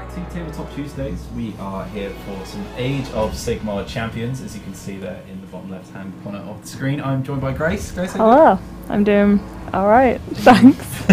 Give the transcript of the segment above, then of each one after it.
back to Tabletop Tuesdays. We are here for some Age of Sigmar champions, as you can see there in the bottom left-hand corner of the screen. I'm joined by Grace. Grace, how hello. You doing? I'm doing all right. Thanks.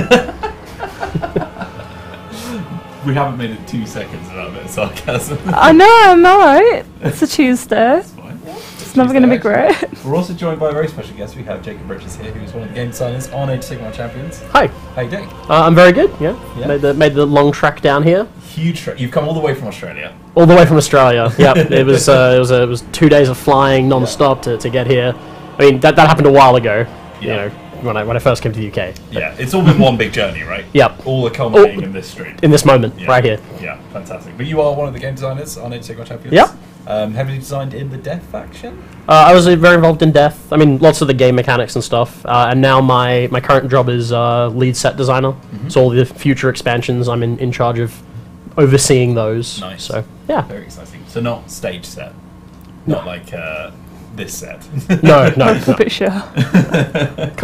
We haven't made it 2 seconds without a bit of sarcasm. I know, I'm all right. It's a Tuesday. It's fine. It's never going to be great. We're also joined by a very special guest. We have Jacob Richards here, who's one of the game designers on Age of Sigmar champions. Hi. How you doing? I'm very good. Yeah. Made the long trek down here. Huge trek. You've come all the way from Australia. All the way from Australia. Yeah. It was 2 days of flying non-stop to get here. I mean that happened a while ago. Yeah. You know, when I first came to the UK. Yeah. It's all been one big journey, right? Yep. All culminating in this street. In this moment, right here. Yeah. Fantastic. But you are one of the game designers on Age of Sigmar champions. Yep. Heavily designed in the Death faction? I was very involved in Death. I mean, lots of the game mechanics and stuff. And now my current job is lead set designer. Mm-hmm. So all the future expansions, I'm in charge of overseeing those. Nice. So, yeah. Very exciting. So not stage set? Not like this set? No. Pretty sure.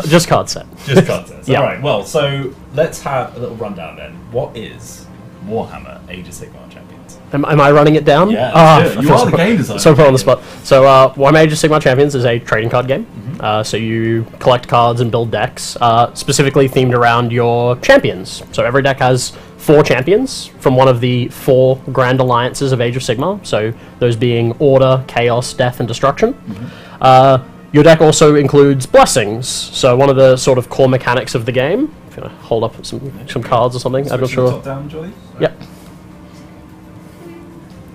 Just card set. Just card sets. Yeah. Alright, well, so let's have a little rundown then. What is Warhammer Age of Sigmar champions? Am I running it down? Yeah, you are the game designer. So put on the spot. So, Warhammer Age of Sigmar Champions is a trading card game. Mm-hmm. So you collect cards and build decks, specifically themed around your champions. So every deck has 4 champions from one of the 4 grand alliances of Age of Sigmar. So those being Order, Chaos, Death, and Destruction. Mm-hmm. Your deck also includes blessings. So one of the sort of core mechanics of the game. If you want to hold up some cards or something, I'm not sure. Top down, Jolly? Yep.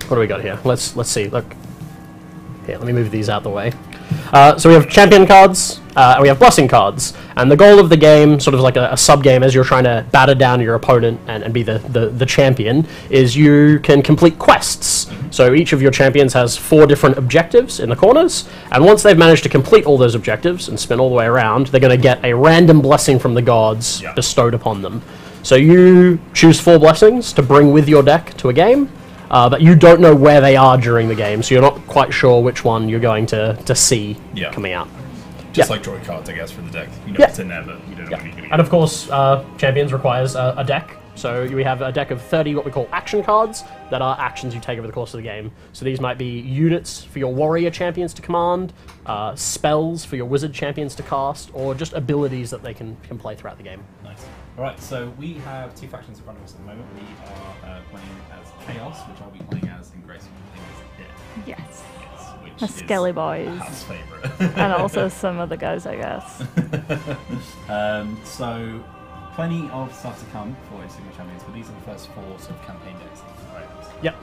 What do we got here? Let's see. Look. Here, let me move these out the way. So we have champion cards, and we have blessing cards. And the goal of the game, sort of like a sub-game as you're trying to batter down your opponent and be the champion, is you can complete quests. So each of your champions has 4 different objectives in the corners, and once they've managed to complete all those objectives and spin all the way around, they're going to get a random blessing from the gods bestowed upon them. So you choose 4 blessings to bring with your deck to a game. But you don't know where they are during the game, so you're not quite sure which one you're going to see coming out. Just like drawing cards, I guess, for the deck. You know it's in there, but you don't know when you're going to get. And of course, Champions requires a deck. So we have a deck of 30 what we call action cards that are actions you take over the course of the game. So these might be units for your warrior champions to command, spells for your wizard champions to cast, or just abilities that they can play throughout the game. Nice. Alright, so we have 2 factions in front of us at the moment. We are playing as Chaos, which I'll be playing as, and Grace will be playing as Death. Yes. Which The Skelly Boys. House favourite. And also some other guys, I guess. So, plenty of stuff to come for Age of Sigmar Champions, but these are the first 4 sort of campaign decks that you can play with. Yep.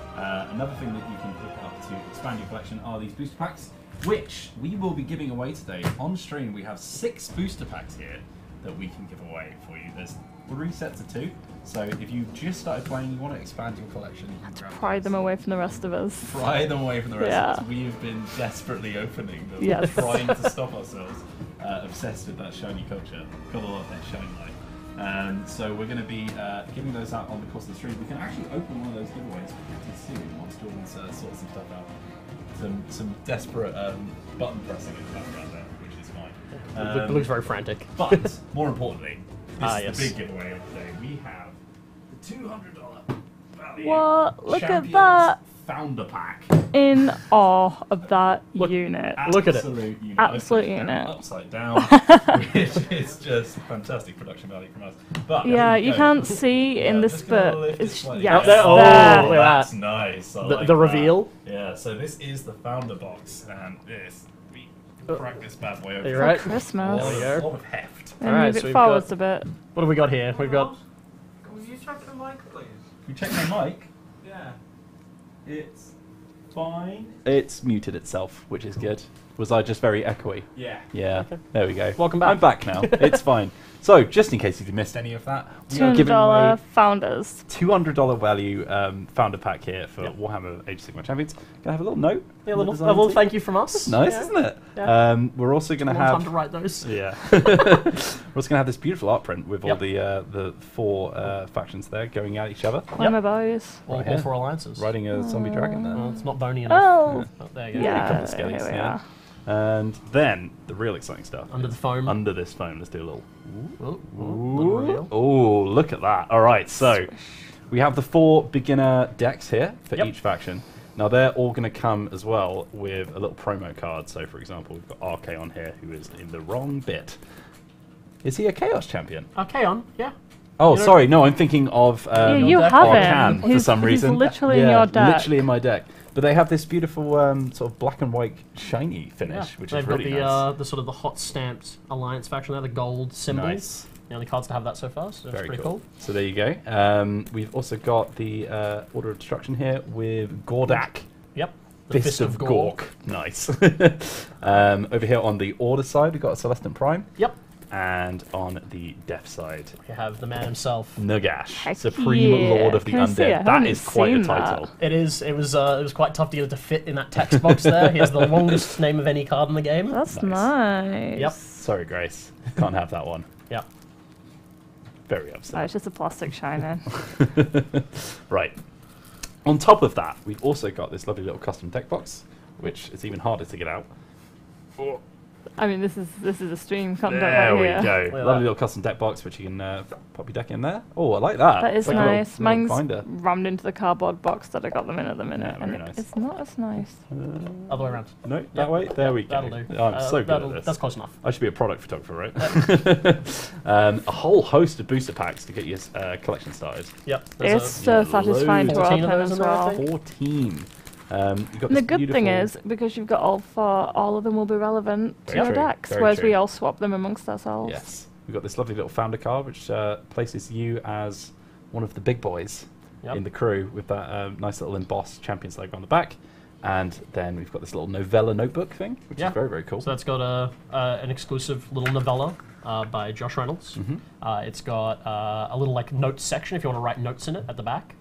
Another thing that you can pick up to expand your collection are these booster packs, which we will be giving away today. On stream, we have 6 booster packs here that we can give away for you. There's 3 sets of 2. So if you just started playing, you want to expand your collection, you can grab Pry them away from the rest of us. Pry them away from the rest of us. We have been desperately opening them, trying to stop ourselves. Obsessed with that shiny culture. Got a lot of that shiny light. So we're going to be giving those out on the course of the stream. We can actually open one of those giveaways pretty soon once Jordan's sorted some stuff out. Some desperate button pressing in the background there, which is fine. It looks very frantic. But more importantly, this is the big giveaway of the day. We have the $200 value. What? Look at Champions that. Founder pack. In awe of that unit. Look at it. Unit. Absolute unit. Upside down, which is just fantastic production value from us. But yeah, you can't see in this, but it's Oh, there. That's nice. The reveal. Yeah, so this is the founder box, and we crack this bad boy open. Are you right? Christmas. A lot of heft. And Alright, move so it we've forwards a bit. What have we got here? We've got. Can you check the mic, please? Can you check my mic? Yeah. It's fine. It's muted itself, which is good. Was I just very echoey? Yeah. Yeah. Okay. There we go. Welcome back. I'm back now. It's fine. So, just in case you've missed any of that, we are giving $200 away founders. $200 value founder pack here for Warhammer Age of Sigmar Champions. Can I have a little note? Yeah, a little thank you from us. That's nice, isn't it? Yeah. We're also going to Time have. to write those. Yeah. We're also going to have this beautiful art print with all the 4 factions there going at each other. My boys. All 4 alliances. Riding a zombie dragon there. Well, it's not bony enough. Oh. Oh, there you go. Yeah, a couple of here skellies, we yeah. are. And then the real exciting stuff. Under the foam. Under this foam, let's do a little. Little reveal. Oh, look at that. All right, so We have the 4 beginner decks here for Yep. each faction. Now they're all going to come as well with a little promo card. So for example, we've got Archaon here, who is in the wrong bit. Is he a Chaos champion? Archaon, yeah. Oh, You know- sorry, no, I'm thinking of Yeah, you deck? have Arcan him. for He's, some reason. He's literally yeah, in your deck. literally in my deck. But they have this beautiful sort of black and white shiny finish, which They've is really got nice. the sort of the hot stamped alliance faction there, the gold symbol. Nice. The only cards to have that so far, so that's Very pretty cool. cool. So there you go. We've also got the Order of Destruction here with Gordak. Yep. The Fist of Gork. Nice. Over here on the Order side, we've got a Celestin Prime. Yep. And on the Death side, We have the man himself. Nagash, Heck Supreme yeah. Lord of the Can I see it? I Undead. That haven't is quite a seen title. that. It was quite tough to get it to fit in that text box there. He has the longest name of any card in the game. That's Nice. nice. Yep. Sorry, Grace. Can't have that one. Yep. Very Oh, upset. it's just a plastic shining. Right. On top of that, we've also got this lovely little custom deck box, which is even harder to get out. I mean, this is a stream content There right we here. go. at Lovely that. little custom deck box, which you can pop your deck in there. Oh, I like that. That is Like a little- nice. little Mine's binder. rammed into the cardboard box that I got them in at the minute, Yeah, and very nice. it's not as nice. Other way around. No, that Yep. way. There we go. That'll do. Oh, I'm so good that'll- at this. That's close enough. I should be a product photographer, right? A whole host of booster packs to get your collection started. Yep. It's so satisfying to loads. open 14 of those as in there, I well. think. 14. You've got And this the good thing beautiful- is, because you've got all 4, all of them will be relevant to Very your true, decks, very whereas true. we all swap them amongst ourselves. Yes. We've got this lovely little founder card, which places you as one of the big boys Yep. in the crew with that nice little embossed Champions logo on the back. And then we've got this little novella notebook thing, which Yeah. is very, very cool. So that's got an exclusive little novella by Josh Reynolds. It's got a little like notes section if you want to write notes in it at the back.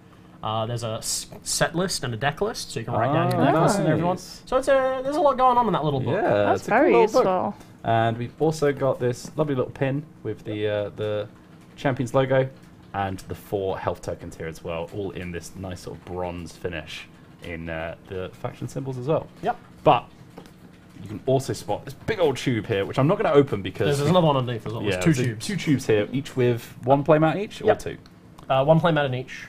There's a set list and a deck list, so you can write down your deck list and everyone. nice. So there's a lot going on in that little book. Yeah, That's it's a cool very little book. useful. And we've also got this lovely little pin with the Champions logo and the 4 health tokens here as well, all in this nice sort of bronze finish in the faction symbols as well. Yep. But you can also spot this big old tube here, which I'm not going to open because There's another one underneath as well. yeah, There's 2 there's tubes. 2 tubes here, each with 1 playmat each or Yep. 2. 1 playmat in each.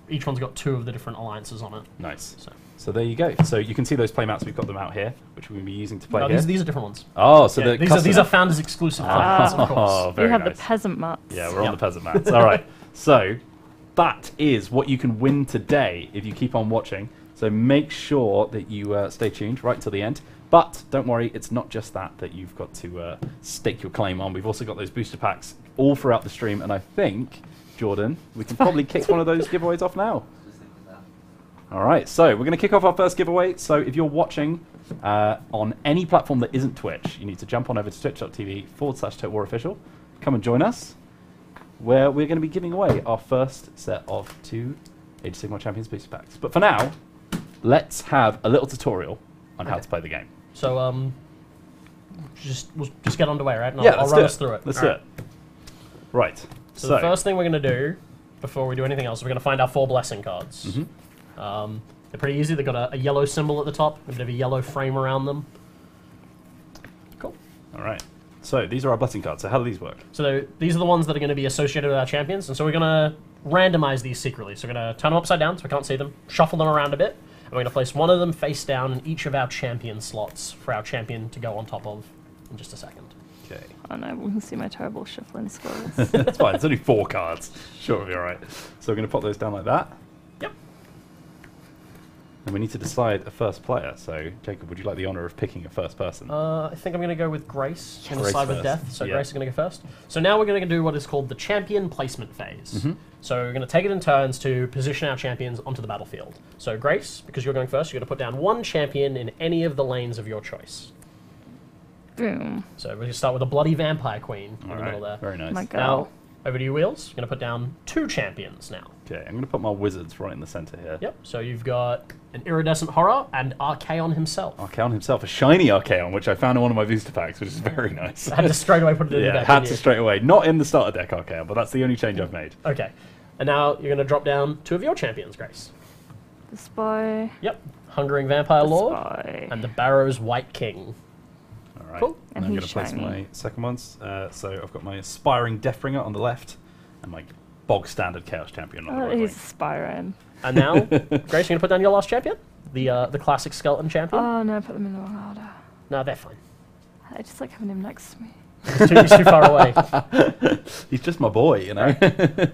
Each one's got 2 of the different alliances on it. Nice. So. So there you go. So you can see those playmats. We've got them out here, which we're going to be using to play No, here. these are different ones. Oh, so Yeah, the these are founders exclusive playmats, of Oh, course. very We have nice. the peasant mats. Yeah, we're on Yep. the peasant mats. All right. So that is what you can win today if you keep on watching. So make sure that you stay tuned right until the end. But don't worry, it's not just that you've got to stake your claim on. We've also got those booster packs all throughout the stream. And I think, Jordan, we can probably kick one of those giveaways off now. All right, so we're going to kick off our first giveaway. So if you're watching on any platform that isn't Twitch, you need to jump on over to twitch.tv/TotalWarOfficial. Come and join us, where we're going to be giving away our first set of 2 Age of Sigmar Champions booster packs. But for now, let's have a little tutorial on how to play the game. So we'll just get underway, right? And Yeah, I'll let's run do us through it. Let's All do right. it. Right. So the first thing we're going to do, before we do anything else, we're going to find our 4 blessing cards. Mm-hmm. They're pretty easy. They've got a yellow symbol at the top, a bit of a yellow frame around them. Cool. All right. So these are our blessing cards. So how do these work? So these are the ones that are going to be associated with our champions, and so we're going to randomize these secretly. So we're going to turn them upside down so we can't see them, shuffle them around a bit, and we're going to place one of them face down in each of our champion slots for our champion to go on top of in just a second. Okay. Oh no, we can see my terrible shuffling skills. That's fine. It's only 4 cards. Sure, it'll be all right. So we're going to pop those down like that. Yep. And we need to decide a first player. So, Jacob, would you like the honour of picking a first person? I think I'm going to go with Grace on the Grace side with first. Death. So Yeah. Grace is going to go first. So now we're going to do what is called the champion placement phase. Mm-hmm. So we're going to take it in turns to position our champions onto the battlefield. So Grace, because you're going first, you're going to put down 1 champion in any of the lanes of your choice. Boom. So we're going to start with a bloody vampire queen in all the middle there. Very nice. My God. Now, over to you, Wheels. You're going to put down 2 champions now. Okay, I'm going to put my wizards right in the centre here. Yep. So you've got an iridescent horror and Archaon himself. Archaon himself, a shiny Archaon, which I found in one of my booster packs, which is very nice. I had to straight away put it in the Yeah, deck. had didn't to you? straight away. Not in the starter deck Archaon, but that's the only change I've made. Okay. And now you're going to drop down 2 of your champions, Grace. The spy. Yep. Hungering Vampire The Lord spy. and the Barrow's White King. All right. Cool. And I'm he's going to place shiny. my second ones. So I've got my Aspiring Deathbringer on the left, and my bog standard Chaos Champion. On the He's aspiring. And now, Grace, you're going to put down your last champion? The classic Skeleton Champion? Oh no, put them in the wrong order. No, they're fine. I just like having him next to me. He's too far away. He's just my boy, you know.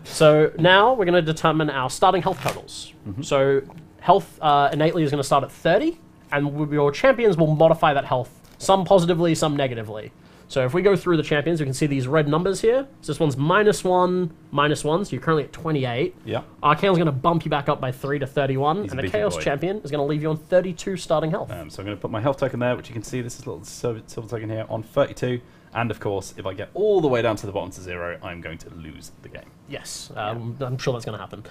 So now we're going to determine our starting health totals. So health innately is going to start at 30, and your champions will modify that health, some positively, some negatively. So if we go through the champions, we can see these red numbers here. So this one's -1, -1, so you're currently at 28. Yeah. Archaon's going to bump you back up by 3 to 31, and the Chaos boy. Champion is going to leave you on 32 starting health. So I'm going to put my health token there, which you can see, this is a little silver token here, on 32. And of course, if I get all the way down to the bottom to 0, I'm going to lose the game. Yes, I'm sure that's going to happen.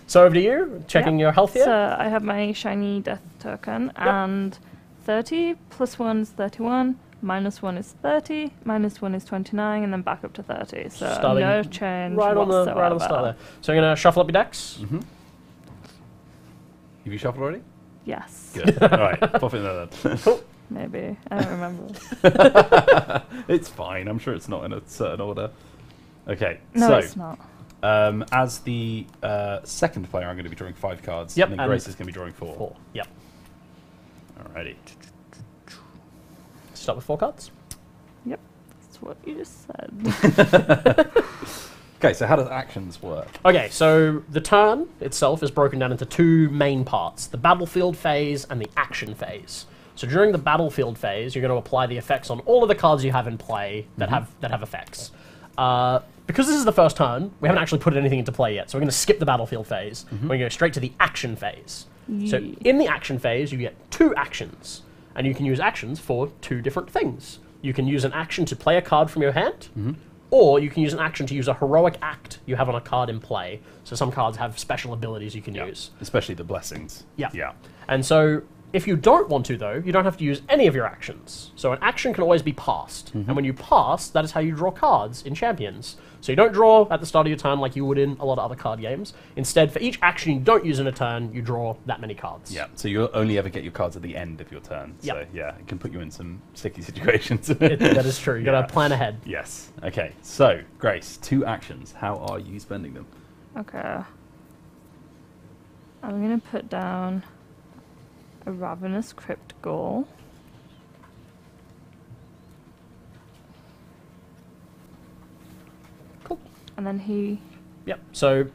So over to you, checking your health here. So I have my shiny death token, and 30 plus 1 is 31, -1 is 30, -1 is 29, and then back up to 30. So Starting no change right on whatsoever. the start there. So I'm going to shuffle up your decks. Have you shuffled already? Yes. Good. All right, pop it in there then. Maybe. I don't remember. It's fine. I'm sure it's not in a certain order. Okay, No, so it's not. as the second player, I'm going to be drawing 5 cards. Yep, And then and Grace is going to be drawing 4. 4. Yep. Alrighty. Start with 4 cards. Yep. That's what you just said. Okay, so how does actions work? Okay, so the turn itself is broken down into 2 main parts, the battlefield phase and the action phase. So during the battlefield phase, you're going to apply the effects on all of the cards you have in play that have effects. Because this is the first turn, we haven't actually put anything into play yet, so we're going to skip the battlefield phase. We're going to go straight to the action phase. So in the action phase, you get 2 actions, and you can use actions for 2 different things. You can use an action to play a card from your hand, or you can use an action to use a heroic act you have on a card in play. So some cards have special abilities you can use. Especially the blessings. Yeah. And so if you don't want to, though, you don't have to use any of your actions. So an action can always be passed. And when you pass, that is how you draw cards in Champions. So you don't draw at the start of your turn like you would in a lot of other card games. Instead, for each action you don't use in a turn, you draw that many cards. Yeah, so you'll only ever get your cards at the end of your turn. So yeah, it can put you in some sticky situations. That is true. You got to plan ahead. Yes. Okay, so, Grace, 2 actions. How are you spending them? Okay. I'm going to put down a Ravenous Crypt Ghoul. Cool. And then he... Yep. So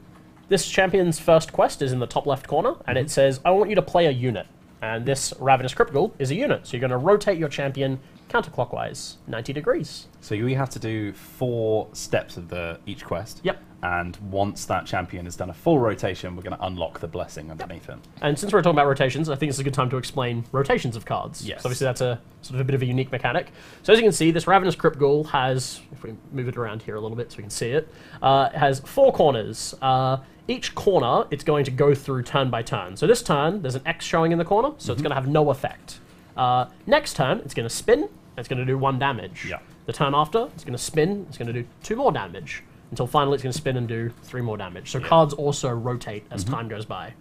this champion's first quest is in the top left corner, and it says, I want you to play a unit. And this Ravenous Crypt Ghoul is a unit. So you're going to rotate your champion counterclockwise, 90 degrees. So we have to do 4 steps of each quest. Yep. And once that champion has done a full rotation, we're going to unlock the blessing underneath him. And since we're talking about rotations, I think it's a good time to explain rotations of cards. Yes. So obviously that's a sort of a bit of a unique mechanic. So as you can see, this Ravenous Crypt Ghoul has, if we move it around here a little bit so we can see it, has 4 corners. Each corner, it's going to go through turn by turn. So this turn, there's an X showing in the corner, so it's going to have no effect. Next turn, it's going to spin, and it's going to do 1 damage. Yeah. The turn after, it's going to spin, it's going to do 2 more damage, until finally it's going to spin and do 3 more damage. So cards also rotate as time goes by.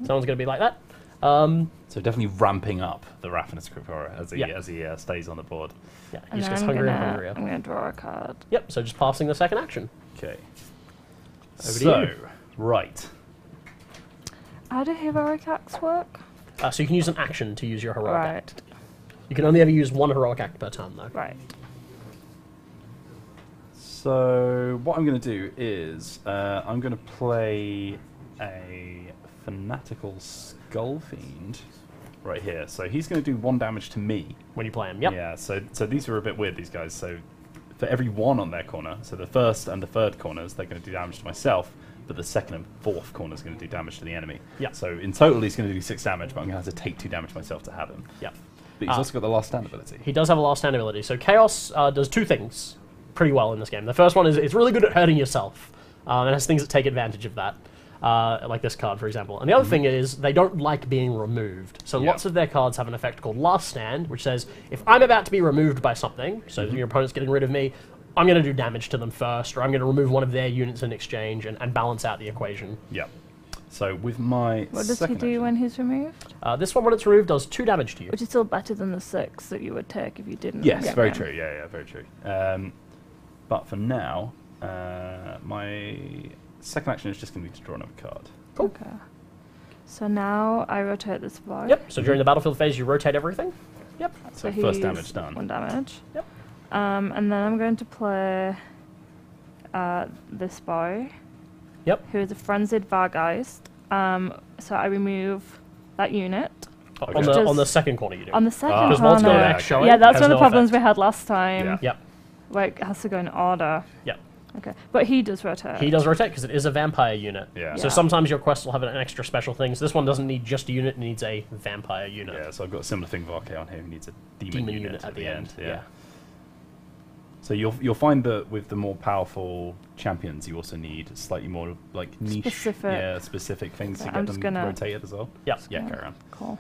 Someone's going to be like that. So definitely ramping up the Ravenous Crypt Ghoul as he stays on the board. Yeah, And he just then gets I'm hungrier and gonna, hungrier. I'm going to draw a card. Yep, so just passing the second action. Okay. Over to you. Right. How do heroic acts work? So you can use an action to use your heroic Right. act. You can only ever use 1 heroic act per turn, though. Right. So what I'm going to do is I'm going to play a Fanatical Skull Fiend right here. So he's going to do 1 damage to me. When you play him, yep. Yeah, so these are a bit weird, these guys. So for every 1 on their corner, so the first and the third corners, they're going to do damage to myself, but the second and fourth corner is going to do damage to the enemy. Yeah. So in total, he's going to do 6 damage, but I'm going to have to take 2 damage myself to have him. Yep. But he's also got the last stand ability. He does have a last stand ability. So Chaos does 2 things pretty well in this game. The first one is it's really good at hurting yourself. And has things that take advantage of that. Like this card, for example. And the other thing is, they don't like being removed. So lots of their cards have an effect called Last Stand, which says, if I'm about to be removed by something, so your opponent's getting rid of me, I'm going to do damage to them first, or I'm going to remove one of their units in exchange and balance out the equation. Yeah. So with my What does he do when he's removed? This one, when it's removed, does 2 damage to you. Which is still better than the 6 that you would take if you didn't. Yes, get very him. true. Yeah, very true. But for now, my second action is just going to be to draw another card. Cool. Okay. So now I rotate this boy. Yep. So during the battlefield phase, you rotate everything. Yep. So first he's damage done. 1 damage. Yep. And then I'm going to play this boy. Yep. Who is a frenzied Vargeist. So I remove that unit. Okay. On the second corner, you do. On the second Because corner. one's got an X showing. Yeah, that's has one of the no problems effect. we had last time. Yeah. Yep. Where it has to go in order. Yep. Okay. But he does rotate. He does rotate because it is a vampire unit. Yeah. So Yeah. sometimes your quest will have an extra special thing. So this one doesn't need just a unit; it needs a vampire unit. Yeah, so I've got a similar thing with Archaon here. Who needs a demon unit at the end. Yeah. So you'll find that with the more powerful champions, you also need slightly more like niche, specific things Okay, to I'm get just them gonna- rotated as well. Yep. Yeah, carry on. Cool.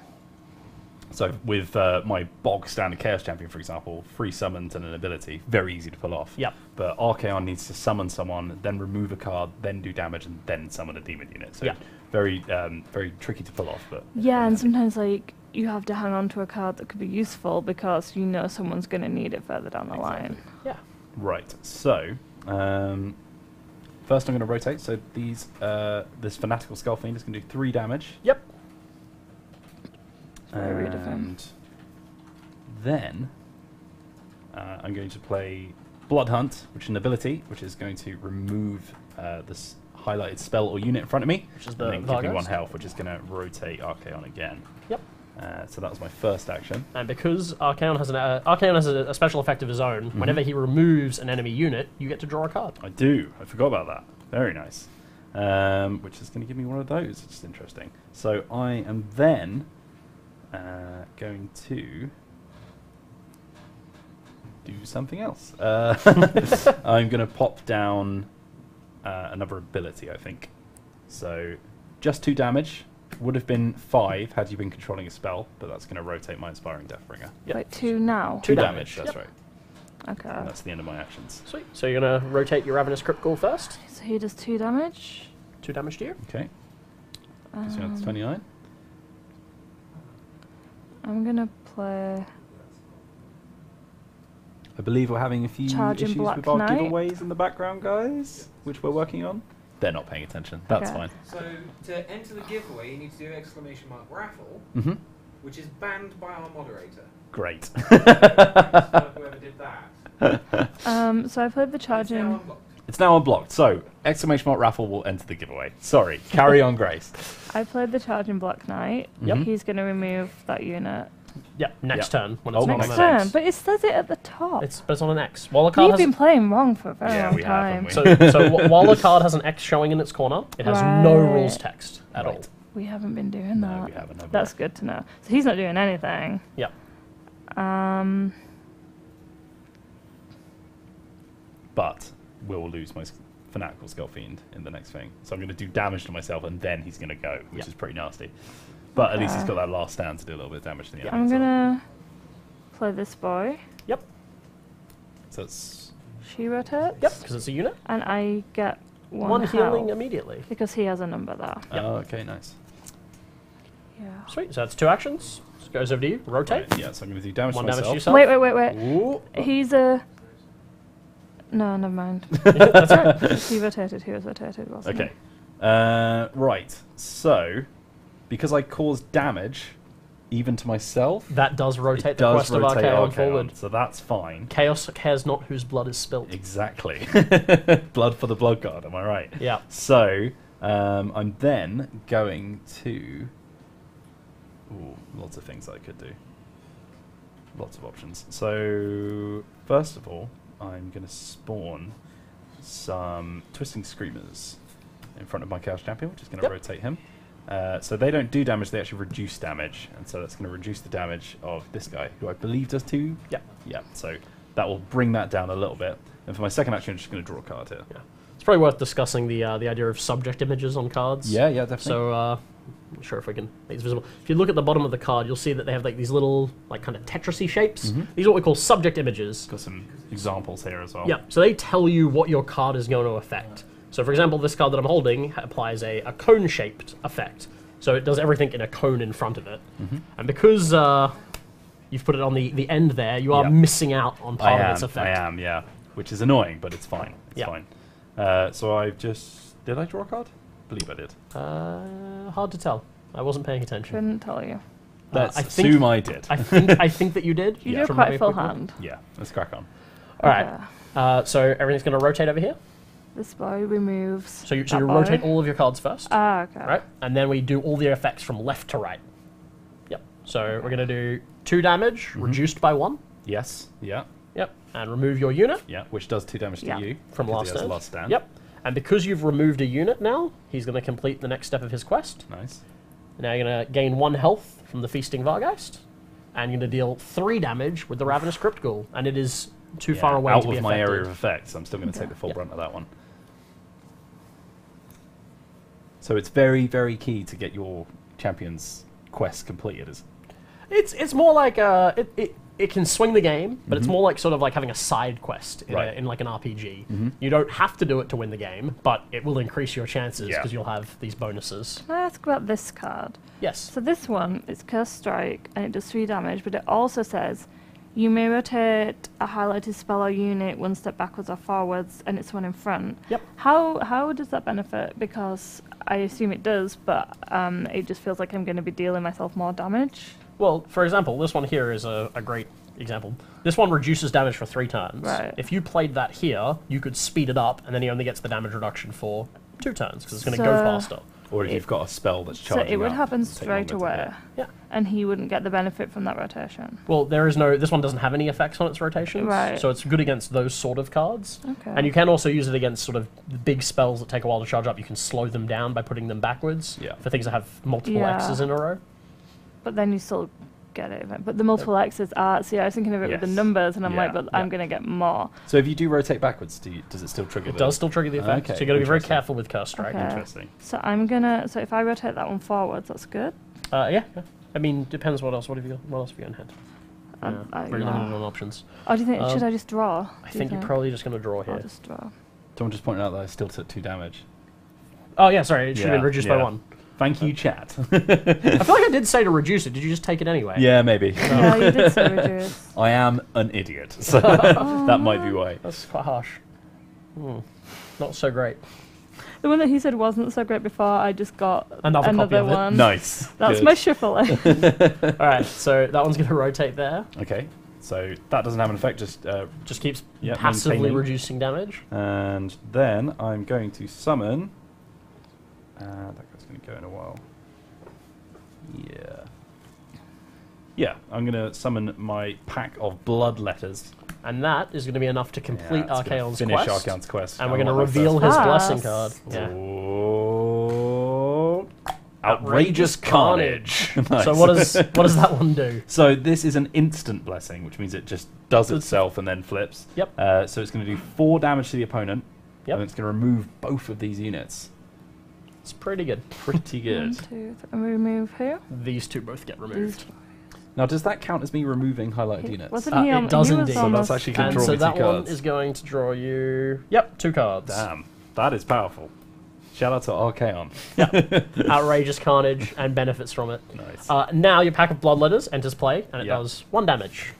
So with my bog standard Chaos Champion, for example, 3 summons and an ability, very easy to pull off. Yep. But Archaon needs to summon someone, then remove a card, then do damage, and then summon a demon unit. So Yep. very tricky to pull off. But Yeah, and sometimes like you have to hang on to a card that could be useful because you know someone's going to need it further down the line. Yeah. right. So first I'm going to rotate. So these this Fanatical Skull Fiend is going to do 3 damage. Yep. Very rude of him. And then I'm going to play Blood Hunt, which is an ability, which is going to remove this highlighted spell or unit in front of me, Which is and the then give me 1 Vargeist. health, which is going to rotate Archaon again. Yep. So that was my first action. And because Archaon has a special effect of his own, whenever he removes an enemy unit, you get to draw a card. I do. I forgot about that. Very nice. Which is going to give me one of those, which is interesting. So I am then going to do something else. I'm going to pop down another ability, I think. So just 2 damage. Would have been 5 had you been controlling a spell, but that's going to rotate my Inspiring Deathbringer. Yep. Wait, 2 now? 2 2 damage, damage, that's yep. right. Okay. And that's the end of my actions. Sweet. So you're going to rotate your Ravenous Crypt Ghoul first. So he does 2 damage. 2 damage to you. Okay. So that's 29. I'm going to play... I believe we're having a few Charge in issues Black with our Knight. giveaways in the background, guys, which we're working on. They're not paying attention. That's Okay. fine. So to enter the giveaway, you need to do exclamation mark raffle, Mm-hmm. which is banned by our moderator. Great. So whoever did that. So I played the It's charge now in... unblocked. It's now unblocked, so exclamation mark raffle will enter the giveaway. Sorry, carry on, Grace. I played the charge in Black Knight. Yep. He's going to remove that unit. Yep. Next Yep. turn. When Oh, it's not Next on makes an turn, X. but it says it at the top. But it's on an X. While a card We've has been playing wrong for a very Yeah, long we have, time. haven't we? so while a card has an X showing in its corner, it has no Right. rules text at all. Right. We haven't been doing No, that. we haven't. have we? That's good to know. So he's not doing anything. Yep. But we'll lose my Fanatical Skull Fiend in the next thing. So I'm going to do damage to myself, and then he's going to go, which Yep. is pretty nasty. But at least he's Okay. got that last stand to do a little bit of damage to the enemy. I'm as well. going to play this boy. Yep. So it's She rotates. Yep. Because it's a unit. And I get One health healing immediately. because he has a number there. Yep. Oh, okay, nice. Yeah. Sweet. So that's 2 actions. This goes over to you. Rotate. Right, yeah, so I'm going to do damage 1 to damage to myself. yourself. Wait. Ooh. He's a... No, never mind. That's right. He was rotated, wasn't Okay. Right. So, because I caused damage, even to myself, That does rotate it the does quest of rotate Archaon Archaon, forward. so that's fine. Chaos cares not whose blood is spilt. Exactly. Blood for the blood god, am I right? Yeah. So, I'm then going to... Ooh, lots of things I could do. Lots of options. So, first of all, I'm going to spawn some Twisting Screamers in front of my Chaos Champion, which is going to Yep. rotate him. So they don't do damage, they actually reduce damage, and so that's going to reduce the damage of this guy, who I believe does 2. Yeah. Yeah, so that will bring that down a little bit. And for my second action, I'm just going to draw a card here. Yeah. It's probably worth discussing the idea of subject images on cards. Yeah, definitely. So, I'm not sure if we can make this visible. If you look at the bottom of the card, you'll see that they have like these little, like kind of Tetris-y shapes. Mhm. These are what we call subject images. Got some examples here as well. Yeah, so they tell you what your card is going to affect. So, for example, this card that I'm holding applies a cone-shaped effect. So it does everything in a cone in front of it. Mhm. And because you've put it on the end there, you are Yep. missing out on part of its I effect. am, yeah. Which is annoying, but it's fine. It's Yeah. fine. So I've just... Did I draw a card? I believe I did. Hard to tell. I wasn't paying attention. Couldn't tell you. Let's I think- assume I did. I think that you did. You Yeah. do quite full hand. Yeah, let's crack on. All right. So everything's going to rotate over here. This boy removes. So you that rotate boy. all of your cards first. Ah, okay. Right? And then we do all the effects from left to right. Yep. So we're going to do 2 damage, reduced by 1. Yes, yeah, Yep. And remove your unit yeah, which does 2 damage Yeah. to you. from because last he has stand. last stand. Yep. And because you've removed a unit now, he's going to complete the next step of his quest. Nice. Now you're going to gain 1 health from the Feasting Vargeist. And you're going to deal 3 damage with the Ravenous Crypt Ghoul. And it is too far away out to be of my affected. area of effect, so I'm still going to take the full brunt of that one. So it's very, very key to get your champion's quest completed. It's more like it can swing the game, but it's more like sort of like having a side quest in like an RPG. You don't have to do it to win the game, but it will increase your chances because you'll have these bonuses. Can I ask about this card? Yes. So this one is Curse Strike, and it does 3 damage, but it also says you may rotate a highlighted spell or unit 1 step backwards or forwards, and it's one in front. Yep. How does that benefit? Because I assume it does, but it just feels like I'm going to be dealing myself more damage. Well, for example, this one here is a great example. This one reduces damage for 3 turns. Right. If you played that here, you could speed it up, and then he only gets the damage reduction for 2 turns, because it's going to go faster. Or if you've got a spell that's charging So it would up, happen it'll take longer straight to away, hit. Yeah. and he wouldn't get the benefit from that rotation. Well, this one doesn't have any effects on its rotations, Right. so it's good against those sort of cards. Okay. And you can also use it against sort of the big spells that take a while to charge up. You can slow them down by putting them backwards for things that have multiple Yeah. X's in a row. But then you still get it. But the multiple X's are... See, I was thinking of it with the Yes. numbers, and I'm Yeah. like, but I'm going to get more. So if you do rotate backwards, does it still trigger It does still trigger the effect, Okay, so you got to be very interesting. careful with Curse Strike. Okay. Interesting. So I'm going to... So if I rotate that one forwards, that's good? Yeah. I mean, depends what else. What else have you got in hand? Very yeah. limited on options. Oh, do you think... should I just draw? I think you're probably just going to draw here. I'll just draw. Someone just pointed out that I still took 2 damage. Oh yeah, sorry, it should have been reduced by 1. Thank you, chat. I feel like I did say to reduce it. Did you just take it anyway? Yeah, maybe. Yeah, you did say reduce. I am an idiot, so that might be why. That's quite harsh. Not so great. The one that he said wasn't so great before, I just got Another copy of it. one. Nice. That's Good. my shuffling. Alright, so that one's going to rotate there. Okay, so that doesn't have an effect, Just keeps Yeah, passively maintaining. reducing damage. and then I'm going to summon. That guy's going to go in a while. Yeah, I'm going to summon my pack of blood letters. And that is going to be enough to complete Yeah, it's gonna Archaon's finish quest. Archaon's quest. And I we're going to want my reveal first his Ah, blessing card. Yeah. Oh, outrageous carnage. Nice. So what does that one do? So this is an instant blessing, which means it just does itself and then flips. Yep. So it's going to do 4 damage to the opponent. Yep. And it's going to remove both of these units. It's pretty good. Pretty good. 1, 2, 3. Remove who? These 2 both get removed. Now, does that count as me removing highlighted units? Wasn't he on... It does he was indeed. So almost- that's actually going And to draw so me 2 that one cards. is going to draw you... Yep, 2 cards. Damn, that is powerful. Shout out to Archaon. Outrageous carnage and benefits from it. Nice. Now your pack of blood letters enters play, and it Yep. does 1 damage.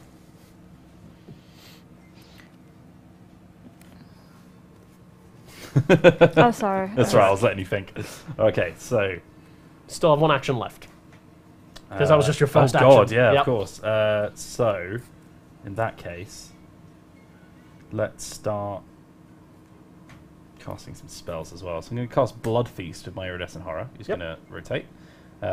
Oh, sorry. That's right, I was letting you think. Okay, so... Still have 1 action left. Because that was just your first oh action. God, yeah, Yep. of course. So, in that case, let's start casting some spells as well. So I'm going to cast Blood Feast with my Iridescent Horror, who's Yep. going to rotate.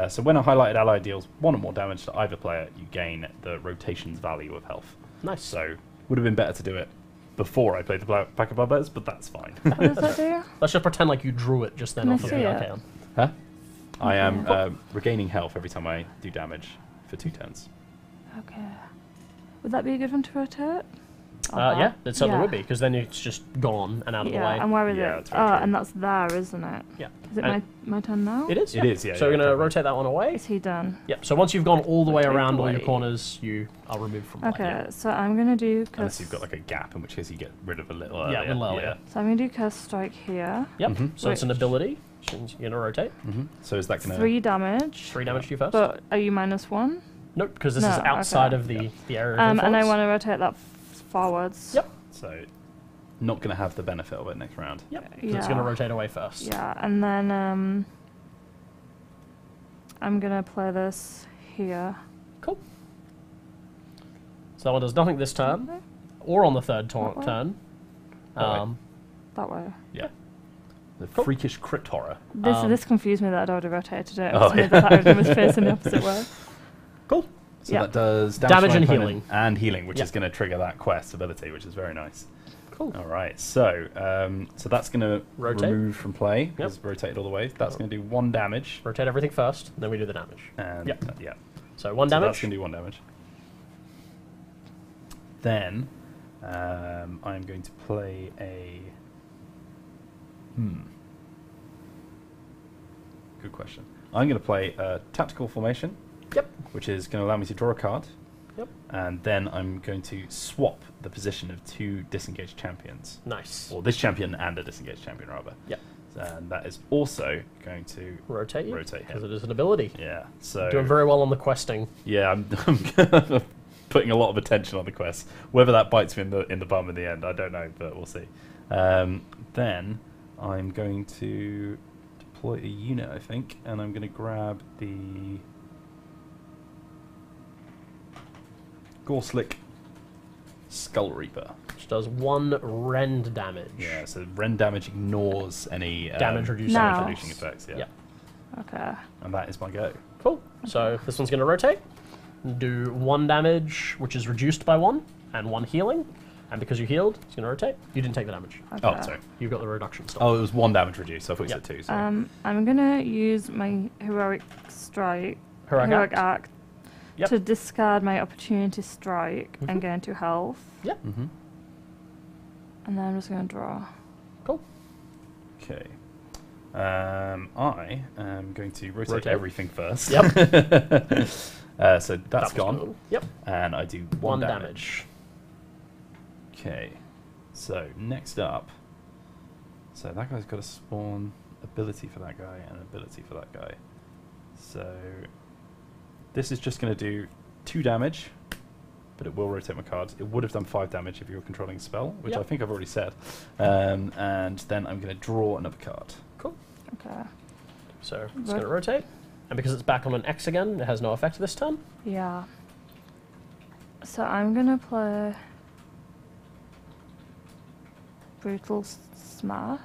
So when a highlighted ally deals 1 or more damage to either player, you gain the rotation's value of health. Nice. So, would have been better to do it before I played the pack of barbers, but that's fine. What does that do? Let's just pretend like you drew it just then Can I off of the see it? Archaon. Huh? I am Okay. regaining health every time I do damage for 2 turns. Okay. Would that be a good one to rotate? Yeah, it certainly Yeah. would be, because then it's just gone and out of the Yeah, way. and where is Yeah, it? it's Oh, very true. and that's there, isn't it? Yeah. Is it And my turn now? It is. It is, yeah, So yeah, we're going to definitely. rotate that one away. Is he done? Yep. So once you've gone all the way Rotate around all your away. corners, you are removed from play. Okay, so I'm going to do... Unless you've got like a gap, in which case you get rid of a little earlier. Yeah, a little earlier. So I'm going to do Curse Strike here. Yep. Mhm. So it's an Which- ability. So you're going to rotate. So is that going to... 3 damage. 3 damage to you first. But are you -1? Nope, because this No, is outside okay. of the area of And I influence. want to rotate that forwards. Yep. So not going to have the benefit of it next round. Yep. So Yeah. it's going to rotate away first. Yeah, and then I'm gonna play this here. Cool. So that one does nothing this turn, or on the third That way? turn. That way. That way. Yeah. The Cool. freakish crypt horror. This confused me that I'd already rotated it. It Oh, was me yeah. that that was facing the opposite way. Cool. So Yeah. that does Damage to my and opponent healing. and healing, which Yep. is going to trigger that quest ability, which is very nice. Cool. All right, so so that's going to Rotate. remove from play. Yep. Because rotated all the way. That's going to do 1 damage. Rotate everything first, then we do the damage. And Yep. yeah, So 1 so damage. that's going to do 1 damage. Then I'm going to play a. Good question. I'm going to play a tactical formation. Yep. Which is going to allow me to draw a card. Yep. And then I'm going to swap the position of 2 disengaged champions. Nice. Or this champion and a disengaged champion, rather. Yep. And that is also going to Rotate you. rotate him. Because it is an ability. Yeah. So Doing very well on the questing. yeah, I'm putting a lot of attention on the quest. Whether that bites me in the bum in the end, I don't know, but we'll see. Then I'm going to deploy a unit, I think, and I'm going to grab the Gorslick Skull Reaper. Which does 1 rend damage. Yeah, so rend damage ignores any Damage reducing No. reducing effects. Yeah. Yep. Okay. And that is my go. Cool. So this one's going to rotate. Do 1 damage, which is reduced by 1, and 1 healing. And because you healed, it's going to rotate. You didn't take the damage. Okay. Oh, sorry. You've got the reduction still. Oh, it was 1 damage reduced. So I thought you Yep. said 2. So. I'm gonna use my heroic strike, Heroic act. act, Yep. to discard my opportunity strike and get into health, Yep. Mm-hmm. and then I'm just gonna draw. Cool. Okay. I am going to rotate, everything first. Yep. So that's was gone. cool. Yep. And I do 1 1 damage. Okay. So next up. So that guy's got a spawn ability for that guy and an ability for that guy. So this is just going to do 2 damage, but it will rotate my cards. It would have done 5 damage if you were controlling a spell, which Yep. I think I've already said. And then I'm going to draw another card. Cool. Okay. So it's going to rotate. And because it's back on an X again, it has no effect this turn. Yeah. So I'm gonna play Brutal Smash.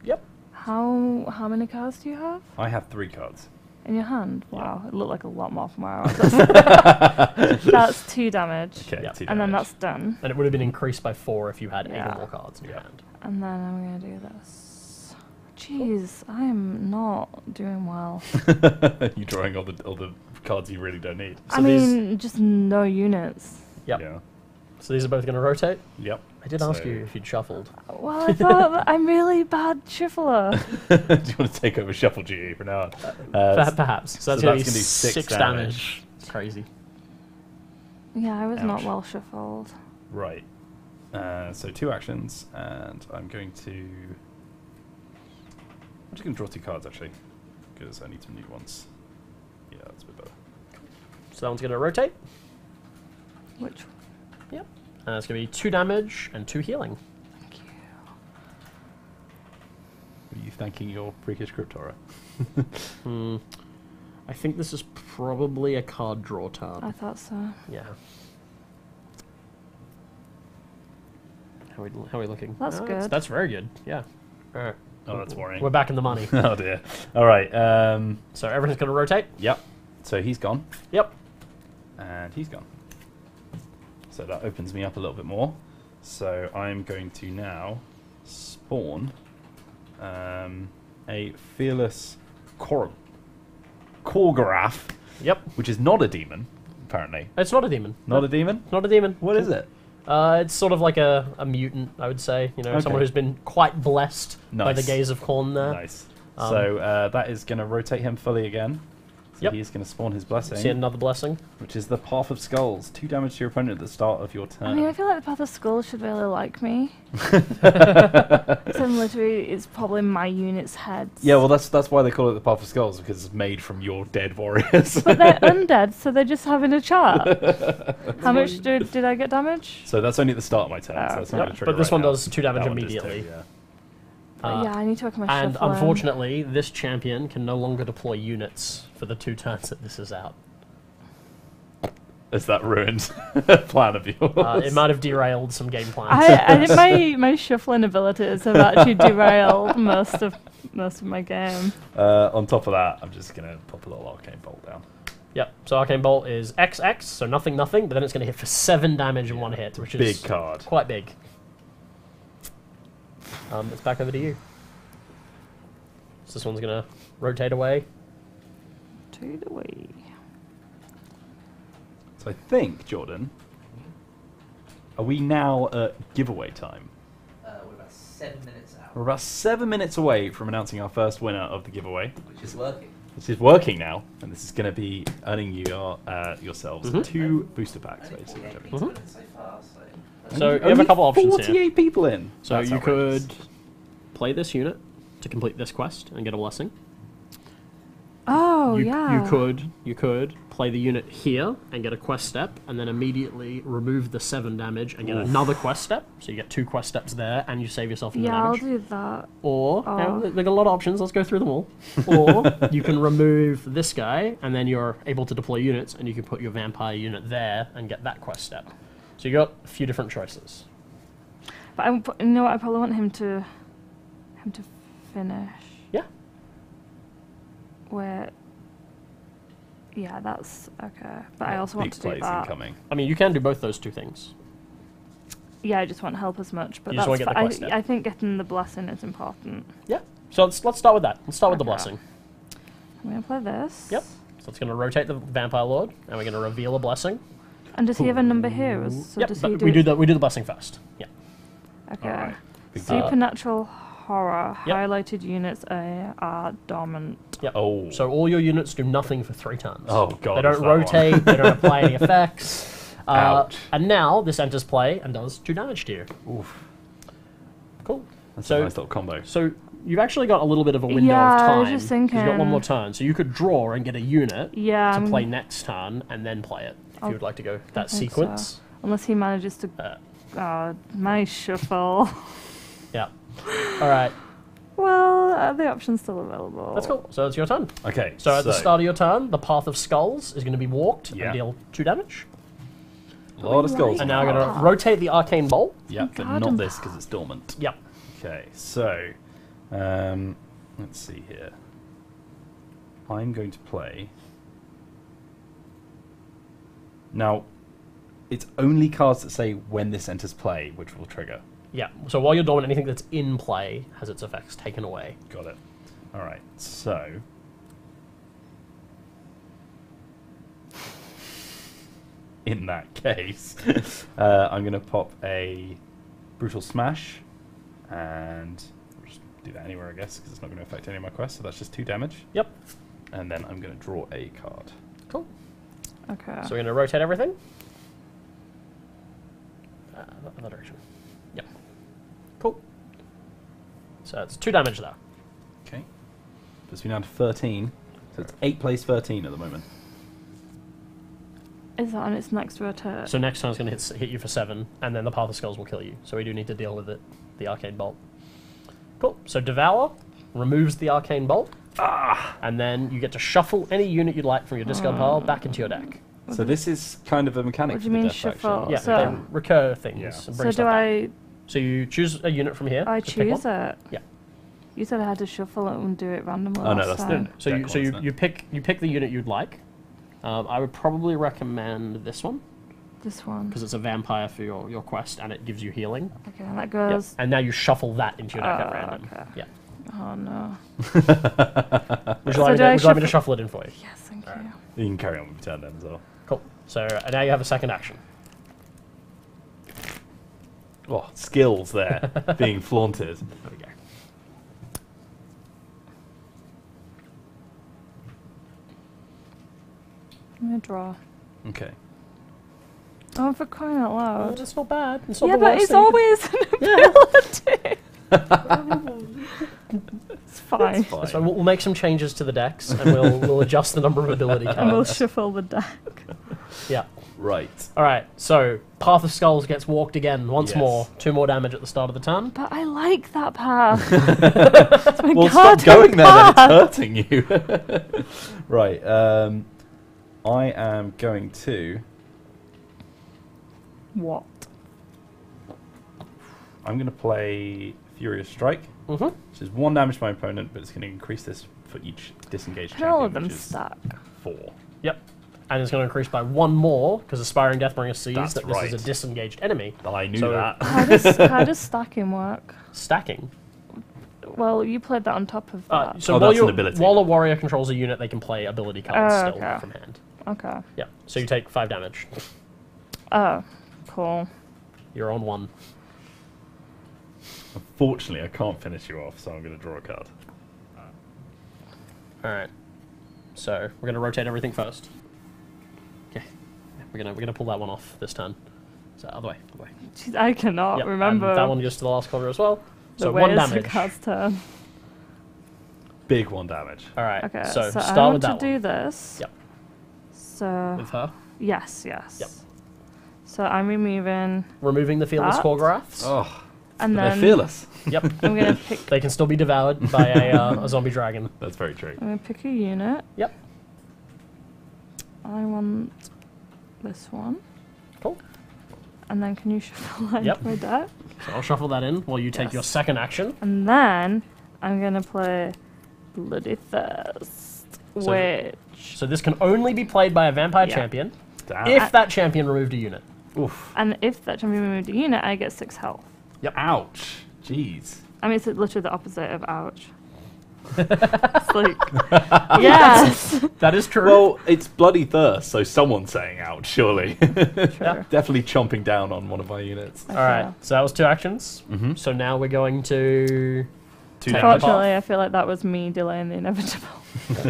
Yep. How many cards do you have I have 3 cards. in your hand? Yeah. Wow, it looked like a lot more from where I was. That's 2 damage. Okay, Yep. 2 And then damage. that's done. And it would have been increased by 4 if you had 8 Yeah. or more cards in your Yeah. hand. And then I'm gonna do this. Jeez, I'm not doing well. You're drawing all the cards you really don't need. So I these- mean, just no units. Yep. Yeah. So these are both going to rotate. Yep. I did ask So- you if you'd shuffled. Well, I thought that I'm really bad shuffler. Do you want to take over shuffle duty for now? Perhaps. So that's so going that's to gonna be do 6 6 damage. damage. It's crazy. Yeah, I was not Ouch. well shuffled. Right. So 2 actions, and I'm going to. I'm just going to draw 2 cards actually, because I need some new ones. Yeah, that's a bit better. So that one's going to rotate. Which? Yep. And it's going to be 2 damage and 2 healing. Thank you. Are you thanking your freakish crypt horror? I think this is probably a card draw turn. I thought so. Yeah. How are we looking? That's good. That's very good. Yeah. Alright. Oh, that's worrying. We're back in the money. Oh dear. All right. So everything's going to rotate? Yep. So he's gone, Yep. and he's gone. So that opens me up a little bit more. So I'm going to now spawn a fearless Korgoraf, Yep. which is not a demon, apparently. It's not a demon. Not a demon? It's not a demon. What is it? It's sort of like a mutant, I would say. You know, Okay. someone who's been quite blessed by the Nice. gaze of Khorne there. Nice. So that is going to rotate him fully again. So he's going to spawn his blessing. See another blessing? Which is the Path of Skulls. 2 damage to your opponent at the start of your turn. I mean, I feel like the Path of Skulls should really like me. Literally, it's probably my unit's heads. Yeah, well, that's why they call it the Path of Skulls, because it's made from your dead warriors. But they're undead, so they're just having a chat. How much did I get damage? So that's only at the start of my turn. So that's not gonna trigger but this right one now. does 2 damage That one does immediately. too, yeah. Yeah, I need to work on my And shuffling. unfortunately, this champion can no longer deploy units for the 2 turns that this is out. Is that ruined plan of yours? It might have derailed some game plans. I think my shuffling abilities have actually derailed most of my game. On top of that, I'm just going to pop a little Arcane Bolt down. Yep, so Arcane Bolt is XX, so nothing, but then it's going to hit for 7 damage in 1 hit, which is Big card. quite big. It's back over to you. So this one's going to rotate away. Rotate away. So I think, Jordan, are we now at giveaway time? We're about 7 minutes out. We're about 7 minutes away from announcing our first winner of the giveaway. Which is working. This is working now, and this is going to be earning you yourselves 2 booster packs, basically. So far, So you have a couple options 48 here. people in. So That's you outrageous. could play this unit to complete this quest and get a blessing. Oh, you, yeah. You could play the unit here and get a quest step, and then immediately remove the 7 damage and get another quest step. So you get 2 quest steps there, and you save yourself from the Yeah, I'll damage. do that. Or they've got a lot of options. Let's go through them all. Or you can remove this guy, and then you're able to deploy units, and you can put your vampire unit there and get that quest step. So you got a few different choices. But you know what? I probably want him to finish. Yeah. Where? Yeah, that's okay. But I also want Big to do plays that. incoming. I mean, you can do both those 2 things. Yeah, I just won't help as much. But You just wanna that's get the quest step. I think getting the blessing is important. Yeah. So let's start with that. Let's start with the Okay. blessing. I'm gonna play this. Yep. So it's going to rotate the Vampire Lord, and we're going to reveal a blessing. And does he have a number here? So Yep, does but he do? we do the blessing first. Yeah. Okay. Alright. Big deal. Supernatural horror. Yep. Highlighted units are dormant. Yep. Oh. So all your units do nothing for 3 turns. Oh, God, They don't is that one. rotate. They don't apply any effects. Ouch. And now this enters play and does 2 damage to you. Oof. Cool. That's So- a nice little combo. So you've actually got a little bit of a window Yeah, of I time. was just thinking. You've got 1 more turn, so you could draw and get a unit Yeah. to play next turn and then play it if you would like to go that think sequence. Unless he manages to. My shuffle. Yeah. All right. Well, the option's still available. That's cool. So it's your turn. Okay. So at the start of your turn, the Path of Skulls is going to be walked Yeah. and deal 2 damage. a lot of skulls. And now I'm going to rotate the Arcane Bolt. Yeah, but God, not I'm- this because it's dormant. Yep. Okay, so let's see here. I'm going to play. Now, it's only cards that say when this enters play, which will trigger. Yeah. So while you're dormant, anything that's in play has its effects taken away. Got it. All right. So, in that case, I'm going to pop a Brutal Smash, and I'll just do that anywhere, I guess, because it's not going to affect any of my quests. So that's just 2 damage. Yep. And then I'm going to draw a card. Cool. Okay. So we're going to rotate everything. Other direction. Yep. Cool. So it's 2 damage there. Okay. Puts me down to 13. So it's 8 plays 13 at the moment. Is that on its next rotate? So next time it's going to hit you for 7, and then the Path of Skulls will kill you. So we do need to deal with it, the Arcane Bolt. Cool. So Devour removes the Arcane Bolt, and then you get to shuffle any unit you'd like from your discard pile back into your deck. So this is kind of a mechanic What do for you the mean death shuffle? faction. Yeah, So- they recur things. Yeah. And So bring do stuff back. I? So you choose a unit from here. I just pick choose one. it. Yeah. You said I had to shuffle it and do it randomly. Oh, no, last that's time. the- So Deck you one, isn't it? you pick the unit you'd like. I would probably recommend this one This one. because it's a vampire for your quest and it gives you healing. Okay, and that Yep. goes. And now you shuffle that into your deck at Oh, random. okay. Yeah. Oh no. Would So you do I like me to shuffle it in for you? Yes, thank you. You can carry on with your turn then as well. Cool. So now you have a second action. Oh, skills there being flaunted. There we go. gonna draw. Okay. Oh, for crying out loud. That's not bad. It's not Yeah, the but worst it's thing always an ability. It's fine. Fine. So we'll make some changes to the decks, and we'll adjust the number of ability cards. And we'll shuffle the deck. Yeah. Right. All right. So Path of Skulls gets walked again once Yes. more. 2 more damage at the start of the turn. But I like that path. It's my Well, stop goddamn going there, then path. it's hurting you. Right. I am going to. What? I'm going to play Furious Strike, Mm-hmm. which is 1 damage to my opponent, but it's going to increase this for each disengaged Can all champion, of them which is stack? 4. Yep. And it's going to increase by 1 more because Aspiring Deathbringer sees That's that this right. is a disengaged enemy. I knew So- that. How does stacking work? Stacking. Well, you played that on top of that. So Oh, while, that's an ability. while a warrior controls a unit, they can play ability cards Oh, still okay. from hand. Okay. Yeah. So you take 5 damage. Oh, cool. You're on 1. Unfortunately, I can't finish you off, so I'm going to draw a card. All right. So we're going to rotate everything first. Okay. We're gonna pull that one off this turn. So other way. Jeez, I cannot Yep, remember. and that one goes to the last corner as well. the So way 1 it's the damage. card's turn. Big 1 damage. All right. Okay, So I start want with to that do one. this. Yep. So With her. yes. Yep. So I'm removing, Removing the Fearless That. Korgoraths. Oh, and they're then fearless. Yep. I'm gonna pick. They can still be devoured by a zombie dragon. That's very true. I'm gonna pick a unit. Yep. I want this one. Cool. And then can you shuffle that Yep. into my deck? So I'll shuffle that in while you take Yes. your second action. And then I'm gonna play Bloody Thirst, So- which So this can only be played by a vampire Yeah. champion Damn. if that champion removed a unit. Oof. and if that champion removed a unit, I get 6 health. Ouch. Jeez. I mean, it's literally the opposite of ouch. It's like, yes. That is true. Well, it's Bloody Thirst, so someone's saying ouch, surely. Sure. Definitely chomping down on one of my units. All right. So that was 2 actions. Mm-hmm. So now we're going to 2 Take damage. Unfortunately, I feel like that was me delaying the inevitable.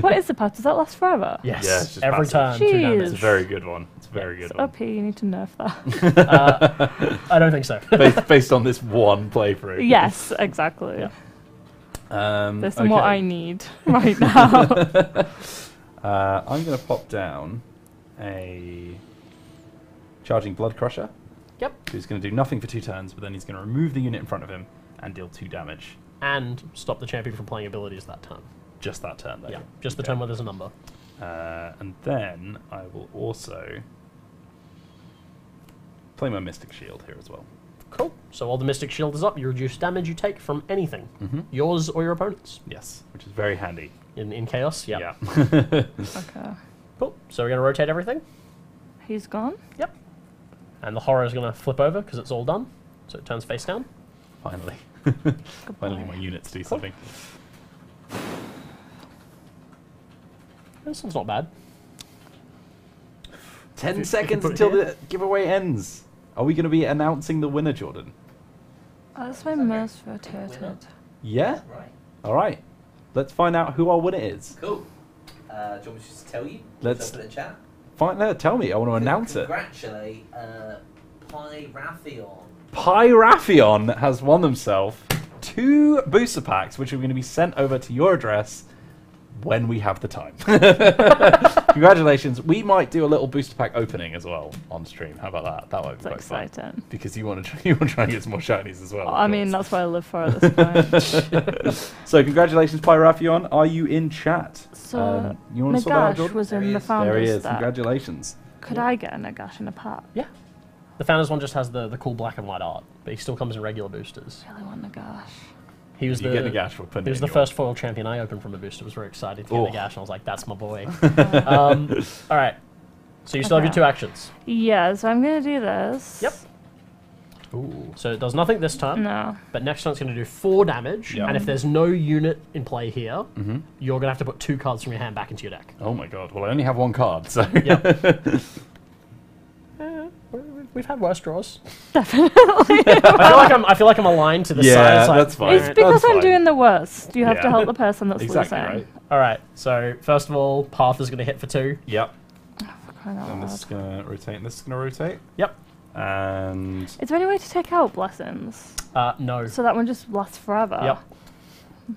What is the path? Does that last forever? yes, Yeah, it's just every passive. turn 2 Jeez. damage. It's a very good one. It's a very good It's one. OP, you need to nerf that. I don't think so. Based on this one playthrough. Yes, exactly. Yeah. This is what okay. I need right now. I'm going to pop down a Charging Blood Crusher. Yep. Who's going to do nothing for 2 turns, but then he's going to remove the unit in front of him and deal 2 damage. And stop the champion from playing abilities that turn. Just that turn, though. Yeah, just the Okay. turn where there's a number. And then I will also play my Mystic Shield here as well. Cool. So while the Mystic Shield is up, you reduce damage you take from anything. Mm-hmm. Yours or your opponent's. Yes, which is very handy. In Chaos? Yep. Yeah. Okay. Cool. So we're going to rotate everything. He's gone. Yep. And the horror is going to flip over because it's all done. So it turns face down. Finally. Goodbye. Finally my units do something. This one's not bad. 10 If you seconds put it until here. the giveaway ends. Are we going to be announcing the winner, Jordan? That's my mouse rotated. Yeah? Right. All right. Let's find out who our winner is. Cool. Do you want me to just tell you? Let's- Just open the chat. No, tell me. I want to announce it. Congratulate Pyrathion. Pyrathion has won themselves 2 booster packs, which are going to be sent over to your address when we have the time. Congratulations. We might do a little booster pack opening as well on stream. How about that? That might be It's quite fun. exciting. Because you want to try and get some more shinies as well. of I mean, course. that's what I live for at this point. So congratulations, Pyrathion. Are you in chat? So, You want to sort that out, Nagash Jordan? was There in he the is. founders There he is. stack. Congratulations. Could I get a Nagash in a pack? Yeah. The Founders one just has the cool black and white art, but he still comes in regular boosters. I really want Nagash. He was You the get Nagash for putting He was it the in your- first foil champion I opened from a booster. I was very excited to Oh. get Nagash, and I was like, that's my boy. All right. So you still have your Okay. 2 actions. Yeah, so I'm going to do this. Yep. Ooh. So it does nothing this turn, No. but next turn it's going to do 4 damage. Yeah. And if there's no unit in play here, Mm-hmm. you're going to have to put 2 cards from your hand back into your deck. Oh my god. Well, I only have 1 card, so. Yep. We've had worse draws. Definitely. I feel like I'm aligned to the Yeah, side. Like, that's fine. It's because That's I'm fine. doing the worst. You have to Yeah. help the person that's Exactly losing. right. All right. So first of all, Path is going to hit for 2. Yep. For crying out And this is loud. going to rotate, and this is going to rotate. Yep. And Is there any way to take out blessings? No. So that one just lasts forever? Yep.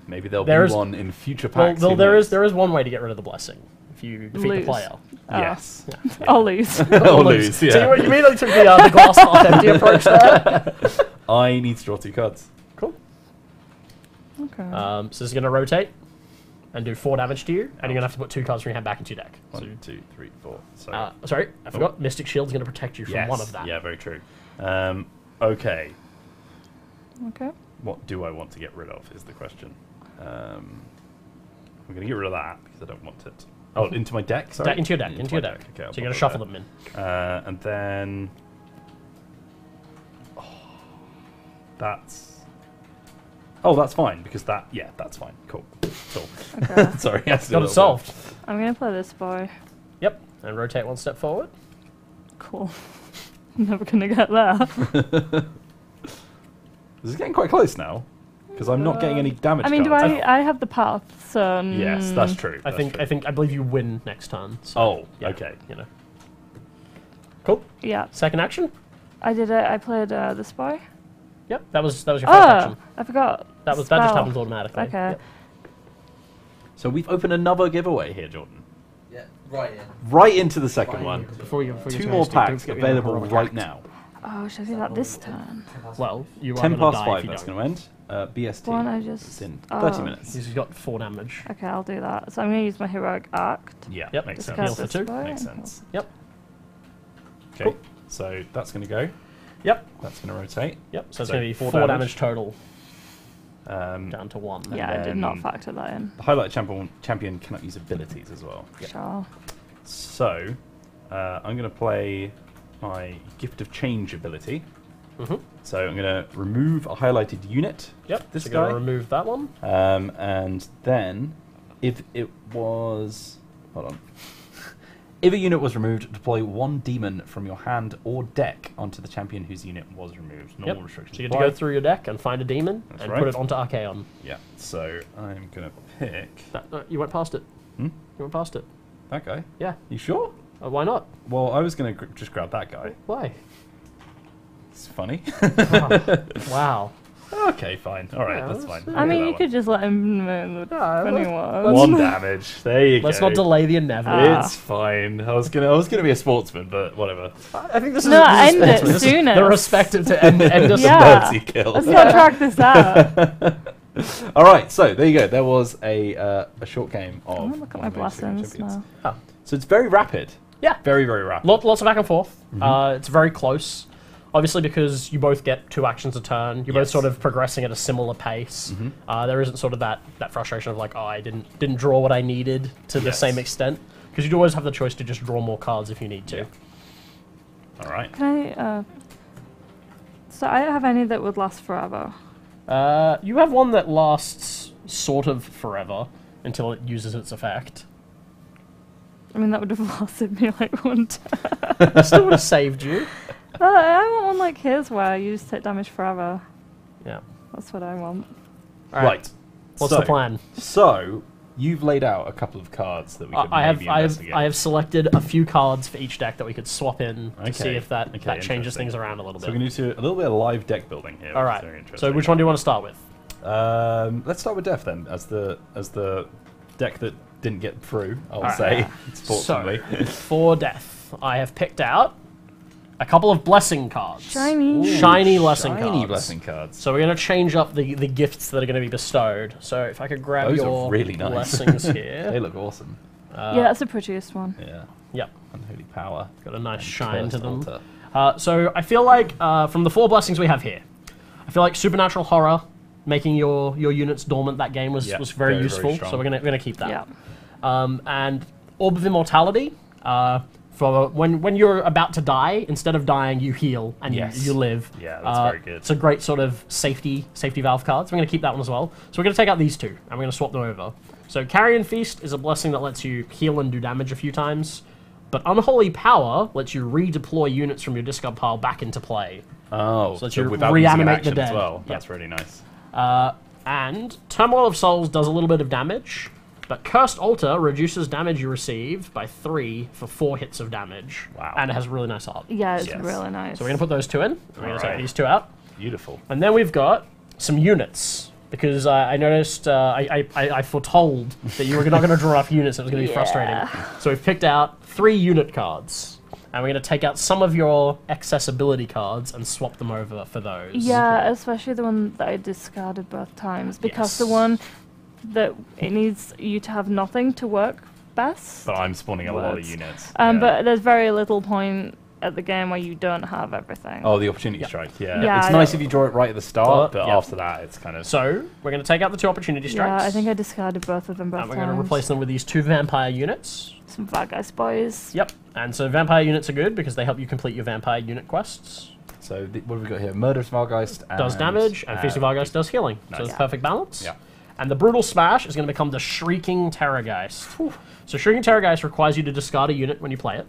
maybe there'll There be is- one in future Well, packs. who there knows? is one way to get rid of the blessing. If you defeat Lose. the player. Yes. I'll lose. I'll lose, yeah. So you immediately took the glass half empty approach there. I need to draw 2 cards. Cool. Okay. So this is going to rotate and do 4 damage to you, and you're going to have to put 2 cards from your hand back into your deck. 1, 2, 3, 4. So, Sorry, I forgot. Mystic Shield's going to protect you from yes. one of that. Yeah, very true. Okay. Okay. What do I want to get rid of is the question. I'm going to get rid of that because I don't want it. Oh, into my deck? Sorry? Into your deck. Into your my deck. Okay, I'll So you're going to pop shuffle it them in. there. And then... that's... Oh, that's fine because that... Yeah, that's fine. Cool. Cool. Okay. Sorry. I still Got it a little solved. I'm going to play this boy. Yep. And rotate 1 step forward. Cool. I'm never going to get there. bit. This is getting quite close now because I'm not getting any damage. I mean, cards. I have the path, so... Yes, that's true. I believe you win next turn. So, Oh, yeah, okay. You know. Cool. Yeah. Second action. I did it. I played this boy. Yep. That was your first Oh! action. I forgot. That just Spell. happens automatically. Okay. Yep. So we've opened another giveaway here, Jordan. Yeah, right in. Right into the second Right one. into Before you 2 more packs available right now. Oh, should I do that this turn? Well, you are 10 gonna past die if 5, you that's don't. going to end. BST. One, I just... It's in oh. 30 minutes. He's got 4 damage. Okay, I'll do that. So I'm going to use my Heroic Act. Yeah, Yep. makes Discard Heal sense. for this 2. boy. Makes sense. Yep. Okay, Cool. so that's going to go. Yep. That's going to rotate. Yep. So it's So going to be 4 4 damage total, Um, down to 1. Yeah, I did not then- factor that in. the highlight champion cannot use abilities as well. Sure. So, I'm going to play my Gift of Change ability. Mm-hmm. So I'm going to remove a highlighted unit. Yep. This so you're guy. going to remove that one. And then, if it was... Hold on. If a unit was removed, deploy 1 demon from your hand or deck onto the champion whose unit was removed. Normal Yep. restrictions So you get apply. to go through your deck and find a demon That's and right. put it onto Archaon. Yeah, so I'm going to pick You went past it. Hmm? You went past it. that guy. Yeah. You sure? Why not? Well, I was going to just grab that guy. Why? It's funny. Wow. Okay, fine. All right, Yeah, that's that's- fine. I mean, you could just let him know the Yeah, funny let's- one. 1 damage. There you Let's go. not delay the inevitable. It's fine. I was gonna be a sportsman, but whatever. I think this is No, this is end it sportsman. This is soonest. the respective to end us. Yeah. Mercy kill. Let's not track this out. All right, so there you go. There was a short game of. I'm gonna look at my Warhammer Age of Sigmar blessings Champions. now. So it's very rapid. Yeah. Very rapid. Lots of back and forth. Mm-hmm. It's very close. Obviously, because you both get 2 actions a turn, you're both Yes. sort of progressing at a similar pace. Mhm. There isn't sort of that frustration of like, oh, I didn't draw what I needed to the Yes. same extent. Because you do always have the choice to just draw more cards if you need to. Yeah. All right. Can I, so I don't have any that would last forever. You have one that lasts sort of forever until it uses its effect. I mean, that would have lasted me like 1 turn. It still would have saved you. I want one like his where you just take damage forever. Yeah. That's what I want. Right. What's So- the plan? So you've laid out a couple of cards that we could maybe investigate. I have selected a few cards for each deck that we could swap in to see Okay. if that Okay, changes interesting. things around a little So bit. we're going to do a little bit of live deck building here. All which right. is very So interesting. which one do you want to start with? Let's start with Def then, as the deck that didn't get through. I'll Alright. say, fortunately. So, for death, I have picked out a couple of blessing cards. Shiny. Shiny blessing Shiny cards. blessing cards. So we're going to change up the gifts that are going to be bestowed. So if I could grab Those are your really nice. blessings They here. look awesome. Yeah, that's the prettiest one. Yeah. Yep. Unholy power. Got a nice and shine to cursed them. altar. So I feel like from the 4 blessings we have here, I feel like supernatural horror, making your units dormant that game was Yeah, very very, very useful. strong. So we're gonna keep that. Yeah. And Orb of Immortality. For when you're about to die, instead of dying, you heal and Yes. you live. Yeah, that's very good. It's a great sort of safety valve card. So we're gonna keep that one as well. So we're gonna take out these 2 and we're gonna swap them over. So Carrion Feast is a blessing that lets you heal and do damage a few times. But Unholy Power lets you redeploy units from your discard pile back into play. Oh, So that you without using an reanimate the action as dead. well. Yep. That's really nice. And Turmoil of Souls does a little bit of damage, But Cursed Altar reduces damage you receive by 3 for 4 hits of damage. Wow. And it has really nice art. Yeah, it's Yes. really nice. So we're going to put those 2 in. We're going to take Alright. these 2 out. Beautiful. And then we've got some units. Because I noticed, I foretold that you were not going to draw enough units. It was going to be frustrating. So we've picked out 3 unit cards. And we're going to take out some of your accessibility cards and swap them over for those. Yeah, especially the one that I discarded both times. Because the one that it needs you to have nothing to work best. But I'm spawning a lot of Words. units. But there's very little point at the game where you don't have everything. Oh, the opportunity strike. Yeah. Yeah, It's I nice know. if you draw it right at the start, but yeah. after that, it's kind of. So we're going to take out the 2 opportunity strikes. Yeah, I think I discarded both of them both And we're times. going to replace them with these 2 vampire units. Some Vargeist boys. Yep. And so vampire units are good because they help you complete your vampire unit quests. So what have we got here? Murderous Vargeist Does damage, and Feasting Vargeist does healing. So Nice. it's perfect balance. Yeah. And the Brutal Smash is going to become the Shrieking Terrorgeist. So Shrieking Terrorgeist requires you to discard a unit when you play it,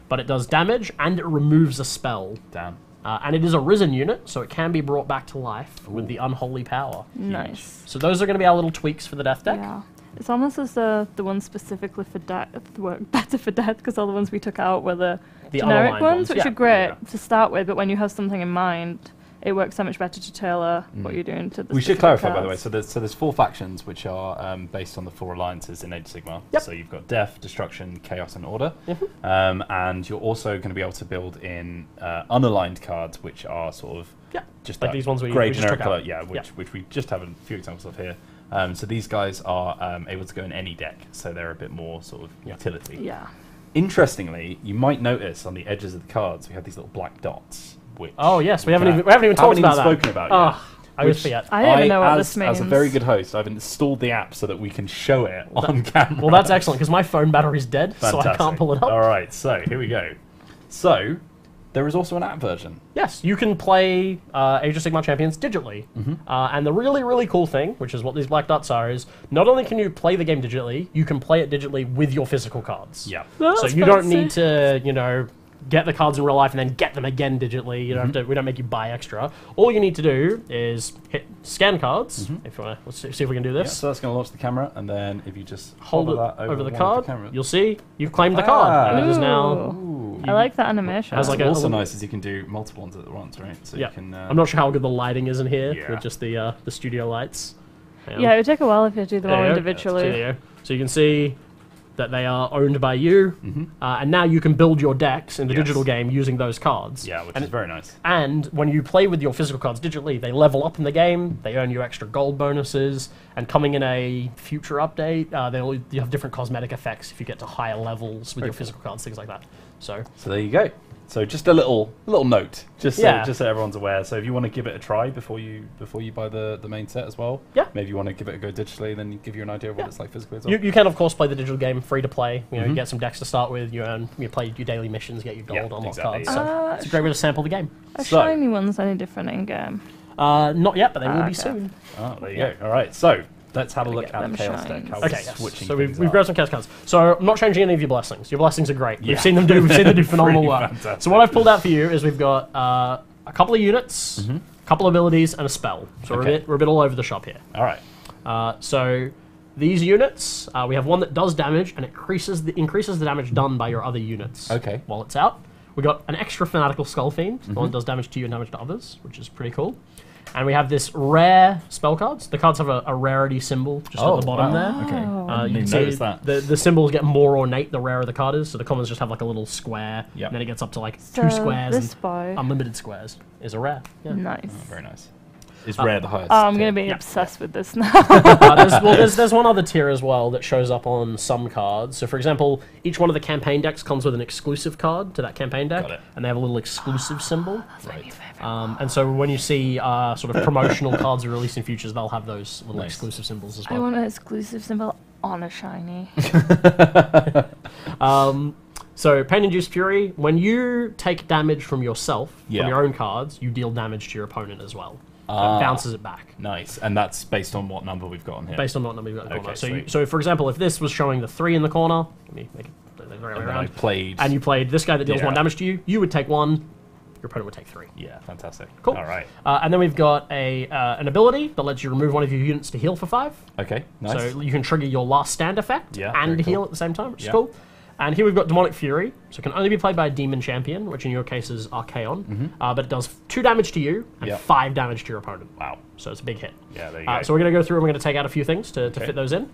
but it does damage and it removes a spell. Damn. And it is a risen unit, so it can be brought back to life with the Unholy Power. Nice. So those are going to be our little tweaks for the Death deck. Yeah. It's almost as the one specifically for death work better for death because all the ones we took out were the generic unaligned ones, which yeah. are great Yeah. to start with, but when you have something in mind, it works so much better to tailor what you're doing to the We should specific clarify, by the way. cards. So there's 4 factions which are based on the 4 alliances in Age of Sigmar. Yep. So you've got Death, Destruction, Chaos, and Order. Mm-hmm. And you're also going to be able to build in unaligned cards, which are sort of Yeah. just Like that these ones we grey just generic took out. colour. Yeah, which we just have a few examples of here. So these guys are able to go in any deck, so they're a bit more sort of utility. Yeah. Interestingly, you might notice on the edges of the cards we have these little black dots. Which Oh yes, we haven't even talked about that. spoken about Oh, yet. I always Which forget. I don't even know what as, this means. As a very good host, I've installed the app so that we can show it on camera. Well, that's excellent because my phone battery's dead, so I Fantastic. can't pull it up. All right, so here we go. So there is also an app version. Yes, you can play Age of Sigmar Champions digitally. And the really, really cool thing, which is what these black dots are, is not only can you play the game digitally, you can play it digitally with your physical cards. Yeah. So you don't need to, get the cards in real life and then get them again digitally. You don't have to. We don't make you buy extra. All you need to do is hit scan cards. If you want to, let's see if we can do Yeah, this. so that's going to launch the camera, and then if you just Hold hover it that over the one of card. camera. You'll see you've claimed the card, and it is now. Ooh. I like that animation. Has What's like a also little- nice is you can do multiple ones at once, right? So Yeah, you can. I'm not sure how good the lighting is in here Yeah. with just the studio lights. Hang on. Yeah, it would take a while if you do them all There you go. individually. There you go. So you can see that they are owned by you, and now you can build your decks in the Yes. digital game using those cards. Yeah, which and, is very nice. And when you play with your physical cards digitally, they level up in the game. They earn you extra gold bonuses, and coming in a future update, you have different cosmetic effects if you get to higher levels with your physical cards, things like that. So there you go. So just a little note, just Yeah. so everyone's aware. So if you want to give it a try before you buy the main set as well, Yeah. maybe you want to give it a go digitally, then give you an idea of what it's like physically as well. you can of course play the digital game free to play. You get some decks to start with. You play your daily missions, get your gold, unlock exactly, cards. So it's a great way to sample the game. Are So- shiny ones any different in game? Not yet, but they will be Okay. soon. Oh, there you go. All right, so let's have a look get at the them chaos deck. shines. How Okay, we're yes. switching So things we've up. grabbed some chaos cards. So I'm not changing any of your blessings. Your blessings are great. Yeah. We've seen them do phenomenal Pretty work. fantastic. So what I've pulled out for you is we've got a couple of units, a couple of abilities, and a spell. So Okay. we're a bit all over the shop here. All right. So these units, we have one that does damage and increases the damage done by your other units. Okay. While it's out, we got an extra fanatical skull fiend. The one that does damage to you and damage to others, which is pretty cool. And we have this rare spell cards. The cards have a rarity symbol just at the bottom there. Okay. You can Didn't see notice that. the symbols get more ornate the rarer the card is. So the commons just have like a little square, Yep. and then it gets up to like So 2 squares this and boy. unlimited squares is a rare. Yeah. Nice. Very nice. Is rare the highest? Oh, I'm going to tier? be obsessed with this now. There's one other tier as well that shows up on some cards. So for example, each one of the campaign decks comes with an exclusive card to that campaign deck, Got it. and they have a little exclusive symbol. Right. And so when you see sort of promotional cards are released in futures, they'll have those little Nice. exclusive symbols as I well. want an exclusive symbol on a shiny. So Pain-Induced Fury, when you take damage from yourself, Yeah. from your own cards, you deal damage to your opponent as well. So Ah. it bounces it back. Nice. And that's based on what number we've got on here? Based on what number you've got in the Okay, corner. sweet. So for example, if this was showing the 3 in the corner, let me make it the right way and then I around. played... And you played this guy that deals Yeah. 1 damage to you, you would take 1, your opponent would take 3. Yeah, fantastic. Cool. All right. And then we've got an ability that lets you remove one of your units to heal for 5. Okay, nice. So you can trigger your last stand effect and very heal cool. at the same time, which is Yeah. cool. And here we've got Demonic Fury, so it can only be played by a demon champion, which in your case is Archaon, but it does 2 damage to you and 5 damage to your opponent. Wow. So it's a big hit. Yeah, there you go. So we're going to go through and we're going to take out a few things to fit those in.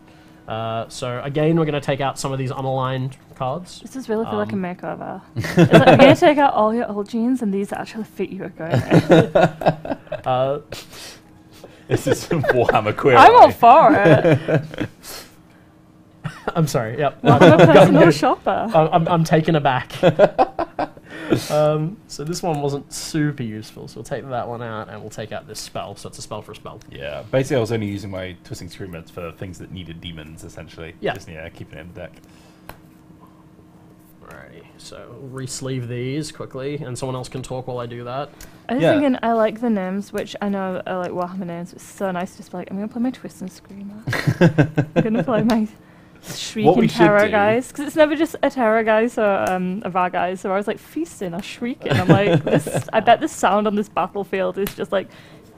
So again, we're going to take out some of these unaligned cards. This is really feel like a makeover. It's like, I'm going to take out all your old jeans and these actually fit you are going in. This is Warhammer Queer. I'm all for it. I'm sorry, yep. I'm a personal shopper. I'm taken aback. So this one wasn't super useful, so we'll take that one out and we'll take out this spell, so it's a spell for a spell. Yeah, basically I was only using my Twisting Screamer for things that needed demons, essentially. Yeah. Just, keeping it in the deck. Alrighty, so re-sleeve these quickly, and someone else can talk while I do that. I was thinking, I like the names, which I know are like Warhammer names. It's so nice to just be like, I'm going to play my Twist and Screamer. I'm going to play my Shrieking Terror guys. Because it's never just a Terror guys or a Var guys. So I was like, feasting or shrieking. I'm like, I bet the sound on this battlefield is just like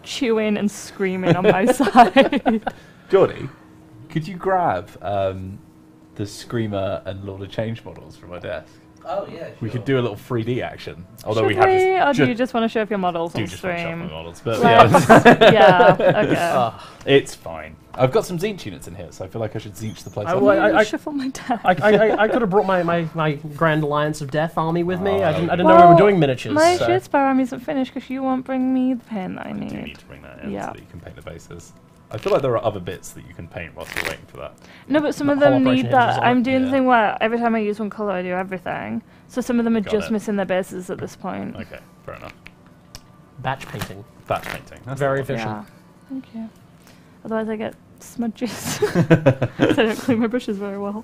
chewing and screaming on my side. Geordie, could you grab the Screamer and Lord of Change models from my desk? Oh, yeah, sure. We could do a little 3D action. Although Should we have we, or just, do you just want to show off your models on just want to show off my stream? models, but Yeah, okay. it's fine. I've got some Zinch units in here, so I feel like I should Zinch the place. I Shuffle my deck. I could have brought my Grand Alliance of Death army with me. I didn't know we Well, were doing miniatures. My so. Shadespire army isn't finished because you won't bring me the paint that I I do need. need to bring that in Yeah. so that you can paint the bases. I feel like there are other bits that you can paint whilst you're waiting for that. No, but some of Whole them operation need hinges that. on I'm it. doing the Yeah. thing where every time I use one colour, I do everything. So some of them are Got just it. missing their bases at this point. Okay, fair enough. Batch painting. Batch painting. That's Very the one. efficient. Yeah. Thank you. Otherwise, I get smudges. I don't clean my brushes very well.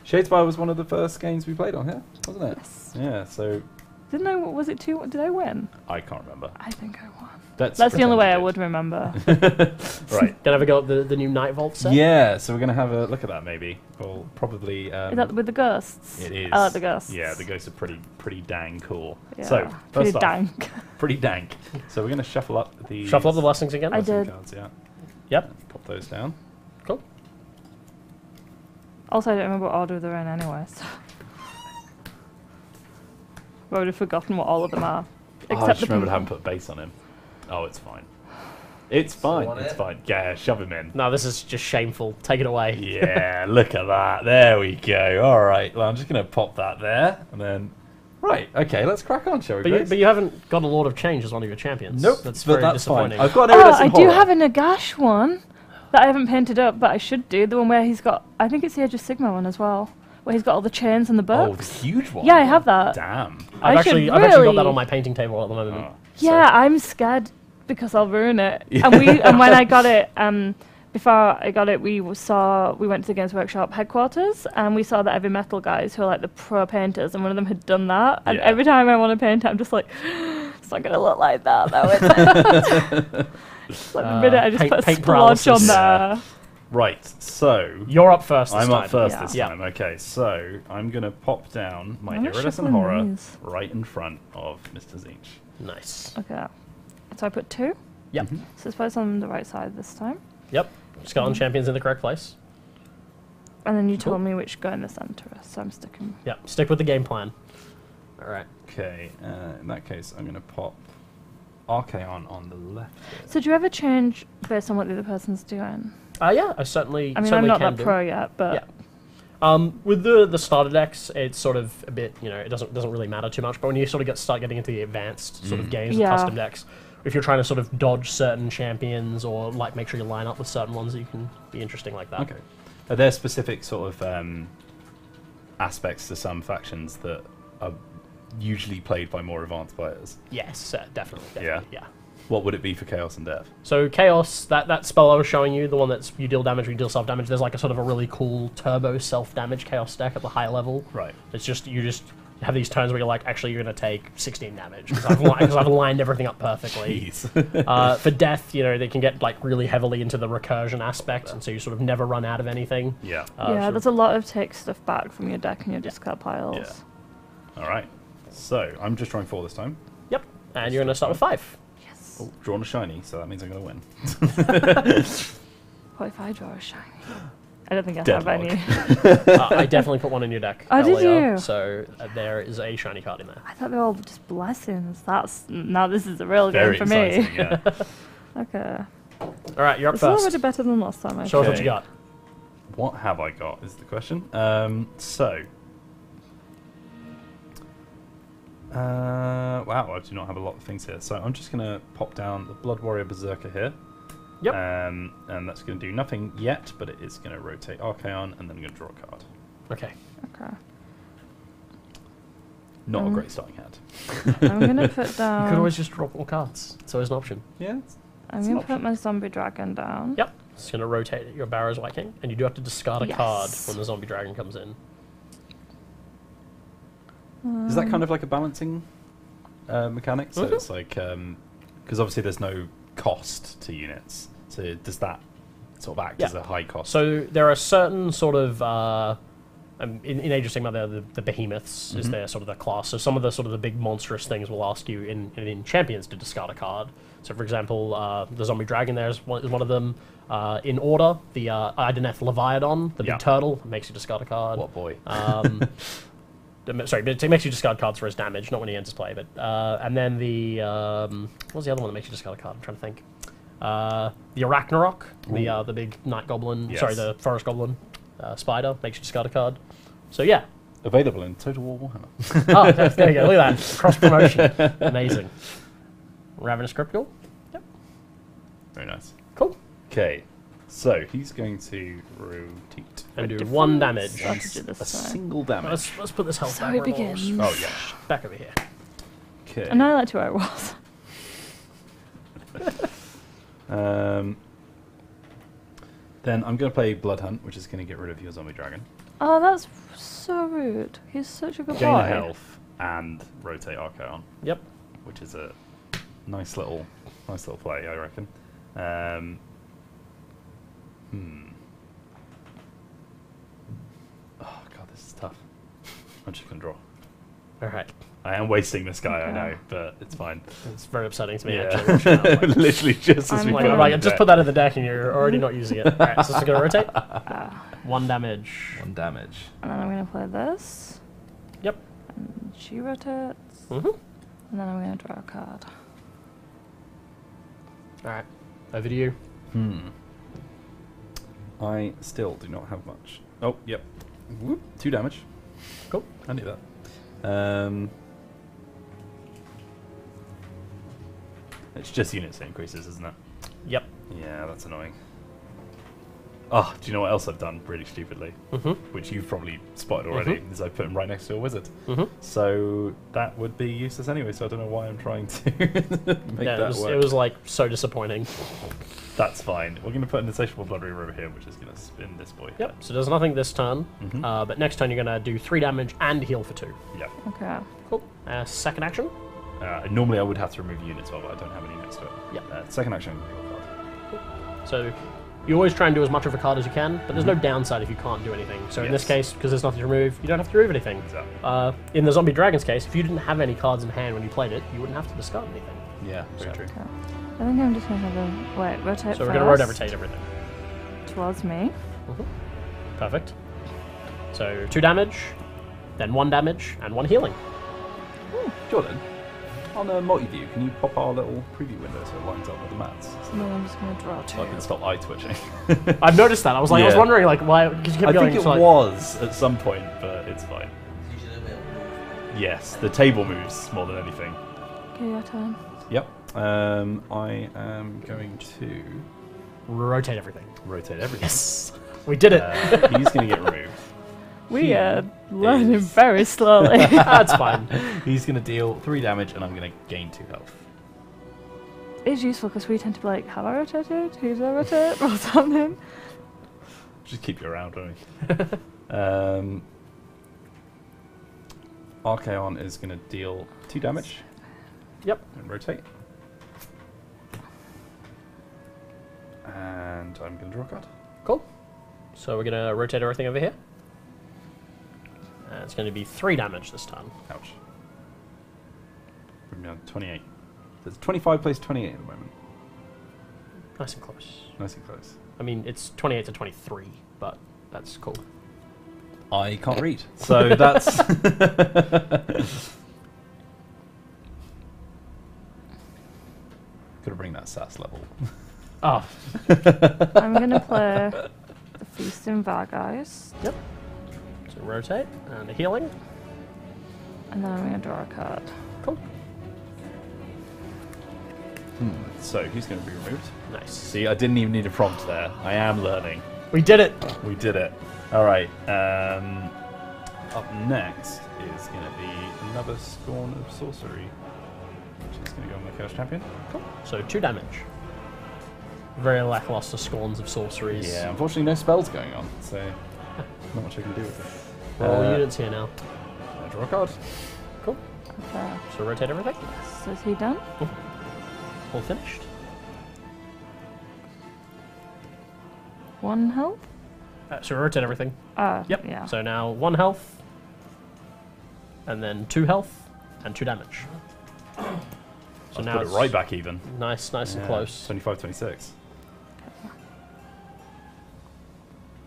Shadespire was one of the first games we played on here, wasn't it? Yes. Yeah, so Didn't I? Was it 2? Did I win? I can't remember. I think I won. Let's That's the only pretend way you I did. would remember. Right. Gonna have a go at the new Night Vault set? Yeah, so we're going to have a look at that maybe. We'll probably... Is that with the ghosts? It is. I like the ghosts. Yeah, the ghosts are pretty dang cool. Yeah. So, pretty first off, dank. pretty dank. So we're going to shuffle up the... Shuffle up the blessings again? I blessing did. cards, yeah. Yep. Pop those down. Cool. Also, I don't remember what order they're in anyway, so... I've already forgotten what all of them are. I Except just the remembered I pink haven't put base on him. Oh, it's fine. It's fine. on It's it? fine. Yeah, shove him in. No, this is just shameful. Take it away. Yeah, look at that. There we go. All right. Well, I'm just going to pop that there, and then... Right, okay, let's crack on, shall we, Grace? But you haven't got a Lord of Change as one of your champions. Nope, That's but very that's fine. disappointing. I've got Oh, Iridescent I do Horror. have a Nagash one that I haven't painted up, but I should do. The one where he's got... I think it's the Age of Sigmar one as well, where he's got all the chains and the Oh, books. the huge one. Yeah, I have that. Damn. I've I should actually got really- that on my painting table at the moment. Oh. Yeah, I'm scared because I'll ruin it. And when I got it, before I got it, we went to the Games Workshop headquarters, and we saw the heavy metal guys who are like the pro painters, and one of them had done that. And Yeah. every time I want to paint it, I'm just like, it's not going to look like that, though. It's like the minute I just paint- put a paint splodge paralysis. on Yeah. there. Right, so... You're up first this I'm time. up first Yeah. this Yeah. time. Okay, so I'm going to pop down my I'm not Iridescent shuffling Horror these. right in front of Mr. Zinch. Nice. Okay. So I put 2. Yep. So it's placed on the right side this time. Yep. Skeleton Champion's in the correct place. And then you Cool. told me which go in the center, so I'm sticking. Yep. Stick with the game plan. All right. Okay, in that case, I'm going to pop Archaon on the left here. So do you ever change based on what the other person's doing? Yeah, I certainly. I mean, I'm certainly not can that do. pro yet, but Yeah. With the starter decks, it's sort of a bit, it doesn't really matter too much. But when you sort of start getting into the advanced sort of games Yeah. of custom decks, if you're trying to sort of dodge certain champions or like make sure you line up with certain ones, you can be interesting like that. Okay. Are there specific sort of aspects to some factions that are usually played by more advanced players? Yes, definitely. Yeah? Yeah. What would it be for Chaos and Death? So Chaos, that spell I was showing you, the one that's you deal damage, you deal self-damage, there's like a sort of a really cool turbo self-damage Chaos deck at the high level. Right. It's just, you just have these turns where you're like, actually you're going to take 16 damage, because I've lined everything up perfectly. Jeez. For Death, they can get like really heavily into the recursion aspect, and so you sort of never run out of anything. Yeah. yeah, there's a lot of take stuff back from your deck and your discard piles. Yeah. All right. So I'm just drawing 4 this time. Yep. And you're going to start with 5. Yes. Oh, drawn a shiny, so that means I'm going to win. What if I draw a shiny? I don't think I Deadlock. have any. I definitely put one in your deck. Oh, did you? So there is a shiny card in there. I thought they were all just blessings. Now this is a real Very game for me. exciting, yeah. Okay. All right, you're up It's a little first. bit better than last time. Show us what Okay. you got. What have I got is the question. Wow, I do not have a lot of things here. So I'm just going to pop down the Blood Warrior Berserker here. Yep. And that's going to do nothing yet, but it is going to rotate Archaon, and then I'm going to draw a card. Okay. Okay. Not a great starting hand. I'm gonna put You down. could always just drop more cards. It's always an option. Yeah. I'm an gonna option. put my zombie dragon down. Yep. It's going to rotate your Barrow's Viking, and you do have to discard a card Yes. when the zombie dragon comes in. Is that kind of like a balancing mechanic? So Mhm. it's like, because obviously there's no cost to units. So does that sort of act Yeah. as a high cost? So there are certain sort of in Age of Sigmar, the behemoths is their sort of the class. So some of the sort of the big monstrous things will ask you in champions to discard a card. So for example, the zombie dragon there is one of them. In order, the Ideneth Leviathan, the Yeah. big turtle, makes you discard a card. What boy? Sorry, but it makes you discard cards for his damage, not when he enters play. But and then the what was the other one that makes you discard a card? I'm trying to think. The Arachnarok, the big night goblin. Yes. Sorry, the forest goblin spider makes you discard a card. So yeah. Available in Total War Warhammer. Oh, there you go. Look at that cross promotion. Amazing. Ravenous Cryptical. Yep. Very nice. Cool. Okay, so he's going to rotate. And do difference. 1 damage. I have to do this A side. single damage. Let's put this health So back. it where it belongs. begins. Oh, yeah. Back over here. Okay. And I like to where it was. Then I'm going to play Blood Hunt, which is going to get rid of your zombie dragon. Oh, that's so rude. He's such a good Gain boy. a health and rotate Archaon, Yep. which is a nice little play, I reckon. Oh god, this is tough. I'm just going to draw. All right. I am wasting this guy, I Okay. know, but it's fine. It's very upsetting to me, Yeah. actually. watching that, like- Literally just as I'm we like, put him Right, in just deck. put that in the deck and you're already not using it. Alright, so it's going to rotate. Ah. 1 damage. 1 damage. And then I'm gonna play this. Yep. And she rotates. Mm-hmm. And then I'm gonna draw a card. Alright, over to you. I still do not have much. Oh, yep. Whoop, 2 damage. Cool. I knew that. It's just units that increases, isn't it? Yep. Yeah, that's annoying. Oh, do you know what else I've done really stupidly? Mm-hmm. Which you've probably spotted already, Mhm. is I put him right next to a wizard. Mm-hmm. So that would be useless anyway, so I don't know why I'm trying to make Yeah, that work. it was like so disappointing. That's fine. We're going to put an Insatiable Blood Reaver over here, which is going to spin this boy. Yep, so there's nothing this turn, Mhm. but next turn you're going to do 3 damage and heal for 2. Yeah. Okay. Cool. Second action? Normally I would have to remove units, but I don't have any next to it. Yep. Second action, draw a card. So you always try and do as much of a card as you can, but there's no downside if you can't do anything. So in this Yes. case, because there's nothing to remove, you don't have to remove anything. Exactly. In the Zombie Dragon's case, if you didn't have any cards in hand when you played it, you wouldn't have to discard anything. Yeah, very So- true. Okay. I think I'm just gonna have a rotate. So we're going to first rotate everything. towards me. Perfect. So 2 damage, then 1 damage, and 1 healing. Jordan, on a multi-view, can you pop our little preview window so it lines up with the mats? And then I'm just gonna draw So I 2. can stop eye twitching. I've noticed that. I was like, I was Yeah. wondering, like, why? Because you kept I going. think it so, like, was at some point, but it's fine. It's usually a bit of Yes, the table moves more than anything. Okay, your turn. Yep. I am going to rotate everything. rotate everything. Yes, we did it. He's going to get removed. We He are learning is- very slowly. That's fine. He's going to deal 3 damage, and I'm going to gain 2 health. It's useful because we tend to be like, have I rotated? Who's I rotate? Or something. Just keep you around, don't we? Archaon is going to deal 2 damage. Yep. And rotate. And I'm going to draw a card. Cool. So we're going to rotate everything over here. It's going to be 3 damage this time. Ouch. Bring me down to 28. There's 25 plays 28 at the moment. Nice and close. Nice and close. I mean, it's 28 to 23, but that's cool. I can't read, so that's. Gotta bring that sass level. Oh. I'm gonna play the Feasting Vargeist. Yep. So rotate and a healing. And then I'm gonna draw a card. Cool. So he's going to be removed. Nice. See, I didn't even need a prompt there. I am learning. We did it. We did it. All right. Up next is going to be another Scorn of Sorcery, which is going to go on the Chaos Champion. Cool. So 2 damage. Very lackluster Scorns of Sorceries. Yeah, unfortunately no spells going on, so not much I can do with it. We're all units here now. I draw a card. Cool. Okay. So rotate everything. So is he done? All finished. 1 health? So rotate everything. Yep. Yeah. So now 1 health, and then 2 health, and 2 damage. So I'll now put it it's right back even. nice and close. 25, 26.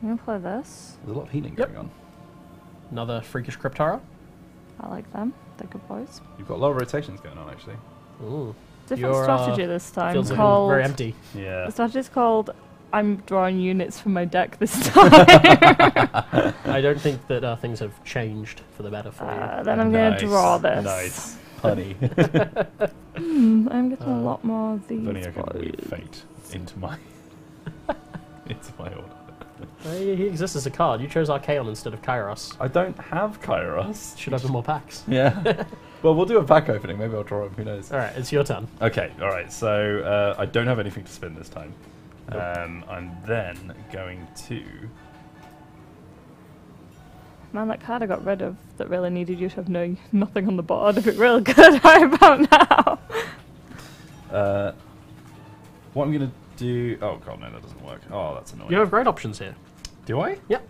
I'm gonna play this. There's a lot of healing Yep. going on. Another freakish Cryptara. I like them. They're good boys. You've got a lot of rotations going on, actually. Ooh. Different Your, strategy this time. Feels like Called very empty. Yeah. The strategy's called I'm drawing units from my deck this time. I don't think that things have changed for the better for you. Then I'm gonna draw this. Nice. Honey. I'm getting a lot more of these. If only I could boys. read fate into my into my order. He exists as a card. You chose Archaon instead of Kairos. I don't have Kairos. Should open more packs. Yeah. Well, we'll do a pack opening. Maybe I'll draw him. Who knows? Alright, it's your turn. Okay. All right. So I don't have anything to spin this time. Nope. I'm then going to. Man, that card I got rid of that really needed you to have nothing on the board. If it real good right about now. What I'm gonna do? Oh god, no, that doesn't work. Oh, that's annoying. You have great options here. Do I? Yep.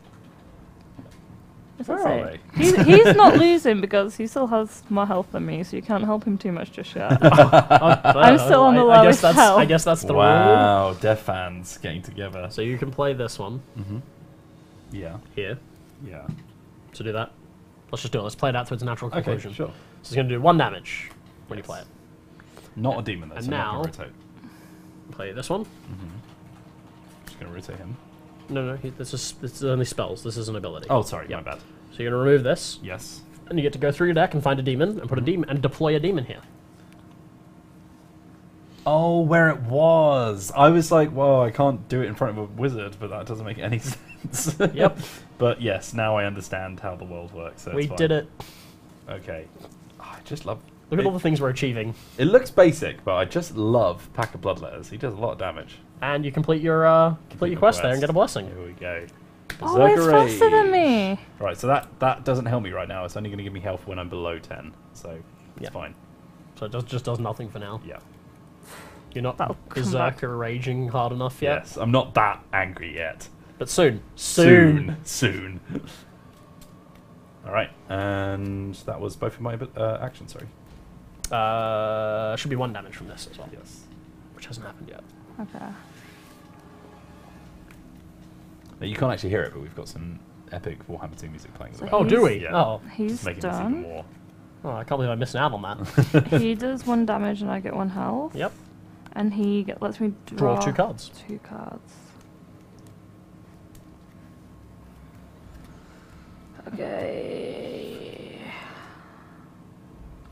What's Where that are say? they? He's not losing because he still has more health than me, so you can't help him too much just yet. I'm still on the lowest health. I guess that's the rule. Wow, Death fans getting together. So you can play this one Yeah. here. Yeah. To do that, let's just do it. Let's play it out to its natural Okay, conclusion. sure. So it's going to do 1 damage when you play it. Not a demon, though, And so I'm not now- gonna rotate. Play this one. Just gonna rotate him. No, this is only spells. This is an ability. Oh, sorry, my bad. So you're going to remove this, Yes. and you get to go through your deck and find a demon, and put a demon, and deploy a demon here. Oh, where it was. I was like, whoa, I can't do it in front of a wizard, but that doesn't make any sense. Yep. But yes, now I understand how the world works. So We it's fine. did it. Okay. Oh, I just love. Look at all the things we're achieving. It looks basic, but I just love Pack of Bloodletters. He does a lot of damage. And you complete your quest there and get a blessing. Here we go. Oh, it's Berserker faster than Rage. me. Right, so that doesn't help me right now. It's only going to give me health when I'm below 10. So it's Yeah. fine. So it just does nothing for now. Yeah. You're not That'll come back. Berserker raging hard enough yet. Yes, I'm not that angry yet. But soon. Soon. All right, and that was both of my actions. Sorry. Should be 1 damage from this as well. Yes. Which hasn't happened yet. Okay. Now, you can't actually hear it, but we've got some epic Warhammer 2 music playing. At the So Oh, back. do we? Yeah. Oh. He's Just making this even done. more. Oh, I can't believe I'm missing out on that. He does 1 damage and I get 1 health. Yep. And he lets me Draw 2 cards. 2 cards. Okay.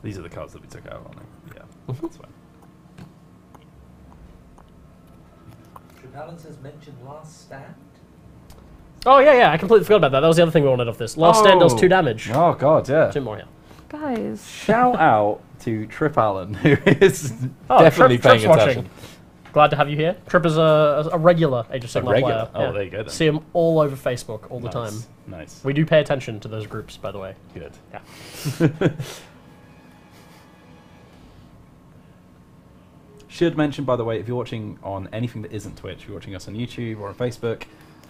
These are the cards that we took out, aren't they? Yeah, Mhm. that's fine. Balance has mentioned Last Stand. Oh, yeah, I completely forgot about that. That was the other thing we wanted off this. Last stand does 2 damage. Oh god, yeah. 2 more here. Guys. Shout out to Trip Allen, who is Oh, definitely Trip's paying attention. watching. Glad to have you here. Trip is a regular Age of Sigmar regular? player. Oh, there you go then. See him all over Facebook all the time. Nice. We do pay attention to those groups, by the way. Good. Yeah. Should mention, by the way, if you're watching on anything that isn't Twitch, if you're watching us on YouTube or on Facebook,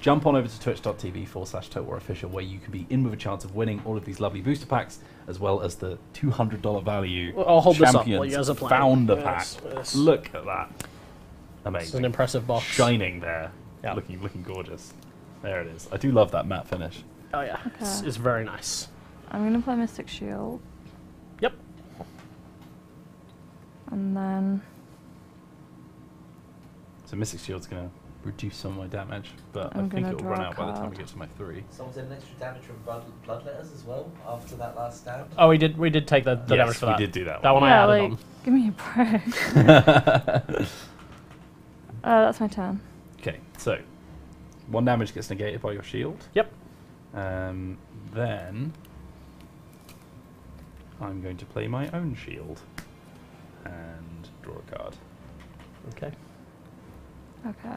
jump on over to twitch.tv/TotalWarOfficial, where you can be in with a chance of winning all of these lovely booster packs, as well as the $200 value I'll hold this up Champions while you guys are playing. Founder Yes, pack. yes. Look at that. Amazing. It's an impressive box. Shining there. Yeah. Looking gorgeous. There it is. I do love that matte finish. Oh yeah, it's very nice. I'm going to play Mystic Shield. Yep. And then... So Mystic Shield's going to reduce some of my damage, but I'm I think gonna it'll run draw a out by the time card. we get to my 3. Someone's in extra damage from bloodletters as well after that last stand. Oh, we did take the damage Yes, for that. we did do that That one. one yeah, I added like, on. give me a break. That's my turn. Okay, so 1 damage gets negated by your shield. Yep. Then I'm going to play my own shield and draw a card. Okay. Okay.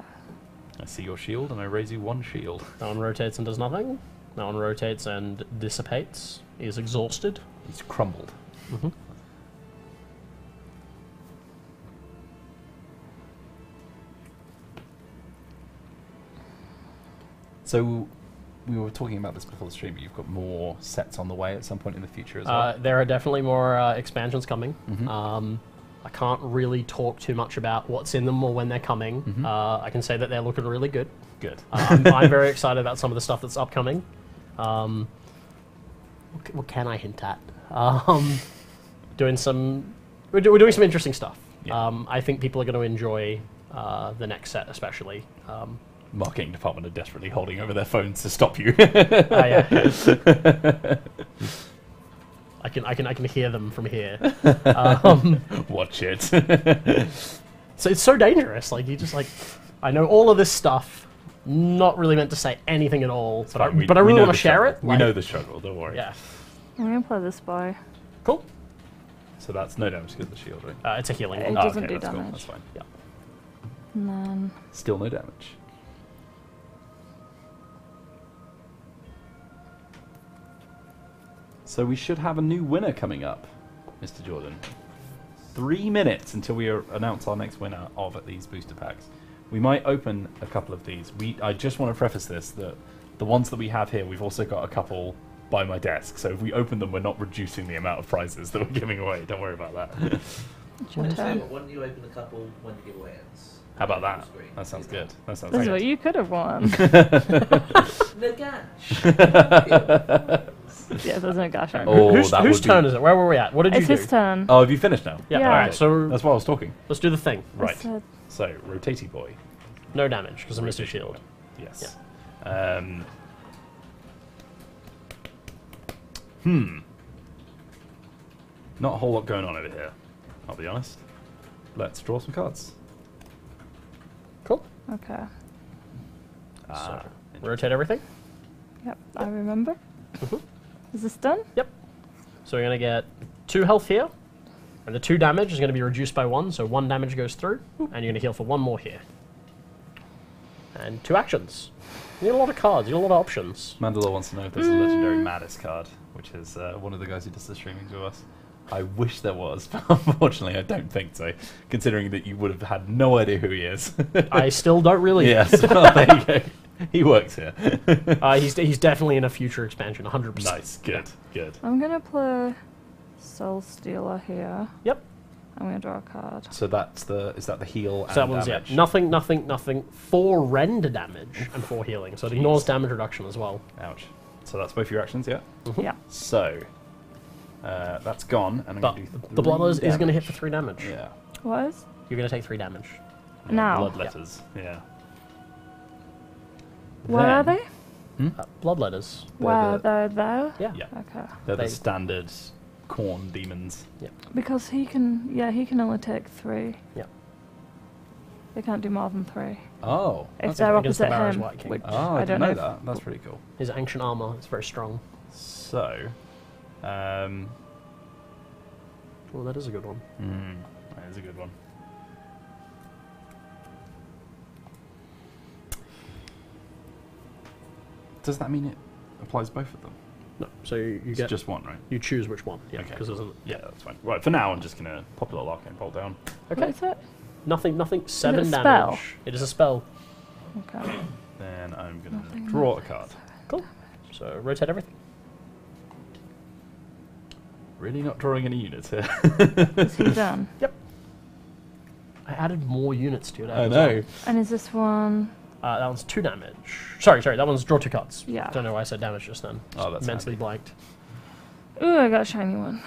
I see your shield and I raise you 1 shield. That one rotates and does nothing. That one rotates and dissipates. Is exhausted. He's crumbled. Mm-hmm. So we were talking about this before the stream, but you've got more sets on the way at some point in the future as well. There are definitely more expansions coming. Mhm. I can't really talk too much about what's in them or when they're coming. Mhm. I can say that they're looking really good. Good. I'm very excited about some of the stuff that's upcoming. What can I hint at? We're doing some interesting stuff. Yeah. I think people are going to enjoy the next set, especially. Marketing department are desperately holding over their phones to stop you. Yeah. I can hear them from here. Watch it. So it's so dangerous. Like you just like, I know all of this stuff. Not really meant to say anything at all, but I really want to share it. We know the struggle. Don't worry. Yeah. I'm going to play this boy. Cool. So that's no damage to the shield, right? It's a healing It one. doesn't okay, do that's cool. damage. That's fine. Yeah. And then... Still no damage. So we should have a new winner coming up, Mr. Jordan. 3 minutes until we announce our next winner of these booster packs. We might open a couple of these. I just want to preface this, that the ones that we have here, we've also got a couple by my desk. So if we open them, we're not reducing the amount of prizes that we're giving away. Don't worry about that. It's your turn. Why don't you open a couple when the giveaway ends? How about that? Screen. That sounds good. That sounds This is good. what you could have won. No gash. Yeah, there's no gash. Oh, whose that whose would be- turn is it? Where were we at? What did It's you his do? turn. Oh, have you finished now? Yeah. Yeah. All right. So That's why I was talking. let's do the thing. I Right. said- So, rotatey boy. No damage because of Mr. Rotatey Shield. boy. Yes. Not a whole lot going on over here, I'll be honest. Let's draw some cards. Cool. Okay. Ah, So, rotate everything. Yep, I remember. Mhm. Is this done? Yep. So we're going to get 2 health here, and the 2 damage is going to be reduced by 1, so 1 damage goes through, and you're going to heal for 1 more here. And 2 actions. You need a lot of cards, you need a lot of options. Mandalore wants to know if there's a legendary Maddis card, which is one of the guys who does the streamings with us. I wish there was, but unfortunately I don't think so, considering that you would have had no idea who he is. I still don't really. Yes, well, there you go. He works here. He's definitely in a future expansion, 100%. Nice, good, good. I'm going to play Soul Stealer here. Yep. I'm going to draw a card. So that's is that the heal and So that one's, damage? yeah, nothing. 4 render damage and 4 healing, so it ignores damage reduction as well. Ouch. So that's both your actions, yeah? Yeah. So, that's gone, and I'm But going to do the Bloodlust is going to hit for damage. 3 damage. Yeah. What is? You're going to take 3 damage. Now. Blood letters, yeah. Where are they? Blood letters. Where? They're there? Yeah. Yeah. Okay. They're the They- standard corn demons. Because he can only take 3. Yeah. They can't do more than 3. Oh. If That's they're against the opposite Barrow's him, White King. which I I don't didn't know. know if- that. That's pretty cool. His ancient armor is very strong. So, Oh, that is a good one. that is a good one. Does that mean it applies both of them? No, so you It's get just one, right? you choose which one. Yeah, Okay. because there's Yeah, that's fine. Right, for now I'm just going to pop a little arcane bolt down. What okay. is it? Nothing. 7 a damage. spell? It is a spell. Okay. then I'm going to draw a card. Cool. So rotate everything. Really not drawing any units here. Is he done? Yep. I added more units to it. I know. And is this one? That one's 2 damage. Sorry, that one's draw 2 cards. Yeah. Don't know why I said damage just then. Oh, that's mentally handy. blanked. Ooh, I got a shiny one.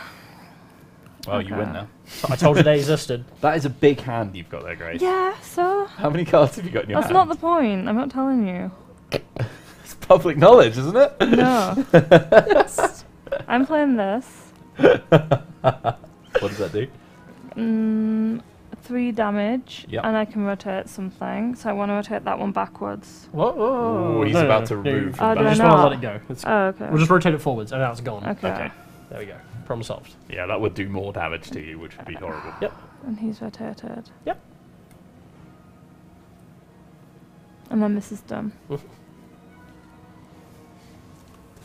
Well, you Okay. win now. So I told you they existed. That is a big hand you've got there, Grace. Yeah, so How many cards have you got in your that's hand? not the point. I'm not telling you. It's public knowledge, isn't it? No. I'm playing this. What does that do? 3 damage, Yep. and I can rotate something. So I want to rotate that one backwards. Whoa. Ooh, he's about to remove Oh, from do I I just want to not? let it go. It's, Oh, okay. We'll just rotate it forwards, and now it's gone. Okay. Okay. There we go. Problem solved. Yeah, that would do more damage to you, which would be horrible. Yep. And he's rotated. Yep. And then this is done. A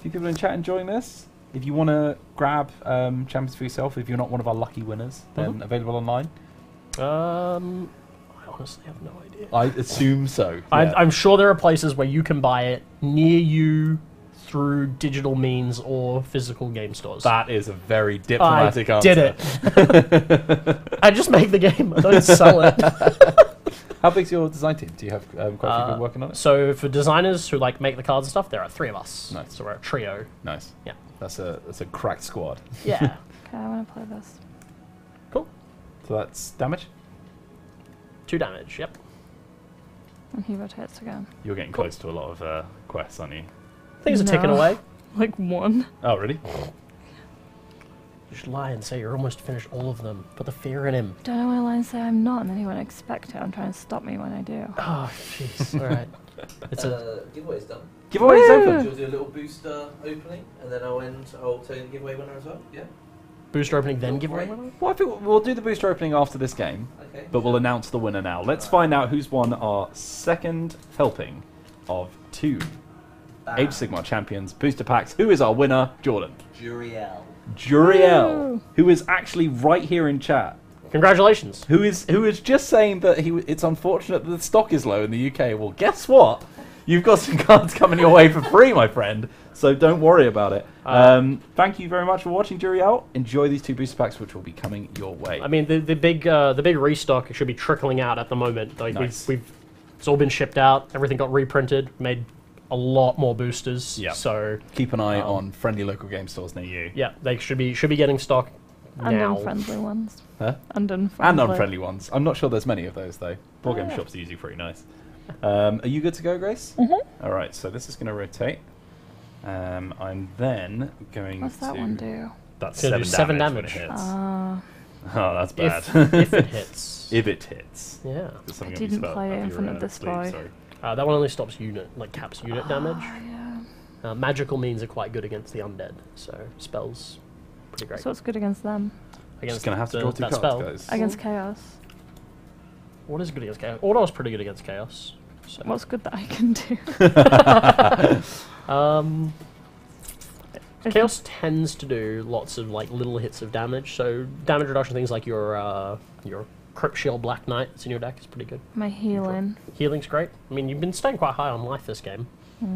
few people in chat enjoying this. If you want to grab champions for yourself, if you're not one of our lucky winners, then available online. I honestly have no idea. I assume so. I'm sure there are places where you can buy it near you through digital means or physical game stores. That is a very diplomatic answer. Did it. I just make the game. I don't sell it. How big's your design team? Do you have quite a few people working on it? So for designers who like make the cards and stuff, there are 3 of us. Nice. So we're a trio. Nice. Yeah. That's a cracked squad. Yeah. Okay, I want to play this. Cool. So that's damage. 2 damage. Yep. And he rotates again. You're getting close to a lot of quests, aren't you? Things are ticking No. away. Like 1. Oh, really? You should lie and say you're almost finished all of them. Put the fear in him. Don't I want to lie and say I'm not, and then he won't expect it. I'm trying to stop me when I do. Oh, jeez. All right. It's a Giveaway's done. Giveaway's Woo! open. She'll do a little booster opening, and then I'll tell you the giveaway winner as well. Yeah. booster opening, then Cool, giveaway. great. winner? Well, I think we'll do the booster opening after this game, Okay. but we'll announce the winner now. Let's find out who's won our second helping of 2 Age of Sigmar champions booster packs. Who is our winner? Jordan. Juriel. Juriel, Woo! who is actually right here in chat. Congratulations. Who is just saying that it's unfortunate that the stock is low in the UK. Well, guess what? You've got some cards coming your way for free, my friend. So don't worry about it. Thank you very much for watching, Juriel. Enjoy these 2 booster packs, which will be coming your way. I mean, the big restock should be trickling out at the moment. Like Nice. it's all been shipped out. Everything got reprinted. Made a lot more boosters. Yeah. So Keep an eye on friendly local game stores near you. yeah, they should be getting stock And now. unfriendly ones. Huh? And unfriendly. And unfriendly ones. I'm not sure there's many of those, though. Board game shops are usually pretty nice. Are you good to go, Grace? Mm-hmm. All right, so this is going to rotate. I'm then going What's that to... one do? That's It's gonna 7 do 7 damage when it damage. hits. Ah, Oh, that's bad. If it hits. If it hits. Yeah. There's I something on didn't your play it up in your, front of this sleeve, boy. sorry. That one only stops caps unit damage. yeah. Magical means are quite good against the undead, so spells pretty great. So what's good against them? Just going to have to draw 2 that cards, spell. guys. Against chaos. What is good against chaos? Ordo's pretty good against chaos. So. What's good that I can do? Chaos tends to do lots of like little hits of damage, so damage reduction things like your Crypt Shield Black Knight that's in your deck is pretty good. My healing. Healing's great. I mean, you've been staying quite high on life this game.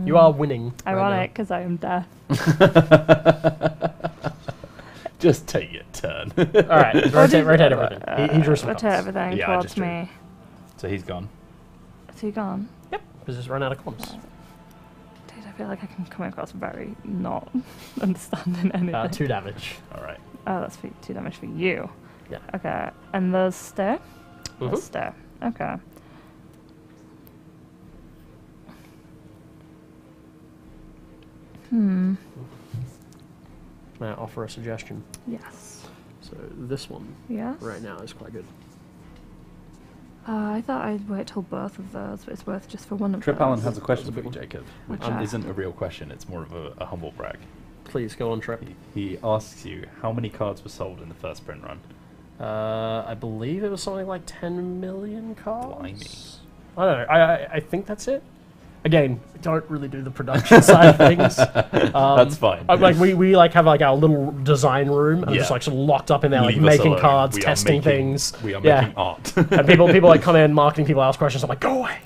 You are winning. Ironic, because I am death. Just take your turn. Right All right, rotate everything. He drew some Rotate cards. everything Yeah, I towards just drew. me. So he's gone. Is he gone? Yep, because it's run out of comps. Dude, I feel like I can come across very not understanding anything. 2 damage. All right. Oh, that's 2 damage for you. Yeah. Okay, and those stay? Mhm. Those stay. Okay. May I offer a suggestion? Yes. So this one Yes? right now is quite good. I thought I'd wait till both of those, but it's worth just for one of Trip those. Allen has a question That's a for you, good one. Jacob, which Okay. isn't a real question. It's more of a humble brag. Please go on, Trip. He asks you how many cards were sold in the first print run. I believe it was something like 10 million cards. Blimey. I don't know. I think that's it. Again, don't really do the production side of things. That's fine. Like we like have like our little design room and Yeah. just like sort of locked up in there, like Leave us making alone. cards, We are testing making- things. We are Yeah. making art. And people like come in, marketing people ask questions. I'm like, go away.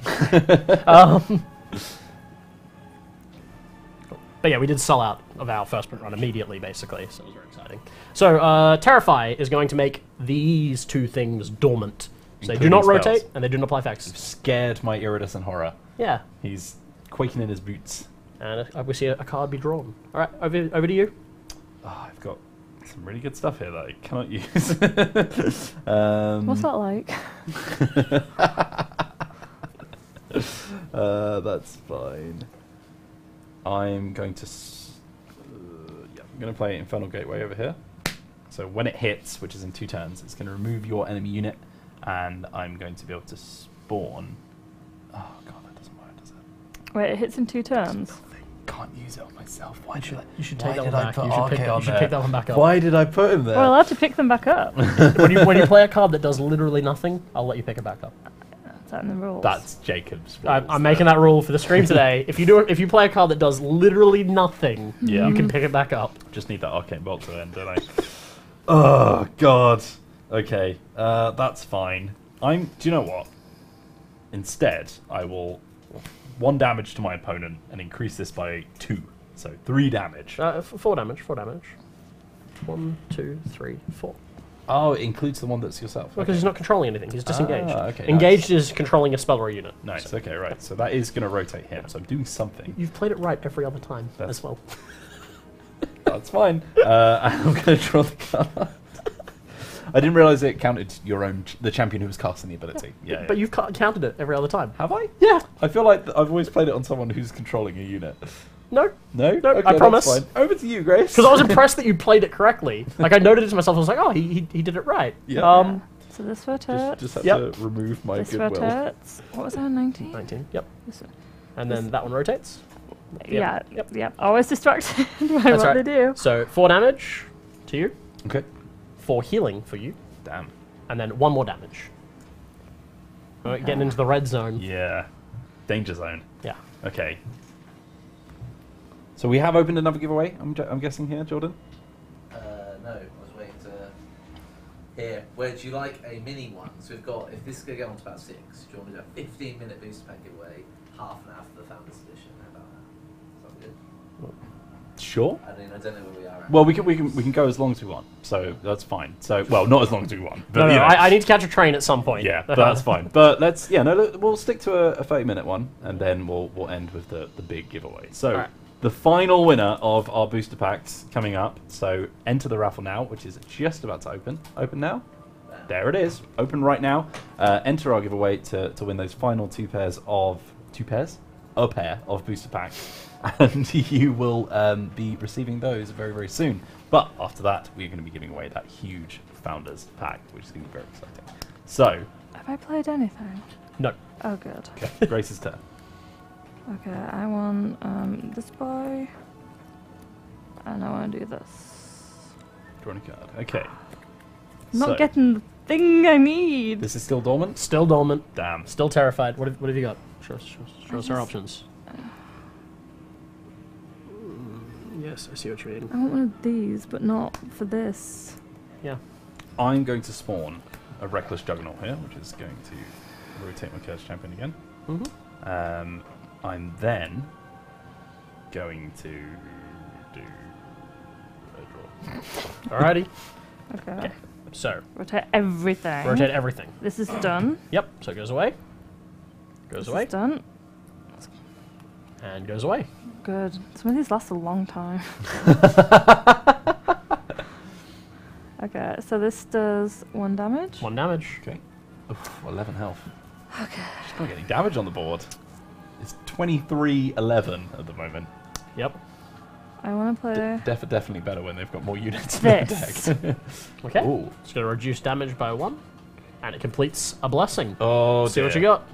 But yeah, we did sell out of our first print run immediately, basically, so it was very exciting. So, Terrify is going to make these two things dormant. So they do not Including rotate, spells. and they do not apply effects. Scared my iridescent horror. Yeah. He's quaking in his boots. And we see a card be drawn. Alright, over to you. Oh, I've got some really good stuff here that I cannot use. What's that like? That's fine. I'm going to... yeah, I'm going to play Infernal Gateway over here. So when it hits, which is in 2 turns, it's going to remove your enemy unit, and I'm going to be able to spawn... Oh god, that doesn't work, does it? Wait, it hits in 2 turns. Can't use it on myself. Why You did should, I? you should Why take that did one I back. put You should, RK pick, on you should there? pick that one back up. Why did I put him there? We're allowed to pick them back up. when you play a card that does literally nothing, I'll let you pick it back up. Is that in the rules? That's Jacob's. I'm making that rule for the stream today. If you play a card that does literally nothing, Yeah. you can pick it back up. Just need that arcane bolt to end, don't I? Oh god. Okay, that's fine. Do you know what? Instead, I will 1 damage to my opponent and increase this by 2, so 3 damage. 4 damage. 4 damage. 1, 2, 3, 4. Oh, it includes the one that's yourself. Because he's not controlling anything. He's disengaged. Okay, Engaged is controlling a spell or a unit. Nice. So Okay, right. So that is going to rotate him. So I'm doing something. you've played it right every other time That's- as well. That's fine. I'm going to draw the card. I didn't realise it counted the champion who was casting the ability. Yeah. But you've counted it every other time. Have I? Yeah. I feel like I've always played it on someone who's controlling a unit. No. No? No, Okay, I promise. That's fine. Over to you, Grace. Because I was impressed that you played it correctly. Like, I noted it to myself. I was like, oh, he did it right. Yeah. So this rotates. Just have Yep. to remove my This goodwill. rotates. What was that, 19? 19. Yep. This one. And then that one rotates. Yeah, Yep. yep. Always distracted by That's what right. they do. So 4 damage to you, Okay. 4 healing for you, Damn. and then 1 more damage. Alright, getting into the red zone. Yeah. Danger zone. Yeah. Okay. So we have opened another giveaway, I'm guessing here, Jordan? No, I was waiting to hear. Where do you like a mini one? So we've got, if this is going to get on to about 6, do you want to do a 15-minute booster pack giveaway, half an hour for the Founders Edition? How about that? Sound good? Sure. I mean, I don't know where we are at. Well, we can go as long as we want, so that's fine. So, well, not as long as we want. But, No, you know. I need to catch a train at some point. Yeah, but that's fine. But let's, we'll stick to a 30-minute one, and then we'll end with the big giveaway. So, Alright. the final winner of our booster packs coming up. So, enter the raffle now, which is just about to open. Open now. There it is. Open right now. Enter our giveaway to win those final 2 pairs of... 2 pairs? A pair of booster packs. And you will be receiving those very, very soon. But after that, we're going to be giving away that huge Founders pack, which is going to be very exciting. So, Have I played anything? No. Oh, good. okay, Grace's turn. Okay, I want this boy. And I want to do this. Drawing a card. Okay. Not So, getting the thing I need. this is still dormant? Still dormant. Damn. Still terrified. What have you got? Show us our options. Yes, I see what you mean. I want one of these, but not for this. Yeah. I'm going to spawn a Reckless Juggernaut here, which is going to rotate my Cursed Champion again. Mm-hmm. I'm then going to do a draw. Alrighty. Okay. So, Rotate everything. rotate everything. This is done. Yep. So it goes away. Goes This away. is done. And goes away. Good. Some of these last a long time. Okay, so this does 1 damage. 1 damage. Okay. Oof, 11 health. Okay. Just not getting damage on the board. It's 23-11 at the moment. Yep. I want to play Definitely better when they've got more units in their this. deck. Okay. Ooh. It's going to reduce damage by 1. And it completes a blessing. Oh, See what dear. you got.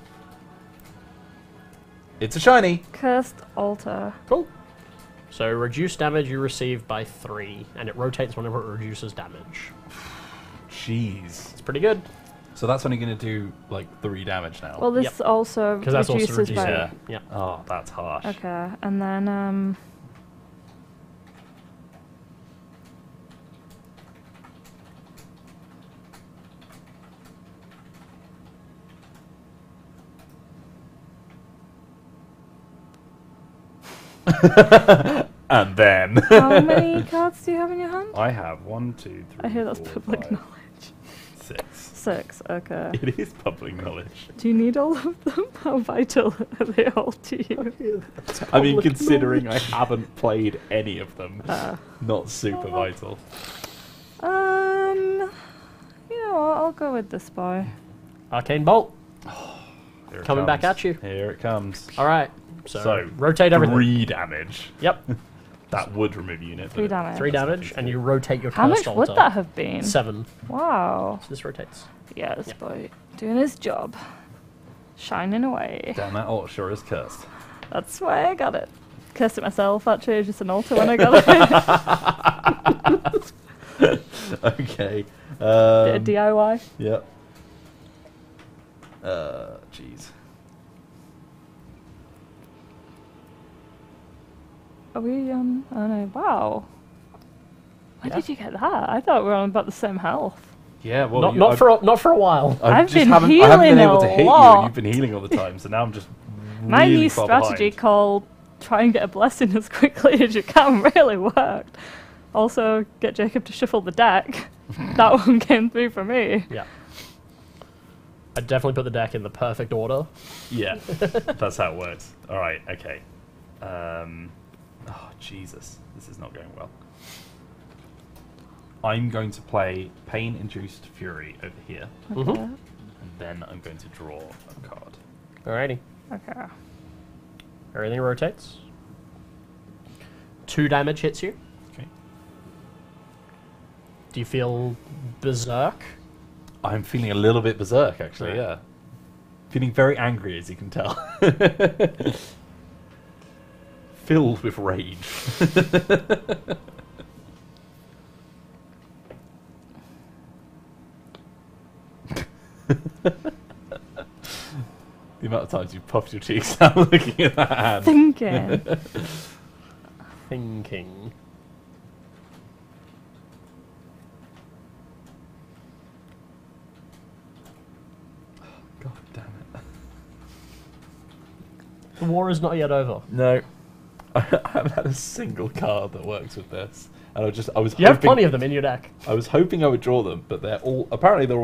It's a shiny. Cursed Altar. Cool. So reduce damage you receive by 3, and it rotates whenever it reduces damage. Jeez. It's pretty good. So that's only going to do like 3 damage now. Well, this Yep. also Because that's also reduces reducing. by... Yeah. Yeah. Oh, that's harsh. Okay, and then And then... How many cards do you have in your hand? I have 1, 2, 3, I hear that's 4, public 5, knowledge. 6. 6, okay. It is public knowledge. Do you need all of them? How vital are they all to you? I mean, considering I haven't played any of them, not super vital. You know what? I'll go with this boy. Arcane Bolt. Here it Coming back comes. at you. Here it comes. All right. So rotate 3 everything. damage. Yep. That would remove unit. 3 damage. 3 damage, and you rotate your How much cursed would altar. that have been? 7. Wow. So this rotates. Yeah, this boy doing his job. Shining away. Damn, that altar sure is cursed. That's why I got it. Cursed it myself, actually. It was just an altar when I got it. Okay. Bit of DIY. Yep. Jeez. Are we, oh no, wow. Where did you get that? I thought we were on about the same health. Yeah, well, Not for a while. I've just been haven't been healing able to a hit you, lot. and you've been healing all the time, so now I'm just My really new far strategy behind. called try and get a blessing as quickly as you can really worked. Also, get Jacob to shuffle the deck. That one came through for me. Yeah. I definitely put the deck in the perfect order. Yeah, that's how it works. All right, okay. Oh, Jesus. This is not going well. I'm going to play Pain-Induced Fury over here, Okay. and then I'm going to draw a card. Alrighty. Okay. Everything rotates. 2 damage hits you. Okay. Do you feel berserk? I'm feeling a little bit berserk, actually, Right. yeah. Feeling very angry, as you can tell. Filled with rage. The amount of times you puffed your cheeks out looking at that hand. Thinking. Thinking. God damn it. The war is not yet over. No. I haven't had a single card that works with this. And I was You have hoping, plenty of them in your deck. I was hoping I would draw them, but they're all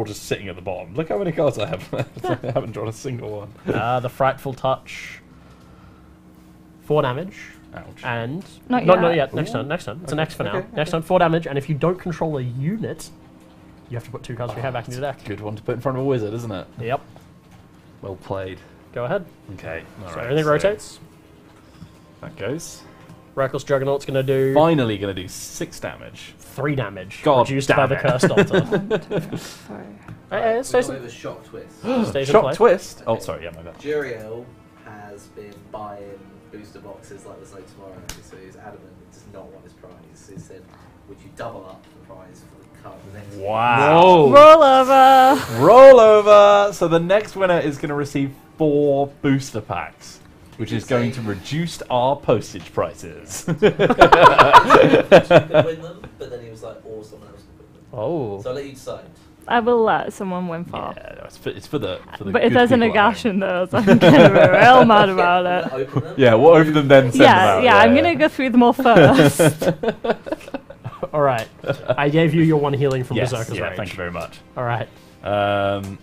just sitting at the bottom. Look how many cards I have left. I haven't drawn a single one. The Frightful Touch. 4 damage. Ouch. And Not not yet. yet. Next turn. Next turn. It's an X for now. Next turn, 4 damage. And if you don't control a unit, you have to put 2 cards of your hand back into your deck. Good one to put in front of a wizard, isn't it? Yep. Well played. Go ahead. Okay. All So right, everything rotates. That goes. Reckless Juggernaut's going to do Finally going to do 6 damage. 3 damage. God reduced damn by the it. cursed altar. 1, 2, 3. It stays We've in, got a shock twist. stays in Shock play. twist. Oh, sorry. Yeah, my bad. Juriel has been buying booster boxes like there's no tomorrow, so he's adamant he does not want his prize. He said, would you double up the prize for the card the next Wow. Roll over. Roll over. So the next winner is going to receive 4 booster packs, which is going to reduce our postage prices. He could win them, but then he was like, or someone else could win them. Oh. So I'll let you decide. I will let someone win for. Yeah, it's for the But if good there's a people at home. negation though, so I'm gonna be real mad about I'm it. gonna open them. Yeah, we'll open them then send them out. Yeah, I'm gonna go through them all first. Alright. I gave you your 1 healing from Yes, Berserker's yeah, Rage. thank you very much. Alright.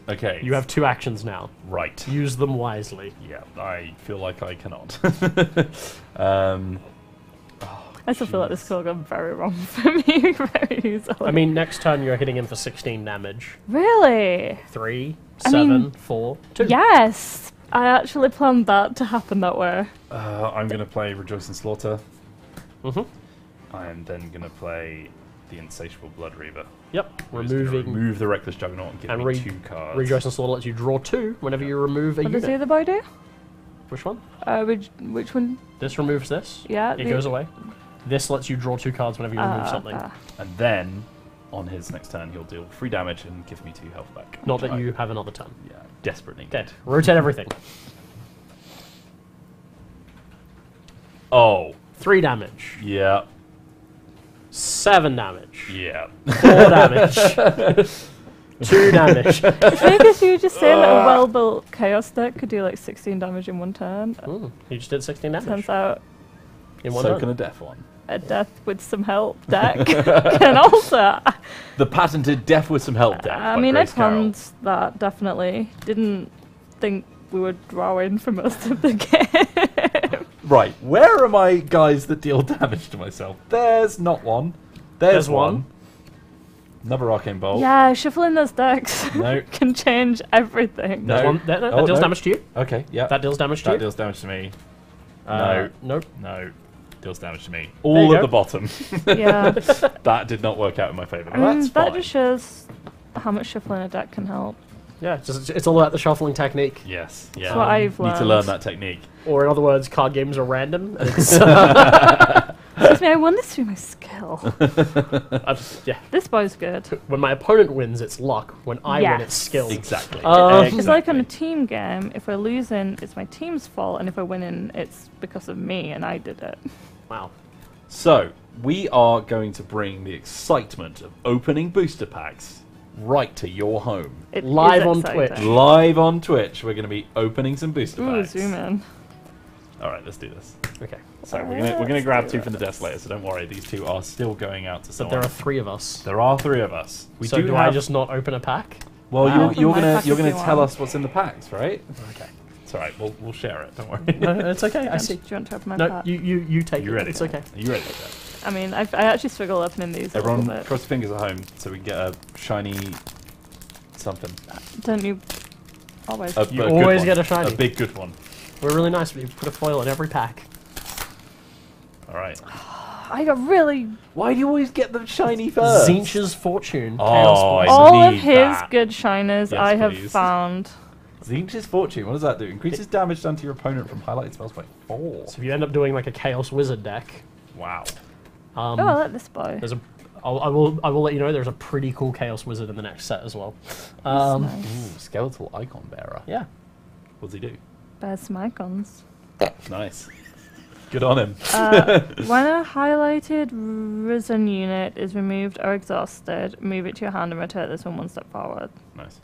Okay. You have 2 actions now. Right. Use them wisely. Yeah, I feel like I cannot. I still feel like this could have gone very wrong for me very easily. I mean, next turn you're hitting him for 16 damage. really? 3, I 7, mean, 4, 2. Yes, I actually planned that to happen that way. I'm going to play Rejoice and Slaughter. Mm-hmm. I am then going to play the Insatiable Blood Reaver. Yep. Who's gonna Removing. remove the Reckless Juggernaut and give And me 2 cards. Rejoice and Slaughter lets you draw 2 whenever you remove a What does the unit. other boy do? Which one? Which one? This removes this. Yeah. It goes away. This lets you draw 2 cards whenever you remove something. And then, on his next turn, he'll deal 3 damage and give me 2 health back. Not that I- you have another turn. Yeah, desperately. Dead. Rotate everything. Oh. 3 damage. Yeah. 7 damage. Yeah. 4 damage. 2 damage. It's funny because you were just saying that a well-built Chaos deck could do like 16 damage in 1 turn. Ooh, you just did 16 damage Turns out, in 1 So turn. can a death one. a death with some help deck can alter. The patented Death with Some Help deck. I by mean, Grace I Carroll. planned that, definitely. Didn't think we were drawing for most of the game. Right, where are my guys that deal damage to myself? There's not one. There's one. Another Arcane Bolt. Yeah, shuffling those decks No. can change everything. No. There's one. That Oh, deals no. damage to you. Okay, yeah. That deals damage to That you. deals damage to me. No. Nope. No. Deals damage to me. you All go. at the bottom. Yeah. That did not work out in my favour. I mean, That's that fine. just shows how much shuffling a deck can help. Yeah, it's all about the shuffling technique. Yes, yeah. That's what I've Need to learned. learn that technique. Or in other words, card games are random. And it's, Excuse me, I won this through my skill. yeah. This boy's good. When my opponent wins, it's luck. When I win, it's Yes. skill. Exactly. It's like on a team game, if we're losing, it's my team's fault, and if we're winning, it's because of me, and I did it. Wow. So, we are going to bring the excitement of opening booster packs right to your home. It Live is on exciting. Twitch. Live on Twitch, we're going to be opening some booster Ooh, packs. zoom in. All right, let's do this. Okay. So we're gonna Let's grab do two from the this. desk later. So don't worry, these two are still going out to But someone. there are 3 of us. There are 3 of us. We So do have, I just not open a pack? Well, Wow. you're Open my gonna pack you're if gonna you tell want. us what's in the packs, right? Okay. It's all right. We'll share it. Don't worry. No, it's okay. I Do see. you want to open my No, pack? you take Are you it. ready? It's okay. Are you ready? Okay. I mean, I actually struggle opening these a Everyone, little bit. cross your fingers at home so we can get a shiny something. Don't you always? A You good always one. get a shiny. A big good one. We're really nice. We put a foil in every pack. All right. I got really Why do you always get the shiny first? Zinch's Fortune. Oh, Chaos I Boys. all of need his that. good shiners Yes, I have please. found. Zinch's Fortune. What does that do? Increases damage done to your opponent from highlighted spells by 4. So if you end up doing like a Chaos Wizard deck, Wow. Oh, I like this boy. there's a. I will let you know. There's a pretty cool Chaos Wizard in the next set as well. That's Ooh, nice. skeletal icon bearer. Yeah. What does he do? Bears some icons. Nice. Good on him. When a highlighted risen unit is removed or exhausted, move it to your hand and rotate this one step forward. Nice.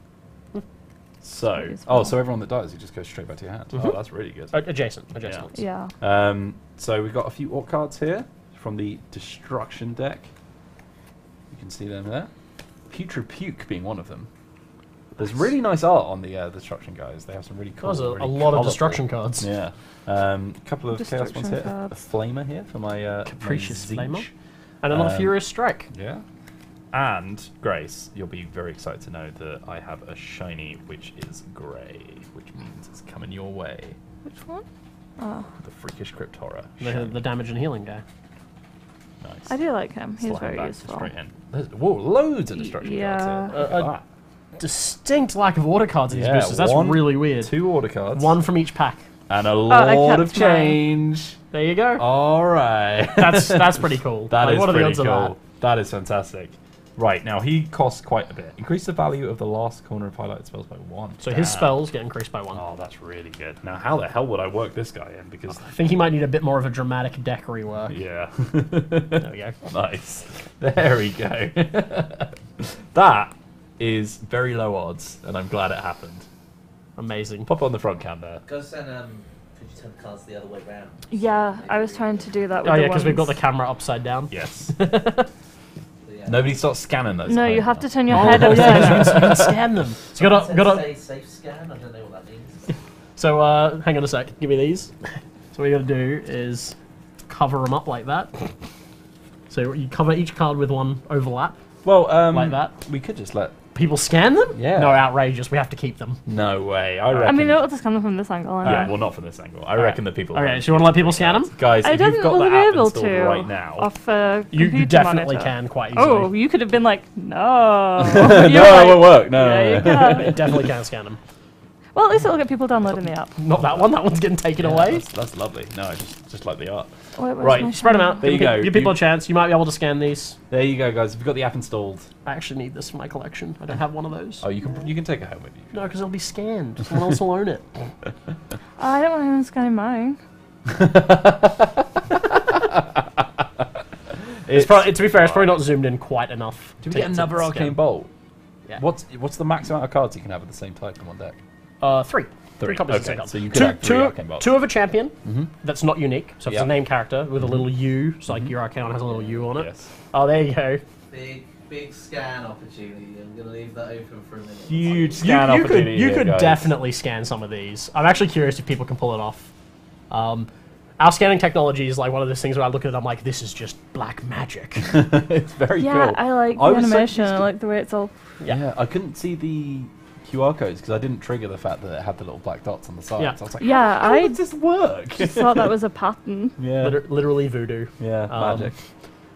So, useful. so everyone that dies, you just go straight back to your hand. Oh, that's really good. Adjacent Yeah. ones. Yeah. So we've got a few Orc cards here from the Destruction deck. You can see them there. Putrid Puke being one of them. There's really nice art on the Destruction guys. They have some really cool. There's a really lot of colourful- Destruction cards. Yeah. A couple of Chaos Destruction ones here. A cards. Flamer here for my Capricious my Zinch. Flamer. And another Um, Furious Strike. Yeah. And, Grace, you'll be very excited to know that I have a shiny which is grey, which means it's coming your way. Which one? Oh, The Freakish Crypt Horror. The damage and healing guy. Nice. I do like him. He's Slide very back useful. straight in. Whoa, loads of Destruction Yeah. cards here. Look at that. Distinct lack of order cards in these Yeah, boosters. That's one, really weird. 2 order cards. One from each pack. And a I lot of kept mine. change. There you go. All right. That's pretty cool. That Like, is what are the pretty odds of cool. That is fantastic. Right, now he costs quite a bit. Increase the value of the last corner of highlighted spells by 1. So his Damn. spells get increased by 1. Oh, that's really good. Now, how the hell would I work this guy in? Because, I think he might need a bit more of a dramatic deck rework. yeah. There we go. Nice. There we go. That is very low odds, and I'm glad it happened. Amazing. Pop it on the front cam there. Go send could you turn the cards the other way round? Yeah, I was trying to do that with Oh the yeah, because we've got the ones. camera upside down. Yes. So, yeah. Nobody starts scanning those. No, at you home have now. to turn your Oh head yeah, upside you down. can scan them. So you Someone gotta. said say safe scan. I don't know what that means. So hang on a sec. Give me these. So what you gotta do is cover them up like that. So you cover each card with one overlap. Well, Like that? We could just let. People scan them? Yeah. No, outrageous. We have to keep them. No way. I reckon. I mean, it'll just come from this angle. Yeah, Anyway. well, not from this angle. I reckon that people. Okay, so you want to let people scan them? Guys, I if don't you've got will the be app able installed to right now, off a You computer definitely monitor. can quite easily. Oh, you could have been like, no. no, You're it like, won't work. No, Yeah, no, you no. can. It definitely can scan them. Well, at least it'll get people downloading the app. Not that one. That one's getting taken Yeah, away. That's lovely. No, I just like the art. Wait, where's Right, my Spread them shiny? out. There you go. Give people You- a chance. You might be able to scan these. There you go, guys. If you've got the app installed, I actually need this for my collection. I don't have one of those. oh, you can take it home with you. No, because it'll be scanned. Someone else will own it. I don't want anyone scanning mine. It's probably, to be fair, it's probably not zoomed in quite enough. Do we to- get to another scan. arcane bolt? Yeah. What's the max amount of cards you can have of the same type in one deck? 3. Three copies of the same Okay, card. so you could have 3 arcane bolts. Two of a champion that's not unique. So if it's Yeah. a name character with a little U, so like your Archaon has a little U on it. Yes. Oh, there you go. Big scan opportunity. I'm going to leave that open for a minute. Huge scan You opportunity could here, guys. definitely scan some of these. I'm actually curious if people can pull it off. Our scanning technology is like one of those things where I look at it, I'm like, this is just black magic. It's very Yeah, cool. I like the was so animation. used I to- like the way it's all. Yeah, I couldn't see the QR codes because I didn't trigger the fact that it had the little black dots on the side. Yeah. So I was like, Yeah, how I does this work? just thought that was a pattern. yeah, Literally voodoo. yeah, magic.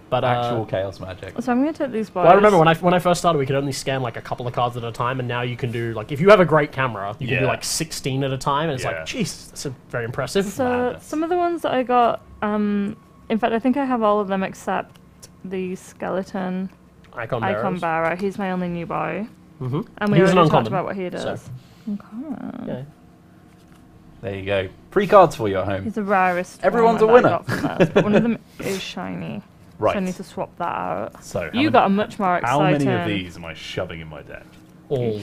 But Actual chaos magic. So I'm going to take these boys. well, I remember when I first started, we could only scan like a couple of cards at a time, and now you can do like if you have a great camera, you can do Yeah. like 16 at a time, and it's Yeah. like, jeez, that's very impressive. So Madness. some of the ones that I got, in fact, I think I have all of them except the skeleton Icon icon bearer. He's my only new boy, Mm-hmm. and we He was an already talked uncommon, about what he does. so- Okay. Yeah. There you go. 3 cards for you at home. He's the rarest. Everyone's one a that I winner. got from this, but one of them is shiny. So I need Right. to swap that out. So You got a much more How exciting. many of these am I shoving in my deck? All.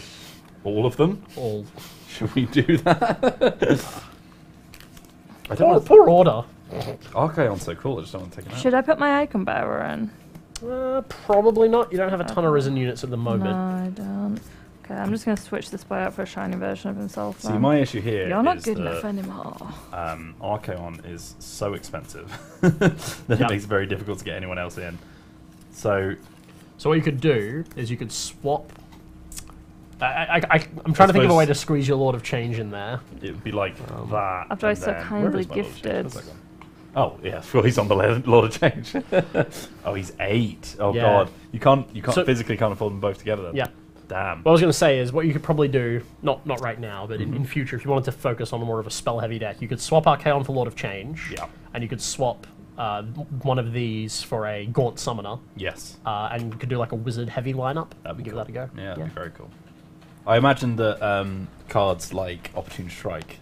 All of them? Should we do that? I don't Poor, want poor order. Archaon's so cool, I just don't want to take him out. Should I put my icon bearer in? Probably not. You don't have a ton of risen units at the moment. No, I don't. Okay, I'm just going to switch this boy out for a shiny version of himself. See, then. my issue here You're not is good that enough anymore. Archaon is so expensive that it Yep. makes it very difficult to get anyone else in. So So what you could do is you could swap. I'm trying to think of a way to squeeze your Lord of Change in there. it would be like that. After I and so then- kindly where is my Lord of Change? gifted. Where's that gone? Oh yeah, well he's on the Lord of Change. Oh, he's 8. Oh Yeah. god, you can't So- physically can't afford them both together. Then. Yeah. Damn. What I was going to say is what you could probably do, not right now, but in future, if you wanted to focus on more of a spell-heavy deck, you could swap Archaon for Lord of Change. Yeah. And you could swap one of these for a Gaunt Summoner. Yes. And you could do like a Wizard-heavy lineup. That'd be Give cool. that a go. Yeah, that'd be very cool. I imagine that cards like Opportune Strike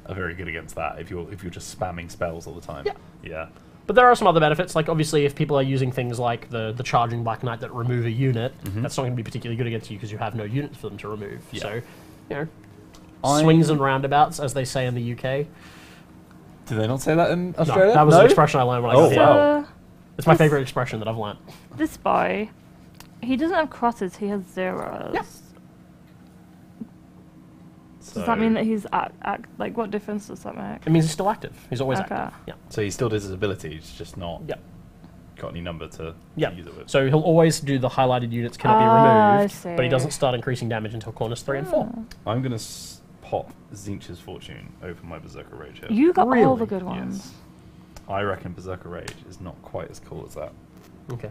are very good against that. If you're just spamming spells all the time. Yeah. Yeah. But there are some other benefits, like obviously if people are using things like the Charging Black Knight that remove a unit, that's not going to be particularly good against you because you have no units for them to remove. Yeah. So, you know, swings and roundabouts, as they say in the UK. Do they not say that in No, Australia? that was an expression I learned when I got Oh, here. wow. So, It's my favorite expression that I've learned. this boy, he doesn't have crosses, he has zeros. Yeah. Does that mean that he's like, what difference does that make? It means he's still active. He's always Okay. active. Yeah. So he still does his ability, he's just not Yeah. got any number to Yeah. use it with? So he'll always do the highlighted units cannot be I removed, see. but he doesn't start increasing damage until corners 3 and 4. I'm gonna pop Zinch's Fortune over my Berserker Rage here. You got all Really? the good ones. Yes. I reckon Berserker Rage is not quite as cool as that. Okay.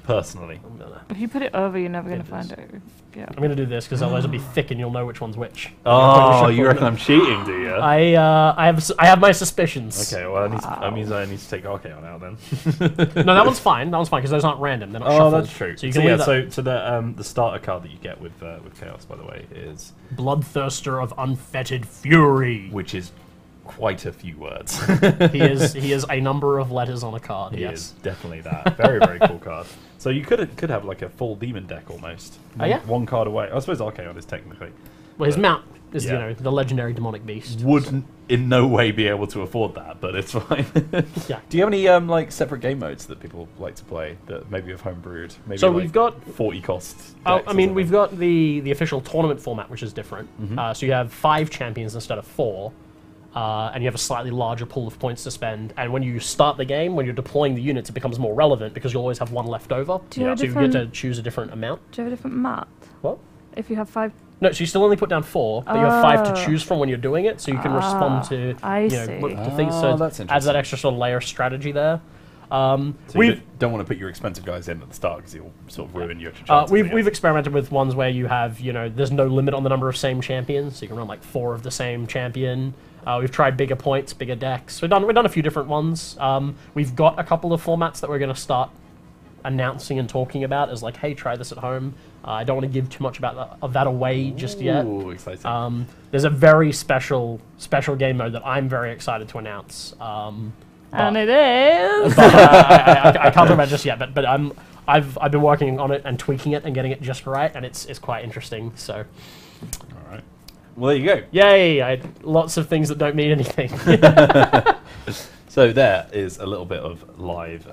Personally. If you put it over, you're never going to It find is. it. Yeah. I'm going to do this because otherwise it'll be thick and you'll know which one's which. Oh, you reckon I'm cheating, do you? I have my suspicions. Okay, well, that means I need to take Archaon out then. No, that one's fine. That one's fine because those aren't random. They're not Oh, shuffled. that's true. So you So, can yeah, leave that. so the starter card that you get with Chaos, by the way, is Bloodthirster of Unfettered Fury. which is quite a few words. he is a number of letters on a card. He yes. is definitely that. Very, very cool card. So you could have like a full demon deck almost. Oh, yeah? One card away. I suppose Archaon is technically. Well, his but mount is yeah. the legendary demonic beast. Wouldn't in no way be able to afford that, but it's fine. Yeah. Do you have any like separate game modes that people like to play that maybe have homebrewed? Maybe So like we've got 40 cost. Oh, decks I or mean, something. we've got the official tournament format, which is different. So you have 5 champions instead of 4, and you have a slightly larger pool of points to spend. And when you start the game, when you're deploying the units, it becomes more relevant because you always have one left over. Do you have a So you get to different- choose a different amount. Do you have a different map? What? If you have 5. No, so you still only put down 4, but you have 5 to Oh. choose from when you're doing it, so you can respond to I see. to things. Ah, So that's it adds that interesting. extra sort of layer of strategy there. So we've you don't want to put your expensive guys in at the start because you'll sort of ruin your chances. we've experimented with ones where you have, there's no limit on the number of same champions, so you can run like 4 of the same champion. We've tried bigger points, bigger decks. We've done a few different ones. We've got a couple of formats that we're going to start announcing and talking about as like, hey, try this at home. I don't want to give too much of that away just yet. Ooh, exciting. There's a very special game mode that I'm very excited to announce. And it is. But, I can't talk about it just yet. But I've been working on it and tweaking it and getting it just right, and it's quite interesting. So, All right. Well, there you go. Yay! I had lots of things that don't mean anything. So there is a little bit of live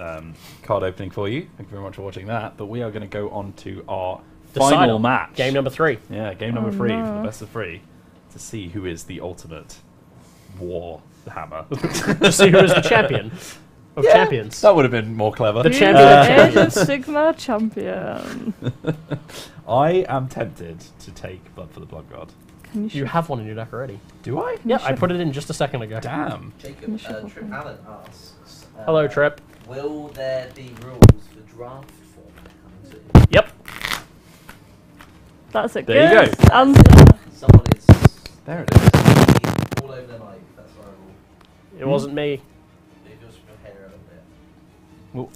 card opening for you. Thank you very much for watching that. But we are going to go on to our final match. Game number 3. Yeah, game number 3 for the best of 3 to see who is the ultimate Warhammer. To see who is the champion of champions. That would have been more clever. The champion of Age champions. of Sigmar champion. I am tempted to take Blood for the Blood God. Can You have one in your deck already. Do I? Yeah, I put it in just a second ago. Damn. Jacob, Trip Allen asks. Hello, Trip. Will there be rules for draft format coming soon? Yep. That's a There you good go. answer. Someone is There it is. all over the mic. That's horrible. It wasn't me. Move your hair a little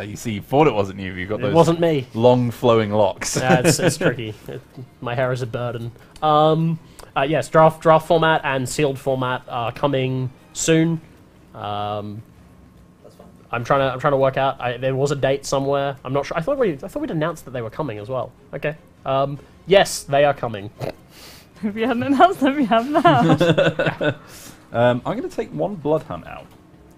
bit. You see, you thought it wasn't you. You've got It those wasn't me. long flowing locks. Yeah, it's tricky. My hair is a burden. Yes, draft format and sealed format are coming soon. That's fine. I'm trying to work out. There was a date somewhere. I'm not sure. I thought we'd announced that they were coming as well. Okay. Yes, they are coming. If you hadn't announced them, you have now. I'm going to take one Blood Hunt out,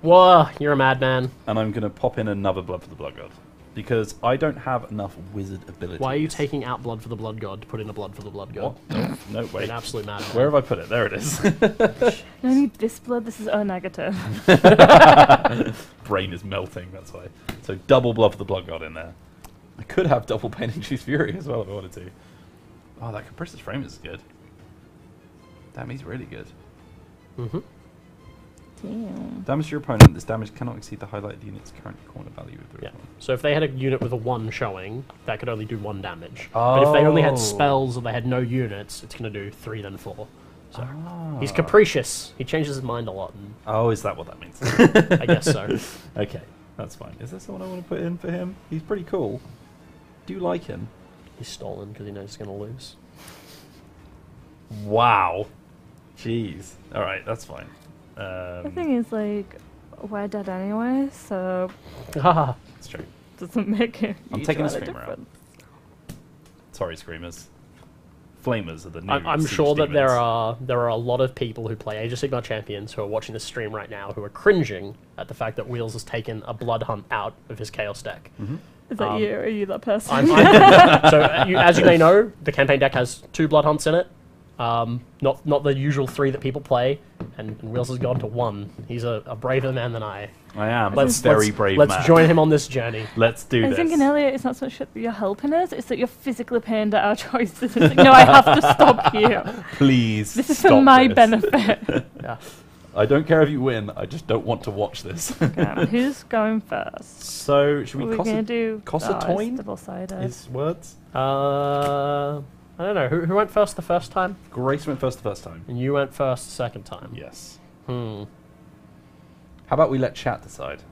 Whoa, you're a madman. and I'm going to pop in another Blood for the Blood God, because I don't have enough wizard abilities. Why are you taking out Blood for the Blood God to put in a Blood for the Blood God? What? No, You're wait. an absolute madman. Where have I put it? There it is. You don't need this blood, this is O negative. Brain is melting, that's why. So double Blood for the Blood God in there. I could have double Pain-Induced Fury as well if I wanted to. Oh, that Capricious Frame is good. Damn, he's really good. Mm-hmm. Damn. Damage to your opponent. This damage cannot exceed the highlighted unit's current corner value of the Yeah. response. So if they had a unit with a 1 showing, that could only do 1 damage. But if they only had Oh. spells or they had no units, it's going to do 3 then 4. So Ah. he's capricious. He changes his mind a lot, and Oh, is that what that means? I guess so. Okay, that's fine. Is there someone I want to put in for him? He's pretty cool. Do you like him? He's stolen because he knows he's going to lose. Wow. Jeez. Alright, that's fine. The thing is, like, we're dead anyway, so Haha. It's true. it doesn't make it. I'm taking a Screamer out. Sorry, Screamers. Flamers are the new I'm siege sure that demons. there are a lot of people who play Age of Sigmar Champions who are watching this stream right now who are cringing at the fact that Wheels has taken a Blood Hunt out of his Chaos deck. Is that you? Are you that person? So, as you may know, the campaign deck has 2 Blood Hunts in it. Not the usual 3 that people play, and Wheels has gone to 1. He's a braver man than I. I am. Let's a very brave Let's man. join him on this journey. Let's do I this. think, Elliot, it's not so much that you're helping us, it's that you're physically pained at our choices. It's like, no, I have to stop you. Please This is stop for my this. benefit. Yeah. I don't care if you win, I just don't want to watch this. Who's going first? So, should Are we we going to do Cossatoin? double-sided. His words? I don't know. Who went first the first time? Grace went first the first time. And you went first the second time. Yes. Hmm. How about we let chat decide?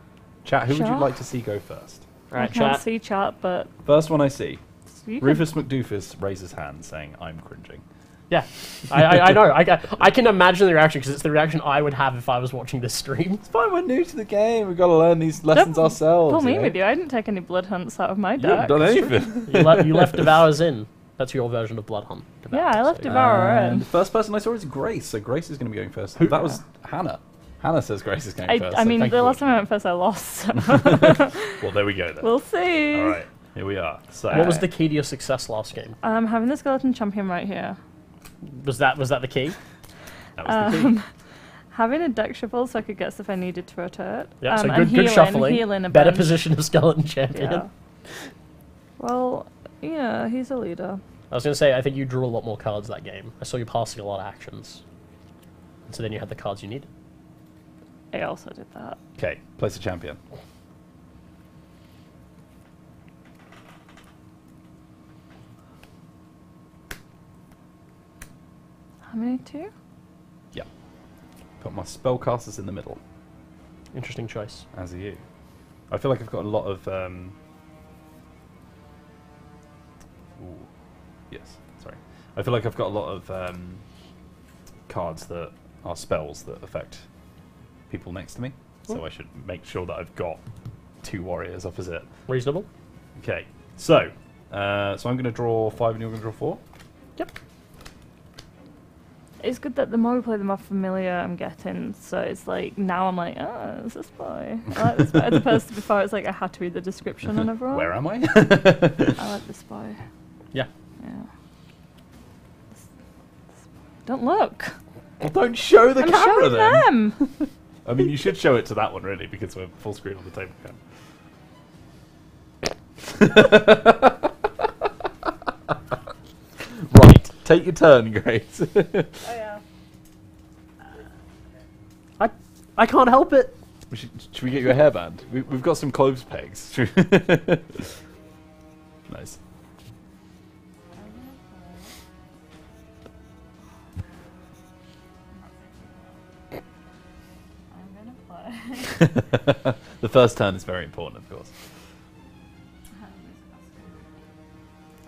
Chat, who would you Sure. like to see go first? I Right, can't chat. see chat, but First one I see. you can- Rufus McDoofus raises hand saying, I'm cringing. Yeah, I know. I can imagine the reaction because it's the reaction I would have if I was watching this stream. It's fine, we're new to the game. We've got to learn these lessons Don't ourselves. pull me know? with you. I didn't take any blood hunts out of my You haven't deck. done anything. You left Devours in. That's your version of Blood Hunt. Devour, Yeah, I left so- Devourer And in. the first person I saw is Grace, so Grace is going to be going first. That was Hannah. Hannah says Grace is going first. I so mean, thank the you last for time I went first, I lost. So. watching. Well, there we go then. We'll see. All right, here we are. So, What was the key to your success last game? I'm having the skeleton champion right here. Was that the key? that was the key. Having a deck shuffle so I could get stuff I needed to rotate. Yeah, so and good shuffling. Healing a Better bunch. position of Skeleton Champion. Yeah. Well, yeah, he's a leader. I was going to say, I think you drew a lot more cards that game. I saw you passing a lot of actions. And so then you had the cards you needed. I also did that. Okay, place a champion. How many? 2? Yeah. Put my spellcasters in the middle, Interesting choice. as are you. I feel like I've got a lot of... Ooh. Yes, sorry. I feel like I've got a lot of cards that are spells that affect people next to me. So I should make sure that I've got 2 warriors opposite. Reasonable. Okay, so I'm going to draw 5 and you're going to draw 4. Yep. It's good that the more we play, the more familiar I'm getting. So it's like now I'm like, oh, it's this boy. I like this boy. As opposed to before, it's like I had to read the description on everyone. Where am I? I like this boy. Yeah. Yeah. Don't look. Well, don't show the I'm camera showing then. them. I mean, you should show it to that one really, because we're full screen on the table cam. Right, take your turn, Grace. Oh yeah. I can't help it. Should we get you a hairband? We've got some clothes pegs. Nice. I'm gonna play. The first turn is very important, of course.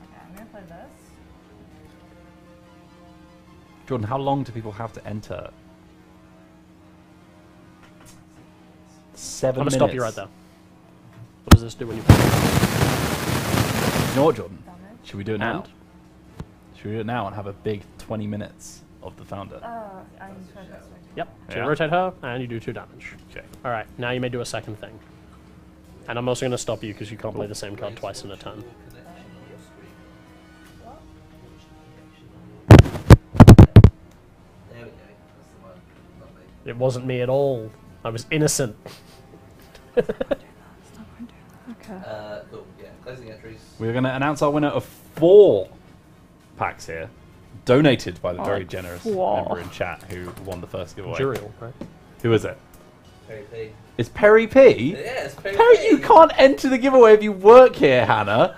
Okay, I'm gonna play this. Jordan, how long do people have to enter? 7 I'm minutes. gonna stop you right there. What does this do when you play? You know what, Jordan? Damage. Should we do it now? And? Should we do it now and have a big 20 minutes of the founder? Oh, I can try this way. Yep. So Yeah. you rotate her, and you do 2 damage. Okay. All right. Now you may do a second thing. And I'm also going to stop you because you can't play the same card twice in a turn. There we go. That's the one. Lovely. It wasn't me at all. I was innocent. Stop and do that. Okay. Cool. Yeah. Closing entries. We're going to announce our winner of 4 packs here, donated by the Oh, very like generous 4. member in chat who won the first giveaway. Juriel, right? Who is it? Perry P. It's Perry P. Yeah, it's Perry Perry, P. you can't enter the giveaway if you work here, Hannah.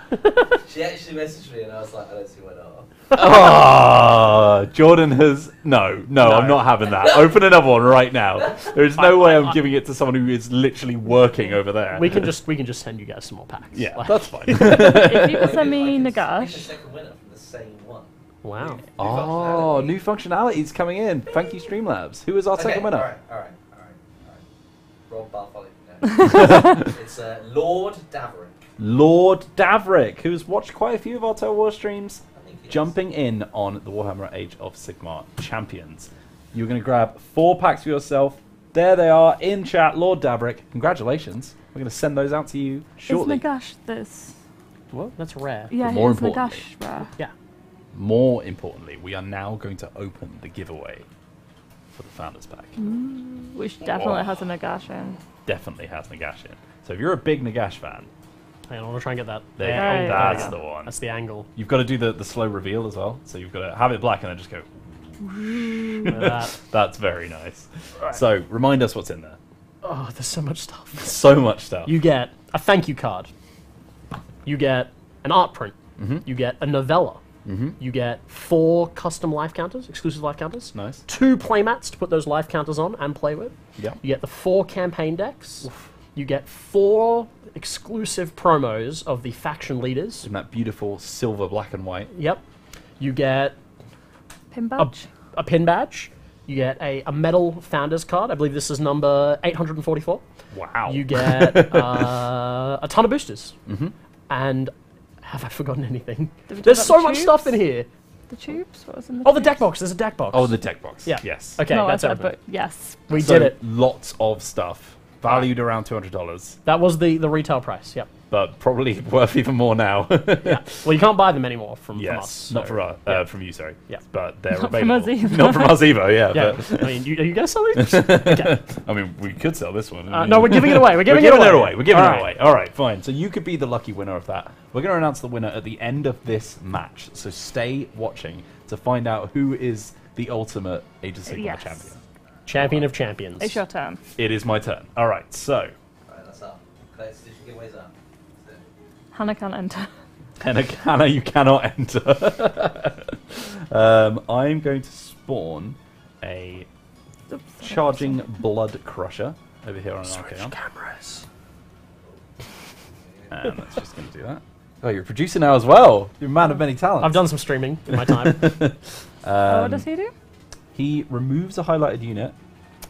She actually messaged me and I was like, I don't see why not. Oh, Jordan has... No, I'm not having that. Open another one right now. There's no way I'm giving it to someone who is literally working over there. We can just send you guys some more packs. Yeah, Like- that's fine. If you could send me I can Nagash. pick a second winner from the same one. Wow. Oh, new functionalities coming in. Thank you, Streamlabs. Who is our second winner? Alright. Rob Barfoley. No. It's Lord Daverick. Lord Daverick, who's watched quite a few of our Total War streams, I think he is. jumping in on the Warhammer Age of Sigmar Champions. You're going to grab 4 packs for yourself. There they are in chat. Lord Daverick, congratulations. We're going to send those out to you shortly. Is Nagash this? What? That's rare. Yeah, more is importantly- Nagash rare. Yeah. More importantly, we are now going to open the giveaway for the Founders Pack. Which definitely has a Nagash in. Definitely has Nagash in. So if you're a big Nagash fan, Hang on, I want to try and get that. there you There go. you That's go. the one. That's the angle. You've got to do the slow reveal as well. So you've got to have it black and then just go. Look at that. That's very nice. So remind us what's in there. Oh, there's so much stuff. So much stuff. You get a thank you card. You get an art print. Mhm. You get a novella. Mm-hmm. You get 4 custom life counters, exclusive life counters. Nice. 2 playmats to put those life counters on and play with. Yeah. You get the 4 campaign decks. You get 4 exclusive promos of the faction leaders. In that beautiful silver, black and white. Yep. You get Pin badge? a pin badge. You get a metal founders card. I believe this is number 844. Wow. You get a ton of boosters. Mm-hmm. And have I forgotten anything? Did we talk There's about so the much tubes? stuff in here. The tubes? What was in the Oh, the tubes? deck box. There's a deck box. Oh, the deck box. Yeah. Yes. Okay, No, that's I said, everything. but yes. We So did it. Lots of stuff. Valued around $200. That was the retail price. Yep. But probably worth even more now. Yeah. Well, you can't buy them anymore from Yes. us. Not so- for us. yeah. From you, sorry. Yeah. But they're Not from available. us either. Not from us either, yeah. Yeah. But, I mean, are you guys selling? Okay. I mean, we could sell this one. No, we're giving it away. We're giving it away. We're giving All it right. away. All right, fine. So you could be the lucky winner of that. We're going to announce the winner at the end of this match. So stay watching to find out who is the ultimate Age of Sigmar Yes. champion. Champion of champions. It's your turn. It is my turn. All right, so Alright, that's up. Clear Station giveaways up. So, Hannah can't enter. Hannah, you cannot enter. I'm going to spawn a charging blood crusher over here on Archaon. cameras. And that's just going to do that. Oh, you're a producer now as well. You're a man of many talents. I've done some streaming in my time. What does he do? He removes a highlighted unit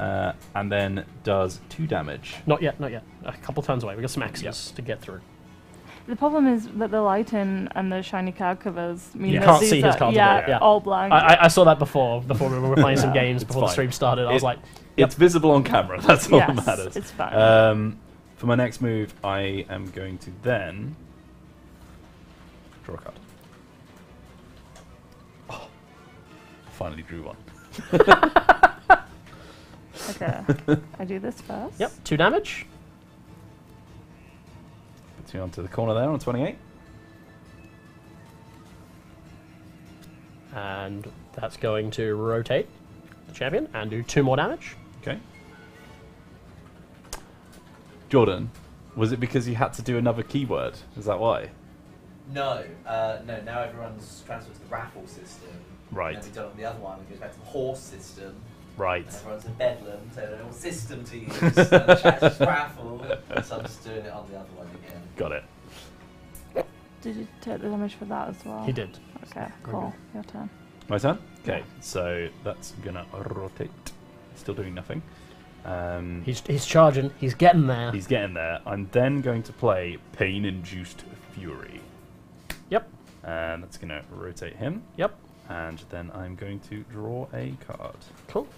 and then does 2 damage. Not yet, not yet. A couple turns away. We got some axes to get through. The problem is that the lighting and the shiny card covers mean You that can't these see his are- cards Yeah, at all, yeah. all blank. I saw that before we were playing some Yeah. games It's before the fine. stream started. I was like, It's visible on camera. That's all that Yes, matters. it's fine. For my next move, I am going to then draw a card. Oh, finally drew one. Okay, I do this first. yep, 2 damage. Puts me onto the corner there on 28. And that's going to rotate the champion and do 2 more damage. Okay. Jordan, was it because you had to do another keyword? Is that why? No, no. Now everyone's transferred to the raffle system. Right. And then we've done it on the other one. It goes back to the horse system. Right. And everyone's in Bedlam, so they don't know what system to use. And the chat's just raffle. So I'm just doing it on the other one again. Got it. Did you take the damage for that as well? He did. Okay, cool. Your turn. My turn? Okay, Yeah. so that's gonna rotate. Still doing nothing. He's charging. He's getting there. He's getting there. I'm then going to play Pain-Induced Fury. Yep. And that's gonna rotate him. Yep. And then I'm going to draw a card. Cool.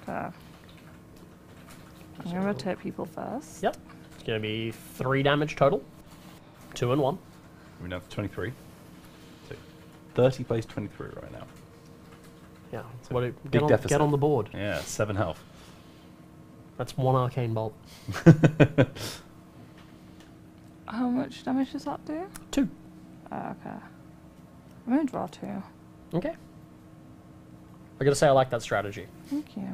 Okay. I'm going to rotate people first. Yep. It's going to be 3 damage total. 2 and 1. We're now to 23. So 30 plays 23 right now. Yeah. So What big get deficit. on the board. Yeah, 7 health. That's 1 arcane bolt. How much damage does that do? 2. Okay. I'm going to draw 2. Okay. I gotta say I like that strategy. Thank you.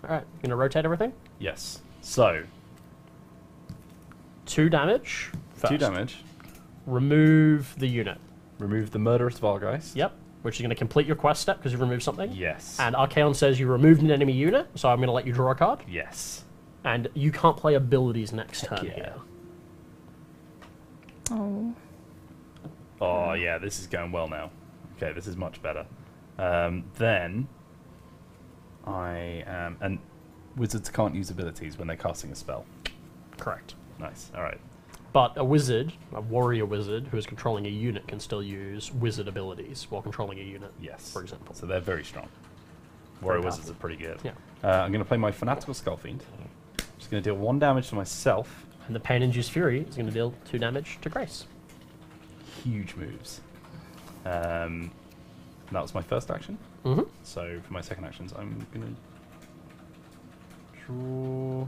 Alright, you gonna rotate everything? Yes. So, 2 damage. First. 2 damage. Remove the unit. Remove the Murderous Vargeist. Yep. Which is gonna complete your quest step because you've removed something. Yes. And Archaon says you removed an enemy unit, so I'm gonna let you draw a card. Yes. And you can't play abilities next turn yeah. here. Oh. Oh, yeah, this is going well now. Okay, this is much better. Then, I am... And wizards can't use abilities when they're casting a spell. Correct. Nice, alright. But a wizard, a warrior wizard, who is controlling a unit can still use wizard abilities while controlling a unit, Yes. for example. So they're very strong. Warrior Very wizards are pretty good. Yeah. I'm going to play my Fanatical Skullfiend. Just going to deal 1 damage to myself. And the Pain-Induced Fury is going to deal 2 damage to Grace. Huge moves. That was my first action. Mm-hmm. So for my second actions, I'm going to draw...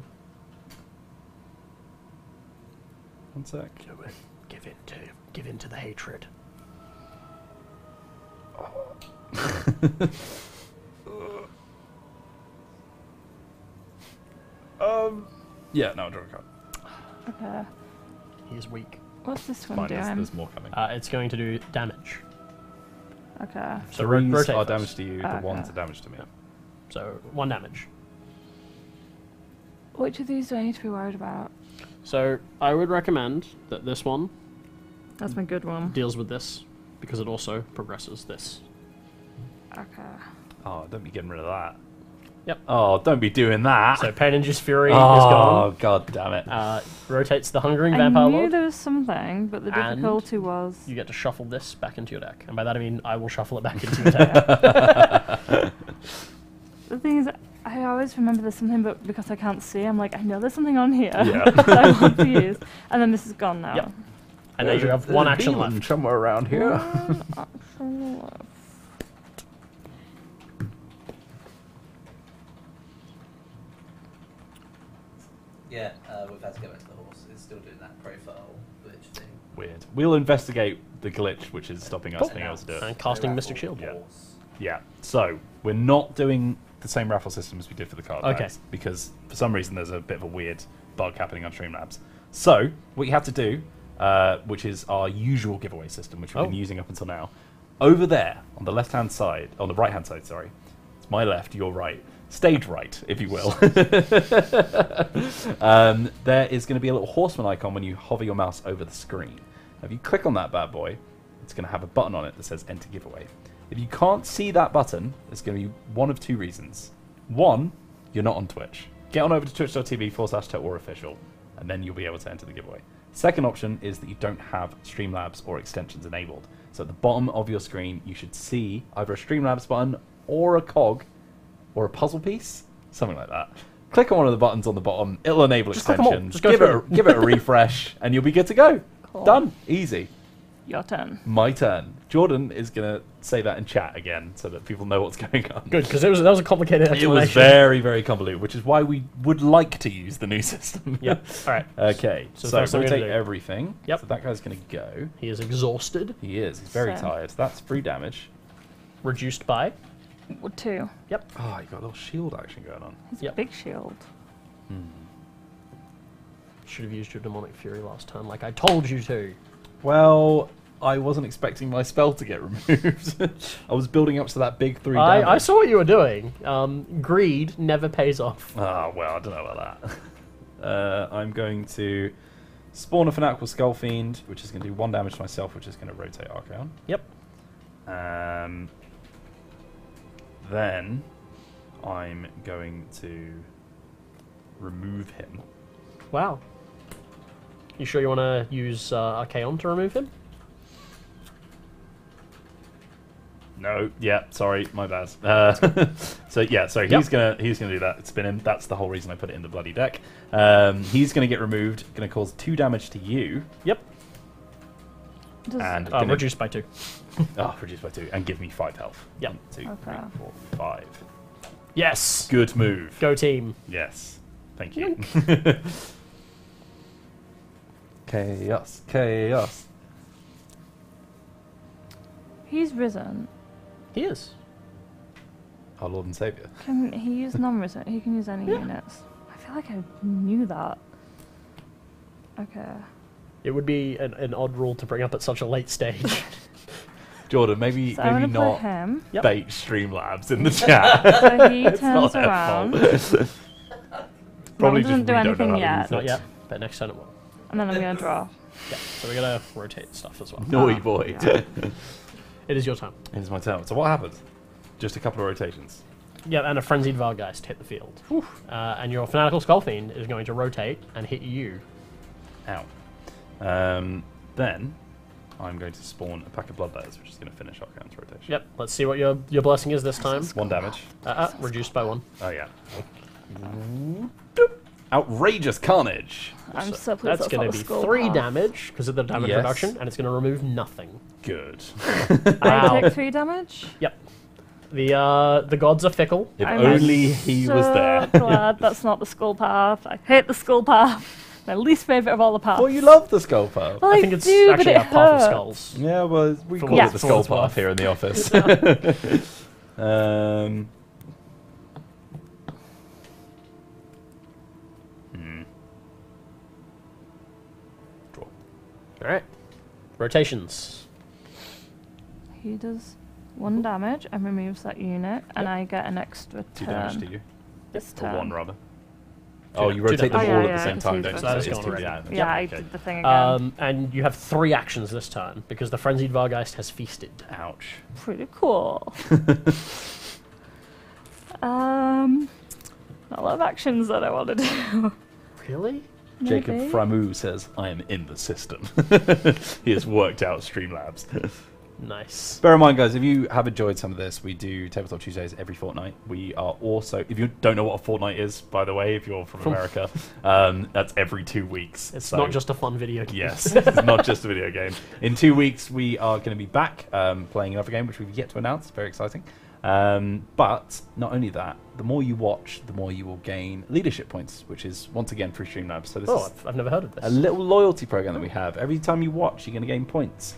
1 sec. Do it. Give in to the hatred. Yeah, no, I'll draw a card. Okay. He is weak. What's this one Fine, doing? there's more coming. It's going to do damage. Okay. So Threes rotate are first. damage to you, the Okay. 1s are damage to me. So 1 damage. Which of these do I need to be worried about? So I would recommend that this one That's my good one. deals with this because it also progresses this. Okay. Oh, don't be getting rid of that. Yep. Oh, don't be doing that. So Pain-Induced Fury is oh, gone. god damn it. Rotates the Hungering I Vampire knew Lord. there was something, but the And difficulty was... You get to shuffle this back into your deck. And by that I mean I will shuffle it back into your deck. The thing is, I always remember there's something, but because I can't see, I'm like, I know there's something on here Yeah. that I want to use. And then this is gone now. Yep. And now you have 1 action left. Somewhere around here. One action left. Yeah, we've had to go back to the horse. It's still doing that profile glitch thing. Weird. We'll investigate the glitch which is stopping us being able to do it. And casting Raffle Mystic Shield. Yeah. horse. Yeah. So we're not doing the same raffle system as we did for the card Okay. packs because for some reason there's a bit of a weird bug happening on Streamlabs. So what you have to do, which is our usual giveaway system, which we've been using up until now, over there on the left-hand side, on the right-hand side, sorry, it's my left, your right, stage right, if you will. There is going to be a little horseman icon when you hover your mouse over the screen. Now, if you click on that bad boy, it's going to have a button on it that says Enter Giveaway. If you can't see that button, it's going to be one of 2 reasons. One, you're not on Twitch. Get on over to twitch.tv/TableTopOrOfficial. and then you'll be able to enter the giveaway. Second option is that you don't have Streamlabs or extensions enabled. So at the bottom of your screen, you should see either a Streamlabs button or a cog or a puzzle piece, something like that. Click on one of the buttons on the bottom. It'll enable extensions. Just give it a refresh, and you'll be good to go. Cool. Done. Easy. Your turn. My turn. Jordan is going to say that in chat again so that people know what's going on. Good, because that was a complicated explanation. It was very, very convoluted, which is why we would like to use the new system. Yep. All right. Okay. So rotate everything. Yep. So that guy's going to go. He is exhausted. He is. He's very tired. So that's 3 damage. Reduced by? 2. Yep. Oh, you got a little shield action going on. He's a big shield. Should have used your Demonic Fury last turn, like I told you to. Well, I wasn't expecting my spell to get removed. I was building up to that big 3 damage. I saw what you were doing. Greed never pays off. Ah, well, I don't know about that. I'm going to spawn a Fanatical Skull Fiend, which is going to do 1 damage to myself, which is going to rotate Archaon. Yep. Then I'm going to remove him. Wow. You sure you want to use Archaon to remove him? No, yeah, sorry, my bad. So he's gonna do that. Spin him. That's the whole reason I put it in the bloody deck. He's gonna get removed. Gonna cause 2 damage to you. Yep. And reduced by 2. Reduced by 2, and give me 5 health. Yep. 1, 2, 3, 4, 5. Yes. Good move. Go team. Yes. Thank you. Chaos. Chaos. He's risen. He is. Our Lord and Saviour. Can he use non-risen? He can use any units. I feel like I knew that. Okay. It would be an odd rule to bring up at such a late stage. Jordan, maybe not him. bait Streamlabs in the chat. So he turns around. Probably doesn't just do we don't anything know how to Not yet. use it. yet, but next turn it will. And then I'm going to draw. Yeah, so we're going to rotate stuff as well. Naughty boy. Yeah. It is your turn. It is my turn. So what happens? Just a couple of rotations. Yeah, and a Frenzied Vargeist hit the field. And your Fanatical Skullfiend is going to rotate and hit you. Ow. Then I'm going to spawn a pack of Bloodletters, which is going to finish Archaon's rotation. Yep, let's see what your blessing is this time. 1 damage. Reduced by 1. Oh, yeah. Outrageous Carnage. I'm so pleased That's going to be 3 damage because of the damage reduction, and it's going to remove nothing. Good. I take 3 damage? Yep. The gods are fickle. If only he was there. I'm glad that's not the skull path. I hate the skull path. My least favourite of all the paths. Well, you love the skull path. Well, I think it's actually a path of skulls. Yeah, well, we call it the skull path here in the office. Draw. Alright. Rotations. He does 1 damage and removes that unit, and I get an extra 2 turn. damage to you. This Or turn. 1 rather. Oh, you rotate them all at the same time, don't you? So that is it's gone 2 already. damage. Yeah, I Okay. did the thing again. And you have 3 actions this turn because the Frenzied Vargeist has feasted. Ouch. Pretty cool. Not a lot of actions that I want to do. Really? Jacob Maybe. Framu says, I am in the system. He has worked out Streamlabs. Nice. Bear in mind, guys, if you have enjoyed some of this, we do Tabletop Tuesdays every fortnight. We are also, if you don't know what a fortnight is, by the way, if you're from America, that's every 2 weeks. It's not just a fun video game. Yes, it's not just a video game. In 2 weeks, we are going to be back playing another game, which we've yet to announce. Very exciting. But not only that, the more you watch, the more you will gain leadership points, which is, once again, through Streamlabs. So this is I've never heard of this. a little loyalty program that we have. Every time you watch, you're going to gain points.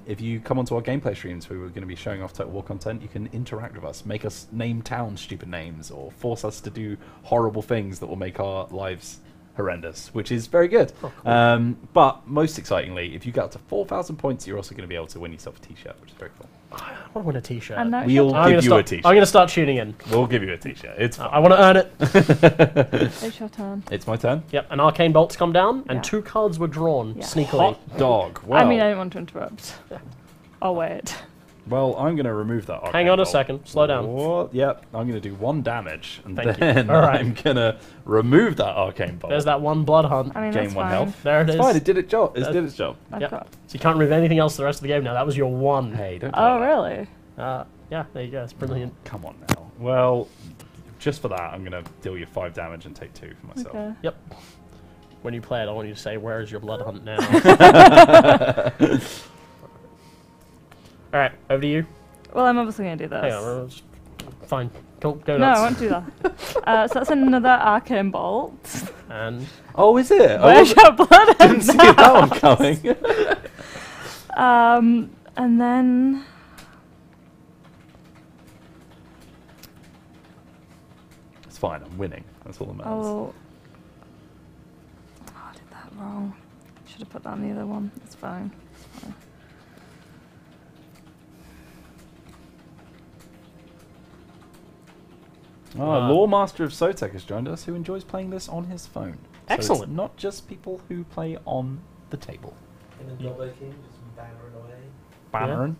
If you come onto our gameplay streams where we're going to be showing off Total War content, you can interact with us, make us name towns stupid names, or force us to do horrible things that will make our lives horrendous, which is very good. Oh, cool. But most excitingly, if you get up to 4,000 points, you're also going to be able to win yourself a t-shirt, which is very cool. I want to win a t-shirt. And that's We'll your give you a t-shirt. I'm going to start tuning in. We'll give you a t-shirt. It's fine. I want to earn it. It's your turn. It's my turn. Yep, and Arcane Bolts come down, and Yeah. 2 cards were drawn Yeah. sneakily. Hot dog. Wow. I mean, I didn't want to interrupt. I'll wait. Well, I'm going to remove that arcane Hang on a bolt. second. Slow down. What? Yep, I'm going to do 1 damage, and Thank you. then All right. I'm going to remove that arcane bolt. There's that one blood hunt. I mean, Gain that's 1 fine. health. There it It's is. fine, it did its job. It That's- did its job. I've Yep. got. So you can't remove anything else the rest of the game now. That was your 1. Hey, don't do Oh, that. really? Yeah, there you go. It's brilliant. Come on now. Well, just for that, I'm going to deal you 5 damage and take 2 for myself. Okay. Yep. When you play it, I want you to say, "Where is your blood hunt now?" All right, over to you. Well, I'm obviously going to do this. Hang on, fine. Go No, nuts. I won't do that. So that's another arcane bolt. And Oh, is it? Where's your blood? Didn't see that one coming. And then It's fine, I'm winning. That's all that matters. oh, I did that wrong. Should have put that on the other one. It's fine. It's fine. Lore Master of Sotek has joined us, who enjoys playing this on his phone. So Excellent. it's not just people who play on the table. Him and Dobbo King just bannering away. Bannering.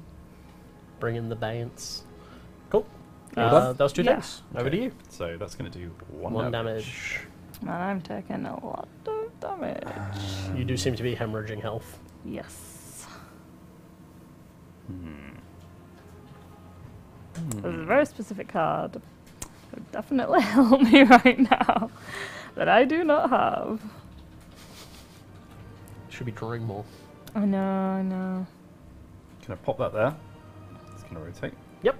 bring in the Bants. Cool. Well done. Those 2 Yeah. things. Over to you. So that's going to do 1 1 damage. damage. Man, I'm taking a lot of damage. You do seem to be hemorrhaging health. Yes. Hmm. This is a very specific card. It would definitely help me right now. That I do not have. Should be drawing more. I know. Can I pop that there? It's going to rotate. Yep.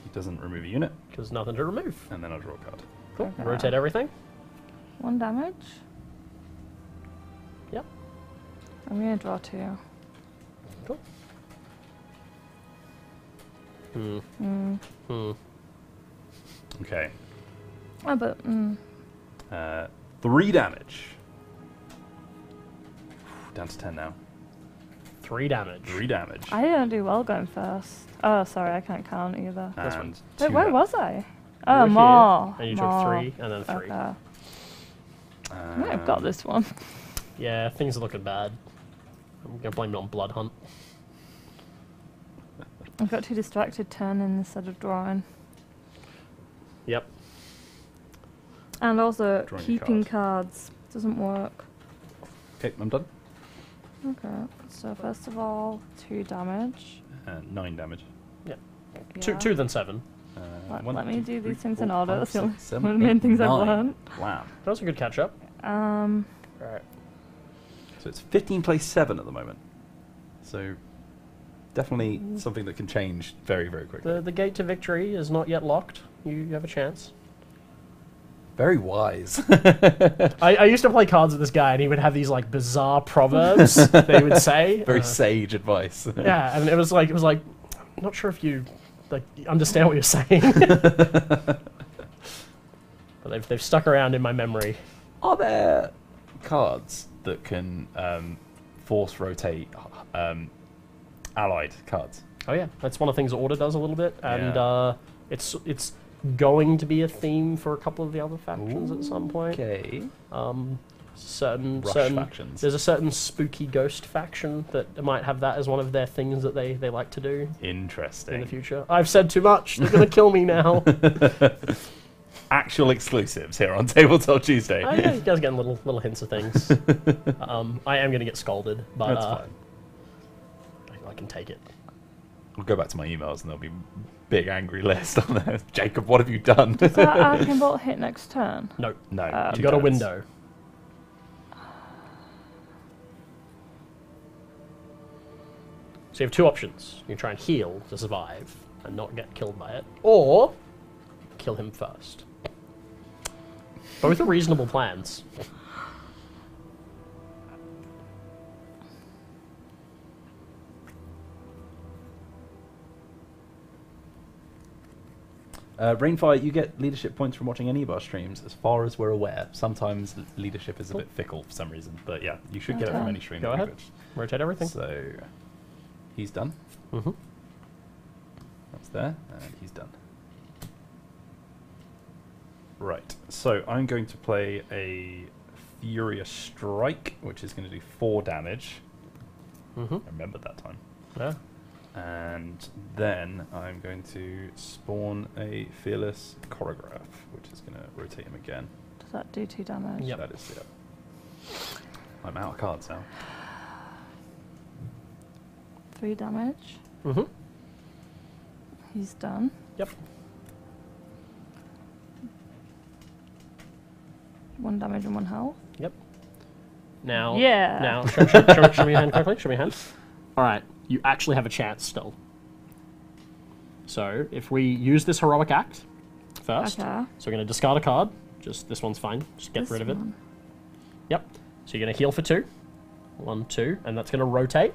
He doesn't remove a unit, Because nothing to remove. and then I'll draw a card. Cool. Okay. Rotate everything. 1 damage. Yep. I'm gonna draw 2. Cool. Okay. Oh, but 3 damage. Down to 10 now. 3 damage. 3 damage. I didn't do well going first. Oh, sorry, I can't count either. And Wait, 2 where damage. was I? You Oh, were more. here, and you more. took 3, and then 3. Okay. I might have got this one. Yeah, things are looking bad. I'm going to blame it on Blood Hunt. I got too distracted turning instead of drawing. Yep. And also, Drawing a keeping card. cards doesn't work. Okay, I'm done. Okay, so first of all, 2 damage. 9 damage. Yep. Yeah. 2 then 7. Let me do these things in order. That's the only 7, one of the main things I've learned. Wow. That was a good catch up. Right. So it's 15 plays 7 at the moment. So definitely something that can change very, very quickly. The gate to victory is not yet locked. You have a chance. Very wise. I used to play cards with this guy, and he would have these like bizarre proverbs they would say. Very sage advice. Yeah, and it was like I'm not sure if you like understand what you're saying. But they've stuck around in my memory. Are there cards that can force rotate allied cards? Oh yeah, that's one of the things Order does a little bit, and Yeah. it's going to be a theme for a couple of the other factions at some point. Okay. Certain Factions. there's a certain spooky ghost faction that might have that as one of their things that they like to do Interesting. in the future. I've said too much. They're gonna kill me now. Actual exclusives here on Tabletop Tuesday. Oh, yeah, you guys are getting little hints of things. I am gonna get scolded, but That's fine. I can take it. We'll go back to my emails and there'll be big angry list on there. Jacob, what have you done? Does that arcane bolt hit next turn? No, No. you 2 got a turns. window. So you have 2 options. You can try and heal to survive and not get killed by it, or kill him first. Both are reasonable plans. Rainfire, you get leadership points from watching any of our streams, as far as we're aware. Sometimes leadership is a bit fickle for some reason, but yeah, you should get it from Okay. any stream. Go that we ahead. watch. Rotate everything. So, he's done. Mm-hmm. That's there, and he's done. Right, so I'm going to play a Furious Strike, which is going to do 4 damage. Mm-hmm. I remembered that time. Yeah. And then I'm going to spawn a Fearless Choreograph, which is going to rotate him again. Does that do 2 damage? Yep. That is, I'm out of cards now. 3 damage. Mm-hmm. He's done. Yep. 1 damage and 1 health. Yep. Now, Yeah. Now, show me your hand quickly. Show me your hand. All right. You actually have a chance still. So if we use this heroic act first, Okay. so we're going to discard a card. Just this one's fine. Just get This rid of it. one. Yep. So you're going to heal for 2. 1, 2, and that's going to rotate.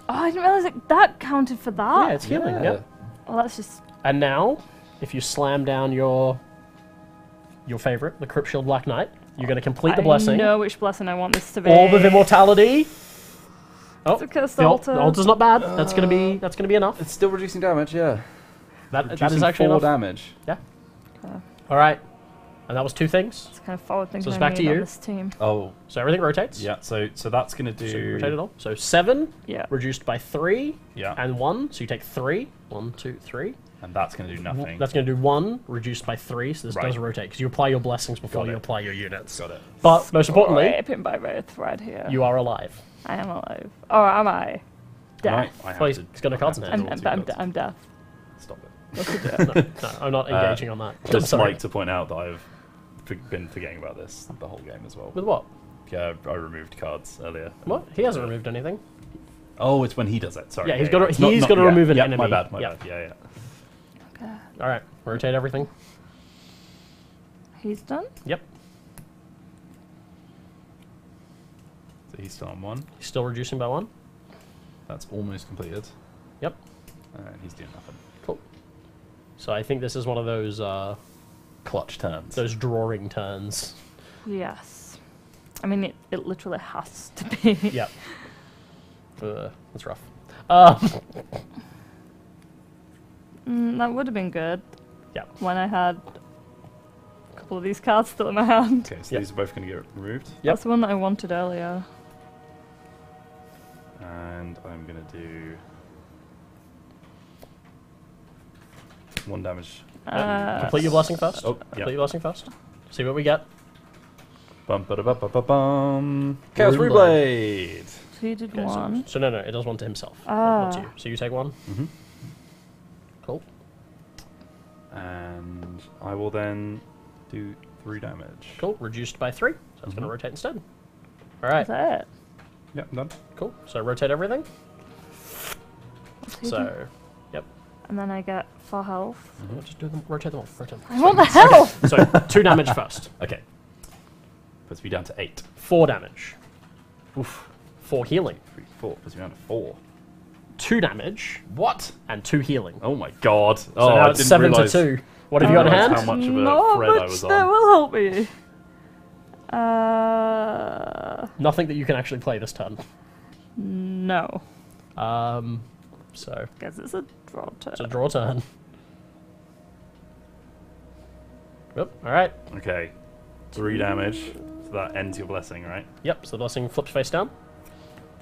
Oh, I didn't realize that counted for that. Yeah, it's healing. Yeah. Yep. Well, that's just... And now, if you slam down your favorite, the Crypt Shield Black Knight, you're going to complete the blessing. I know which blessing I want this to be. Orb of Immortality. Oh, It's a cursed the altar. altar's not bad. That's going to be enough. It's still reducing damage, yeah. That is Reducing actually 4 enough. damage. Yeah. Okay. All right. And that was 2 things. It's kind of forward thinking. So it's I back to need on you. This team. Oh, So everything rotates. yeah. So that's going to So do. rotate it all. So 7 Yeah. reduced by 3 Yeah. and 1. So you take 3. 1, 2, 3. And that's going to do nothing. That's going to do 1 reduced by 3. So this Right. does rotate because you apply your blessings before Got you it. apply your units. Got it. But most importantly, Ripping by red thread here. you are alive. I am alive. Or am I? Death. I have Well, to. he's got no cards in I hand. have to draw 2 cards. I'm death. Stop it. No, I'm not engaging on that. I'm Just sorry. like to point out that I've been forgetting about this the whole game as well. With what? Yeah, I removed cards earlier. What? He hasn't removed anything. Oh, it's when he does it. Sorry. Yeah, he's gotta- It's he's gotta remove an yeah, enemy. My bad. My Yeah. bad. Yeah. Okay. All right, rotate everything. He's done. Yep. So he's still on 1. He's still reducing by 1. That's almost completed. Yep. And he's doing nothing. Cool. So I think this is one of those Clutch turns. drawing turns. Yes. I mean, it literally has to be. Yep. That's rough. That would have been good Yeah. when I had a couple of these cards still in my hand. Okay, so Yep. these are both going to get removed. Yep. That's the one that I wanted earlier. And I'm going to do 1 damage. Complete your blessing first. Oh, Complete yeah. your blessing first. See what we get. Bum, ba, da, ba, ba, ba, bum. Chaos Runeblade. Reblade. So you did Okay, one. so no, it does one to himself. Ah. Not to you. So you take 1. Mm-hmm. Cool. And I will then do 3 damage. Cool. Reduced by 3. So that's going to Mhm. rotate instead. All right. Is that it? Yep, I'm done. Cool. So rotate everything. What's he do? So, yep. And then I get 4 health. Just do them. Rotate them all. Rotate them. I want the health! So 2 damage first. Okay. Puts me down to 8. 4 damage. Oof. 4 healing. 3, 4. Puts me down to 4. 2 damage What? and 2 healing. Oh my god. So Oh, now I it's didn't 7 realise. to 2. What have you got in realise hand? how much of a Not thread I much was that on. will help me. Nothing that you can actually play this turn. No. So Guess it's a draw turn. it's a draw turn. Yep. All right. Okay. 3 damage. So that ends your blessing, right? Yep. So the blessing flips face down.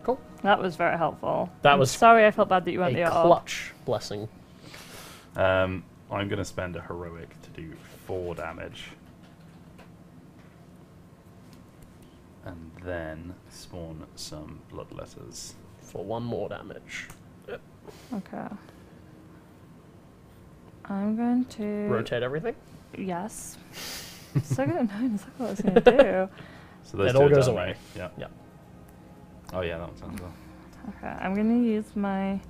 Cool. That was very helpful. That I'm was sorry I felt bad that you went the A orb. clutch blessing. I'm going to spend a heroic to do 4 damage. And then spawn some bloodletters. For 1 more damage. Okay. I'm going to... Rotate everything. Yes. So good at knowing exactly what I was going to do. So those It two all are goes done, away. right? Yeah. Yeah. Oh yeah, that one sounds well. Okay, I'm going to use my...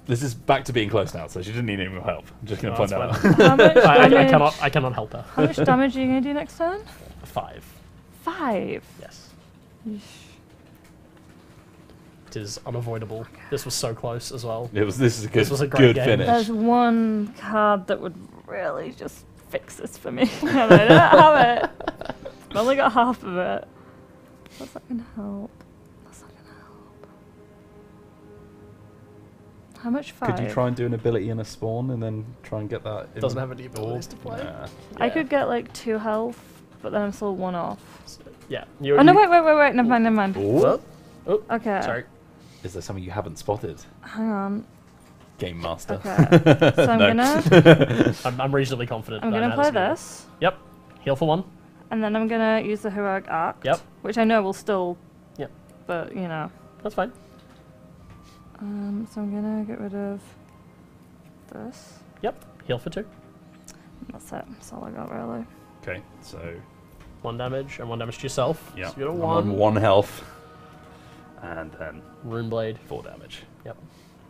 This is back to being close now, so she didn't need any more help. I'm just going No, to point that's that out. How much damage, I cannot help her. how much damage are you going to do next turn? 5. 5. Yes. It is unavoidable. This was so close as well. This is a good, This was a great good game. finish. There's one card that would really just fix this for me, and I don't have it. I've only got half of it. That's not gonna help. That's not gonna help. How much 5? Could you try and do an ability and a spawn and then try and get that? Doesn't have any abilities to play. Nah. I could get like 2 health but then I'm still 1 off. Yeah. Oh no! Wait! Never mind. Ooh. Oh, Okay. sorry. Is there something you haven't spotted? Hang on. Game Master. Okay. So I'm gonna. I'm reasonably confident. I'm that I gonna know play gonna work. this, Yep. Heal for 1. and then I'm gonna use the heroic act. Yep. Which I know will still. Yep. But you know. That's fine. So I'm gonna get rid of this. Yep. Heal for 2. That's it. That's all I got really. Okay, so 1 damage and 1 damage to yourself. yeah, So you're at I'm 1. on 1 health, and then Rune Blade. 4 damage. Yep.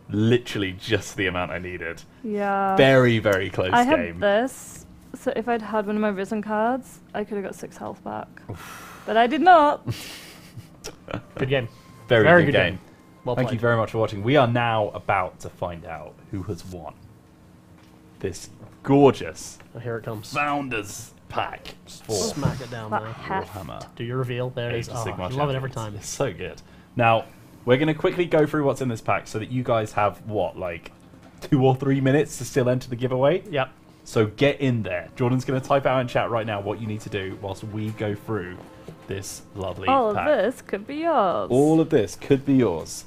Literally just the amount I needed. Yeah. Very, very close I game. had this, so if I'd had one of my Risen cards, I could have got 6 health back. But I did not. Good game. Very good game. Well Thank played. you very much for watching. We are now about to find out who has won this gorgeous Oh, here it comes. Founders Pack for Smack it down That there. heft. Warhammer Do your reveal. There it Age is. of Oh, Sigmar I love it every Champions. time. It's so good. Now, we're going to quickly go through what's in this pack so that you guys have, what, like 2 or 3 minutes to still enter the giveaway? Yep. So get in there. Jordan's going to type out in chat right now what you need to do whilst we go through this lovely All of pack. this could be yours. All of this could be yours.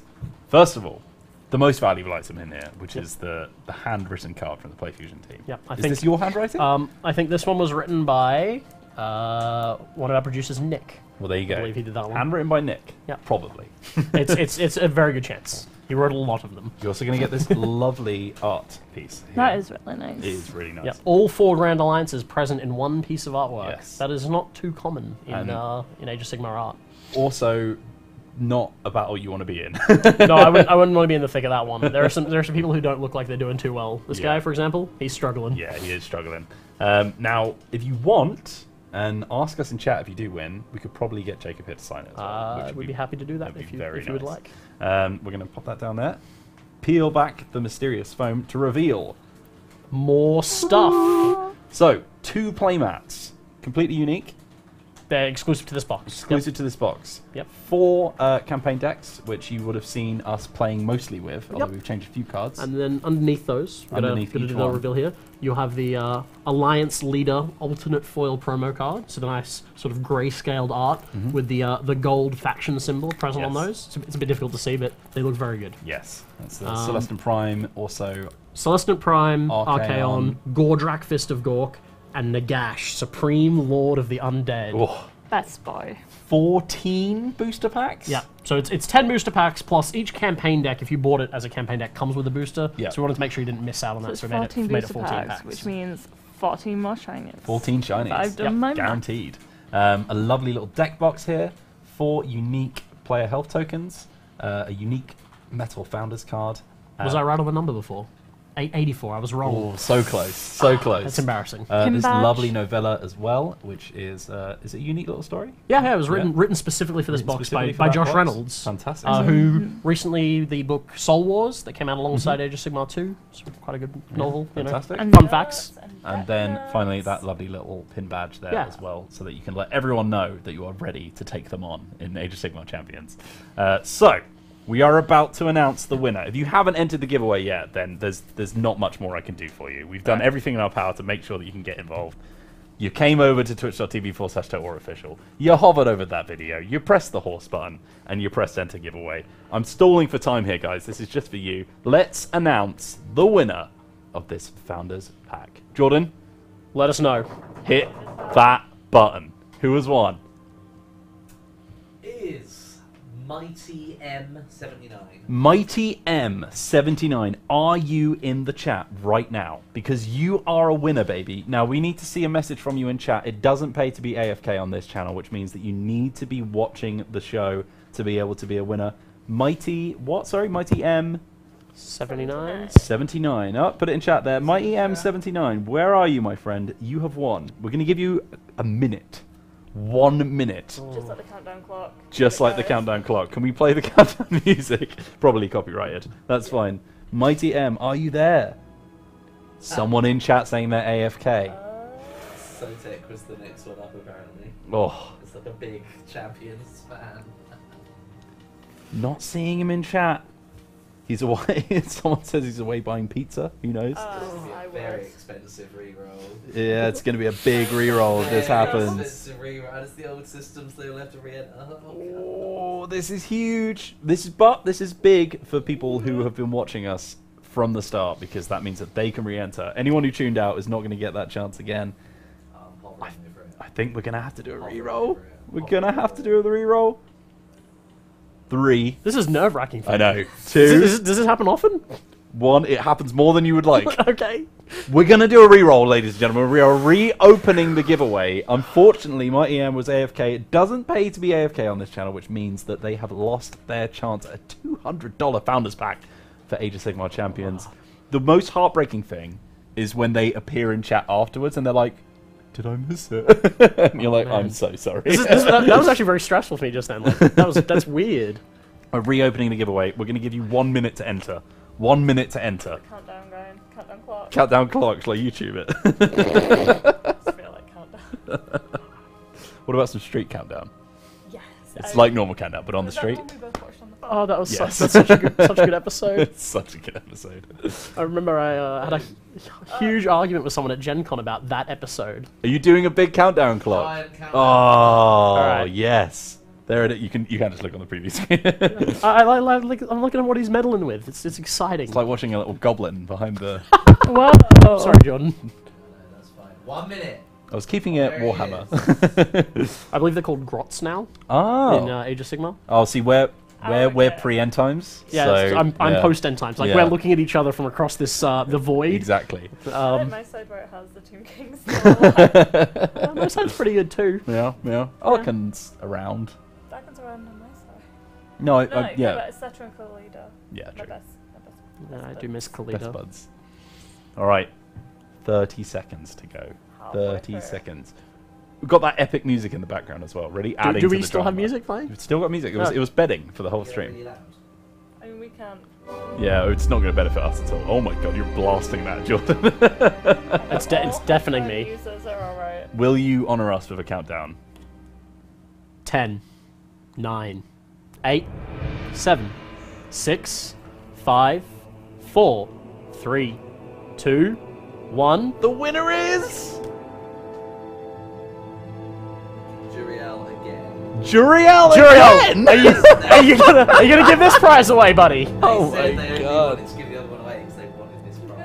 First of all, the most valuable item in here, which is the handwritten card from the PlayFusion team. Yep. Is this your handwriting? I think this one was written by one of our producers, Nick. Well, there you go. I believe he did that one. Handwritten by Nick. Yep. Probably. It's a very good chance. He wrote a lot of them. You're also going to get this lovely art piece here. That is really nice. It is really nice. Yep. All 4 Grand Alliances present in one piece of artwork. Yes. That is not too common in And- Age of Sigmar art. Also, not a battle you want to be in. No, I wouldn't want to be in the thick of that one. There are some people who don't look like they're doing too well. This Yeah. guy, for example, he's struggling. Yeah, he is struggling. Now, if you want, and ask us in chat if you do win, we could probably get Jacob here to sign it as well. which We'd be happy to do that that'd if be you very would nice. like. We're going to pop that down there. Peel back the mysterious foam to reveal. More stuff. So, 2 playmats. Completely unique. They're exclusive to this box. Exclusive to this box. Yep. 4 campaign decks, which you would have seen us playing mostly with, although Yep. we've changed a few cards. And then underneath those, Underneath gonna each do the one. reveal here. You have the Alliance Leader alternate foil promo card. So the nice sort of grayscaled art with the gold faction symbol present on Yes. those. It's a bit difficult to see, but they look very good. Yes, that's the Celestin Prime, also Celestin Prime, Archaon. Archaon, Gordrak Fist of Gork, and Nagash, Supreme Lord of the Undead. oh, Best boy. 14 booster packs? Yeah, so it's 10 booster packs, plus each campaign deck, if you bought it as a campaign deck, comes with a booster. Yeah. So we wanted to make sure you didn't miss out on So that, it's so we made 14 it, made it booster 14 packs, which means 14 more shinies. 14 shinies. I've done Yep, my math. Guaranteed. A lovely little deck box here, 4 unique player health tokens, a unique Metal Founders card. Was I right on the number before? 84, I was wrong. Oh, so close, so close. That's embarrassing. Pin This badge. lovely novella as well, which is it a unique little story? Yeah, it was written specifically for this Written box specifically by, for by that Josh box? Reynolds, Fantastic. who recently the book Soul Wars that came out alongside Age of Sigmar 2. It's quite a good novel, you know. Fantastic. And Fun notes facts. And then finally that lovely little pin badge there Yeah. as well, so that you can let everyone know that you are ready to take them on in Age of Sigmar Champions. So, we are about to announce the winner. If you haven't entered the giveaway yet, then there's not much more I can do for you. We've done everything in our power to make sure that you can get involved. You came over to twitch.tv/TotalWarOfficial. You hovered over that video. You pressed the horse button, and you pressed enter giveaway. I'm stalling for time here, guys. This is just for you. Let's announce the winner of this Founders Pack. Jordan, Let us know. hit that button. Who has won? Is Mighty M79. Mighty M79, are you in the chat right now? Because you are a winner, baby. Now, we need to see a message from you in chat. It doesn't pay to be AFK on this channel, which means that you need to be watching the show to be able to be a winner. Mighty, what? Sorry, Mighty M... 79. 79. Oh, put it in chat there. Mighty M79, where are you, my friend? You have won. We're going to give you a minute. 1 minute. Just like the countdown clock. Just like the countdown clock. Can we play the countdown music? Probably copyrighted. That's fine. Mighty M, are you there? Someone in chat saying they're AFK. Sotek was the next one up, apparently. Oh, It's like a big Champions fan. not seeing him in chat. He's away. Someone says he's away buying pizza. Who knows? A very expensive reroll. Yeah, it's going to be a big reroll if this happens. Expensive reroll. And it's the old systems they'll have to re-enter. Oh, this is huge. This is big for people who have been watching us from the start, because that means that they can re-enter. Anyone who tuned out is not going to get that chance again. I think we're going to have to do a reroll. We're going to have to do a reroll. 3. This is nerve-wracking. I know. 2. Does this happen often? 1. It happens more than you would like. Okay. We're going to do a reroll, ladies and gentlemen. We are reopening the giveaway. Unfortunately, my EM was AFK. It doesn't pay to be AFK on this channel, which means that they have lost their chance at a $200 Founders Pack for Age of Sigmar Champions. Wow. The most heartbreaking thing is when they appear in chat afterwards and they're like, did I miss it? And you're like, I'm so sorry. That was actually very stressful for me just then. Like, that's weird. We're reopening the giveaway. We're going to give you 1 minute to enter. 1 minute to enter. Countdown going. Countdown clock. Countdown clock, like YouTube it. I just feel like countdown. What about some street countdown? Yes. It's like normal countdown, but on the street. Oh, that was that's such a good episode. It's such a good episode. I remember I had a huge argument with someone at Gen Con about that episode. Are you doing a big countdown clock? Right. Yes. There it is. You can just look on the preview screen. I'm looking at what he's meddling with. It's exciting. It's like watching a little goblin behind the... Whoa! Sorry, Jordan. No, that's fine. 1 minute. I was keeping it Warhammer. I believe they're called grots now. Oh. In Age of Sigmar. Oh, see, we're pre-end times. Yeah, so, I'm post-end times. Like, we're looking at each other from across this the void. Exactly. My side where it has the Tomb Kings. My side's pretty good too. Yeah. Arkan's around. Arkan's around on my side. No, yeah. But it's Cetra and Khalida. Yeah, true. I do miss Khalida. Best buds. All right, 30 seconds to go. 30 seconds. We've got that epic music in the background as well. Really adding do to we the still drama. have music playing? We've still got music. It was bedding for the whole stream. Really loud. I mean, we can't. Yeah, it's not going to benefit us at all. Oh my god, you're blasting that, Jordan. It's deafening me. Users are all right. Will you honour us with a countdown? 10, 9, 8, 7, 6, 5, 4, 3, 2, 1. The winner is... Juriel again? Are you gonna give this prize away, buddy? Oh my god.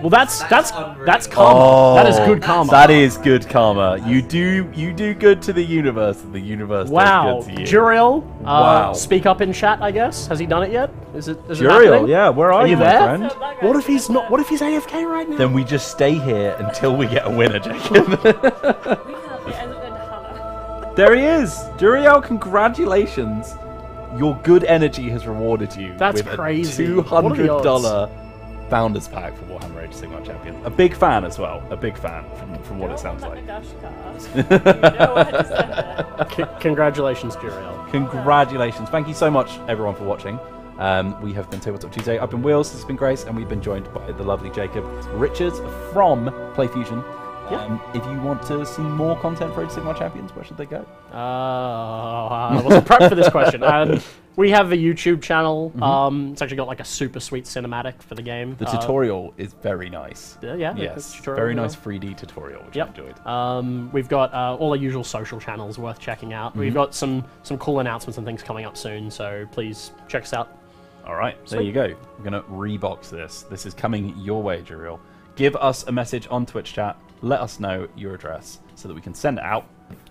Well, that's karma. Oh, that is good karma. That is good karma. You do good to the universe, and the universe does good to you. Juriel, wow. Speak up in chat, I guess. Has he done it yet? Is it Juriel, yeah, where are you, my there? friend? What if he's not? What if he's AFK right now? Then we just stay here until we get a winner, Jacob. There he is! Juriel, congratulations! Your good energy has rewarded you with crazy. a $200 Founders Pack for Warhammer Age of Sigmar Champions. A big fan as well. A big fan from what it sounds like. Congratulations, Juriel. Congratulations. Thank you so much, everyone, for watching. We have been Tabletop Tuesday. I've been Wheels, this has been Grace, and we've been joined by the lovely Jacob Richards from PlayFusion. If you want to see more content for Age of Sigmar Champions, where should they go? I wasn't prepped for this question. We have a YouTube channel. It's actually got like a super sweet cinematic for the game. The tutorial is very nice. Yes, very nice 3D tutorial, which I enjoyed. We've got all our usual social channels worth checking out. We've got some cool announcements and things coming up soon, so please check us out. All right, there you go. We're going to rebox this. This is coming your way, Juriel. Give us a message on Twitch chat. Let us know your address so that we can send it out.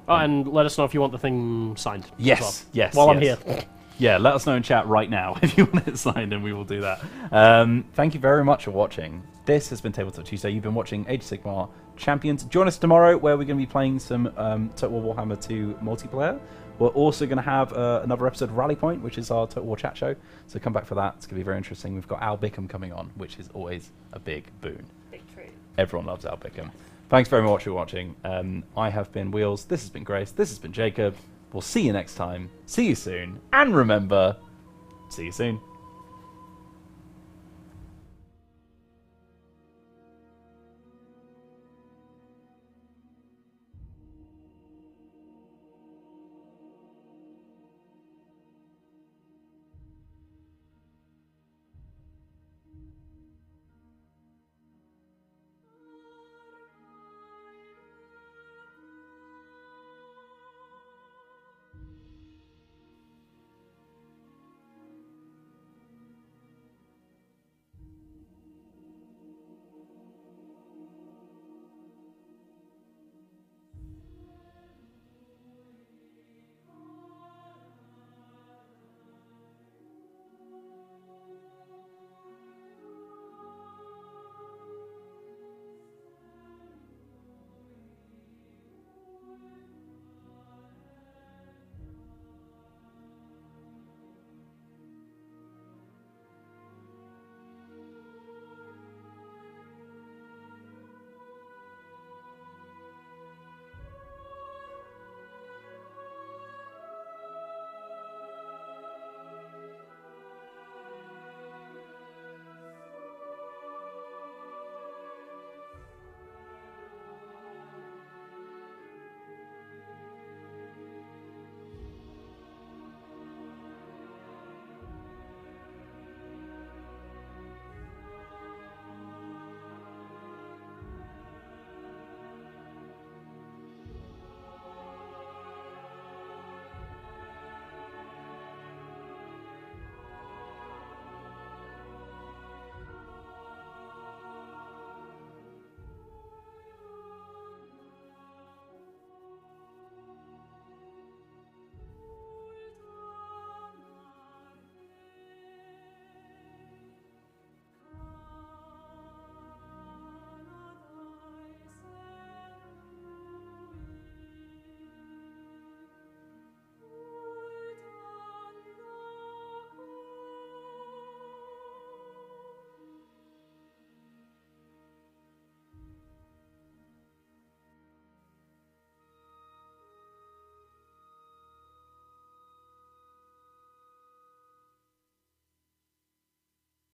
Oh, and let us know if you want the thing signed. Yes, yes. While I'm here. Yeah, let us know in chat right now if you want it signed, and we will do that. Thank you very much for watching. This has been Tabletop Tuesday. You've been watching Age of Sigmar Champions. Join us tomorrow, where we're going to be playing some Total War Warhammer 2 multiplayer. We're also going to have another episode of Rally Point, which is our Total War chat show. So come back for that. It's going to be very interesting. We've got Al Bickham coming on, which is always a big boon. Big treat. Everyone loves Al Bickham. Thanks very much for watching. I have been Wheels. This has been Grace. This has been Jacob. We'll see you next time. See you soon. And remember, see you soon.